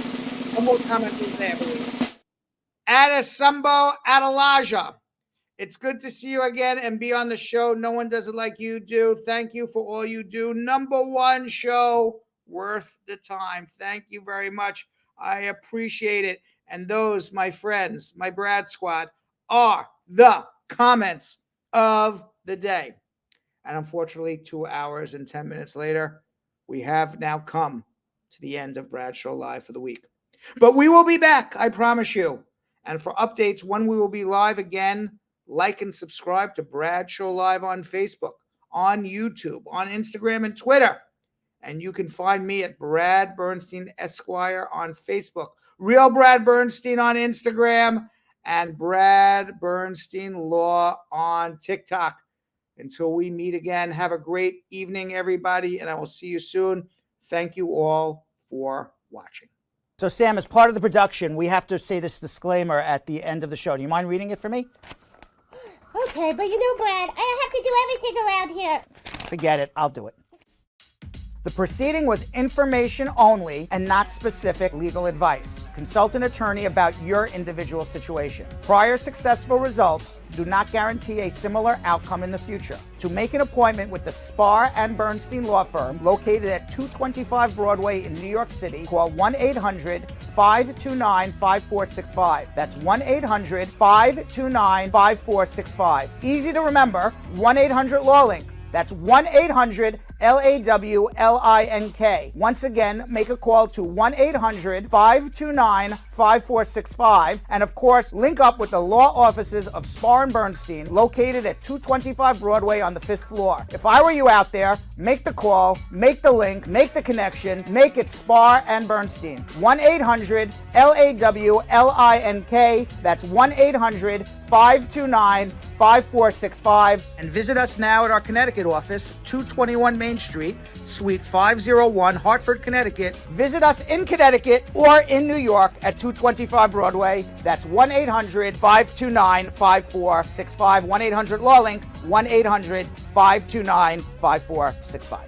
Speaker 1: One more comment of the day, I believe. Adesumbo Adelaja. It's good to see you again and be on the show. No one does it like you do. Thank you for all you do. #1 show worth the time. Thank you very much. I appreciate it. And those, my friends, my Brad squad, are the comments of the day. And unfortunately, 2 hours and 10 minutes later, we have now come to the end of Brad Show Live for the week. But we will be back, I promise you. And for updates when we will be live again, like and subscribe to Brad Show Live on Facebook, on YouTube, on Instagram and Twitter. And you can find me at Brad Bernstein Esquire on Facebook, Real Brad Bernstein on Instagram, and Brad Bernstein Law on TikTok. Until we meet again, have a great evening, everybody, and I will see you soon. Thank you all for watching. So, Sam, as part of the production, we have to say this disclaimer at the end of the show. Do you mind reading it for me?
Speaker 7: Okay, but you know, Brad, I have to do everything around here.
Speaker 1: Forget it. I'll do it. The proceeding was information only and not specific legal advice. Consult an attorney about your individual situation. Prior successful results do not guarantee a similar outcome in the future. To make an appointment with the Spar and Bernstein Law Firm located at 225 Broadway in New York City, call 1-800-529-5465. That's 1-800-529-5465. Easy to remember, 1-800-LAW-LINK. That's 1-800-LAWLINK. Once again, make a call to 1-800-529-5465. 5465. And of course, link up with the law offices of Spar and Bernstein, located at 225 Broadway on the 5th floor. If I were you out there, make the call, make the link, make the connection, make it Spar and Bernstein. 1-800-LAWLINK. That's 1-800-529-5465. And visit us now at our Connecticut office, 221 Main Street, Suite 501, Hartford, Connecticut. Visit us in Connecticut or in New York at 225 Broadway. That's 1-800-529-5465. 1-800-LAW-LINK, 1-800-529-5465.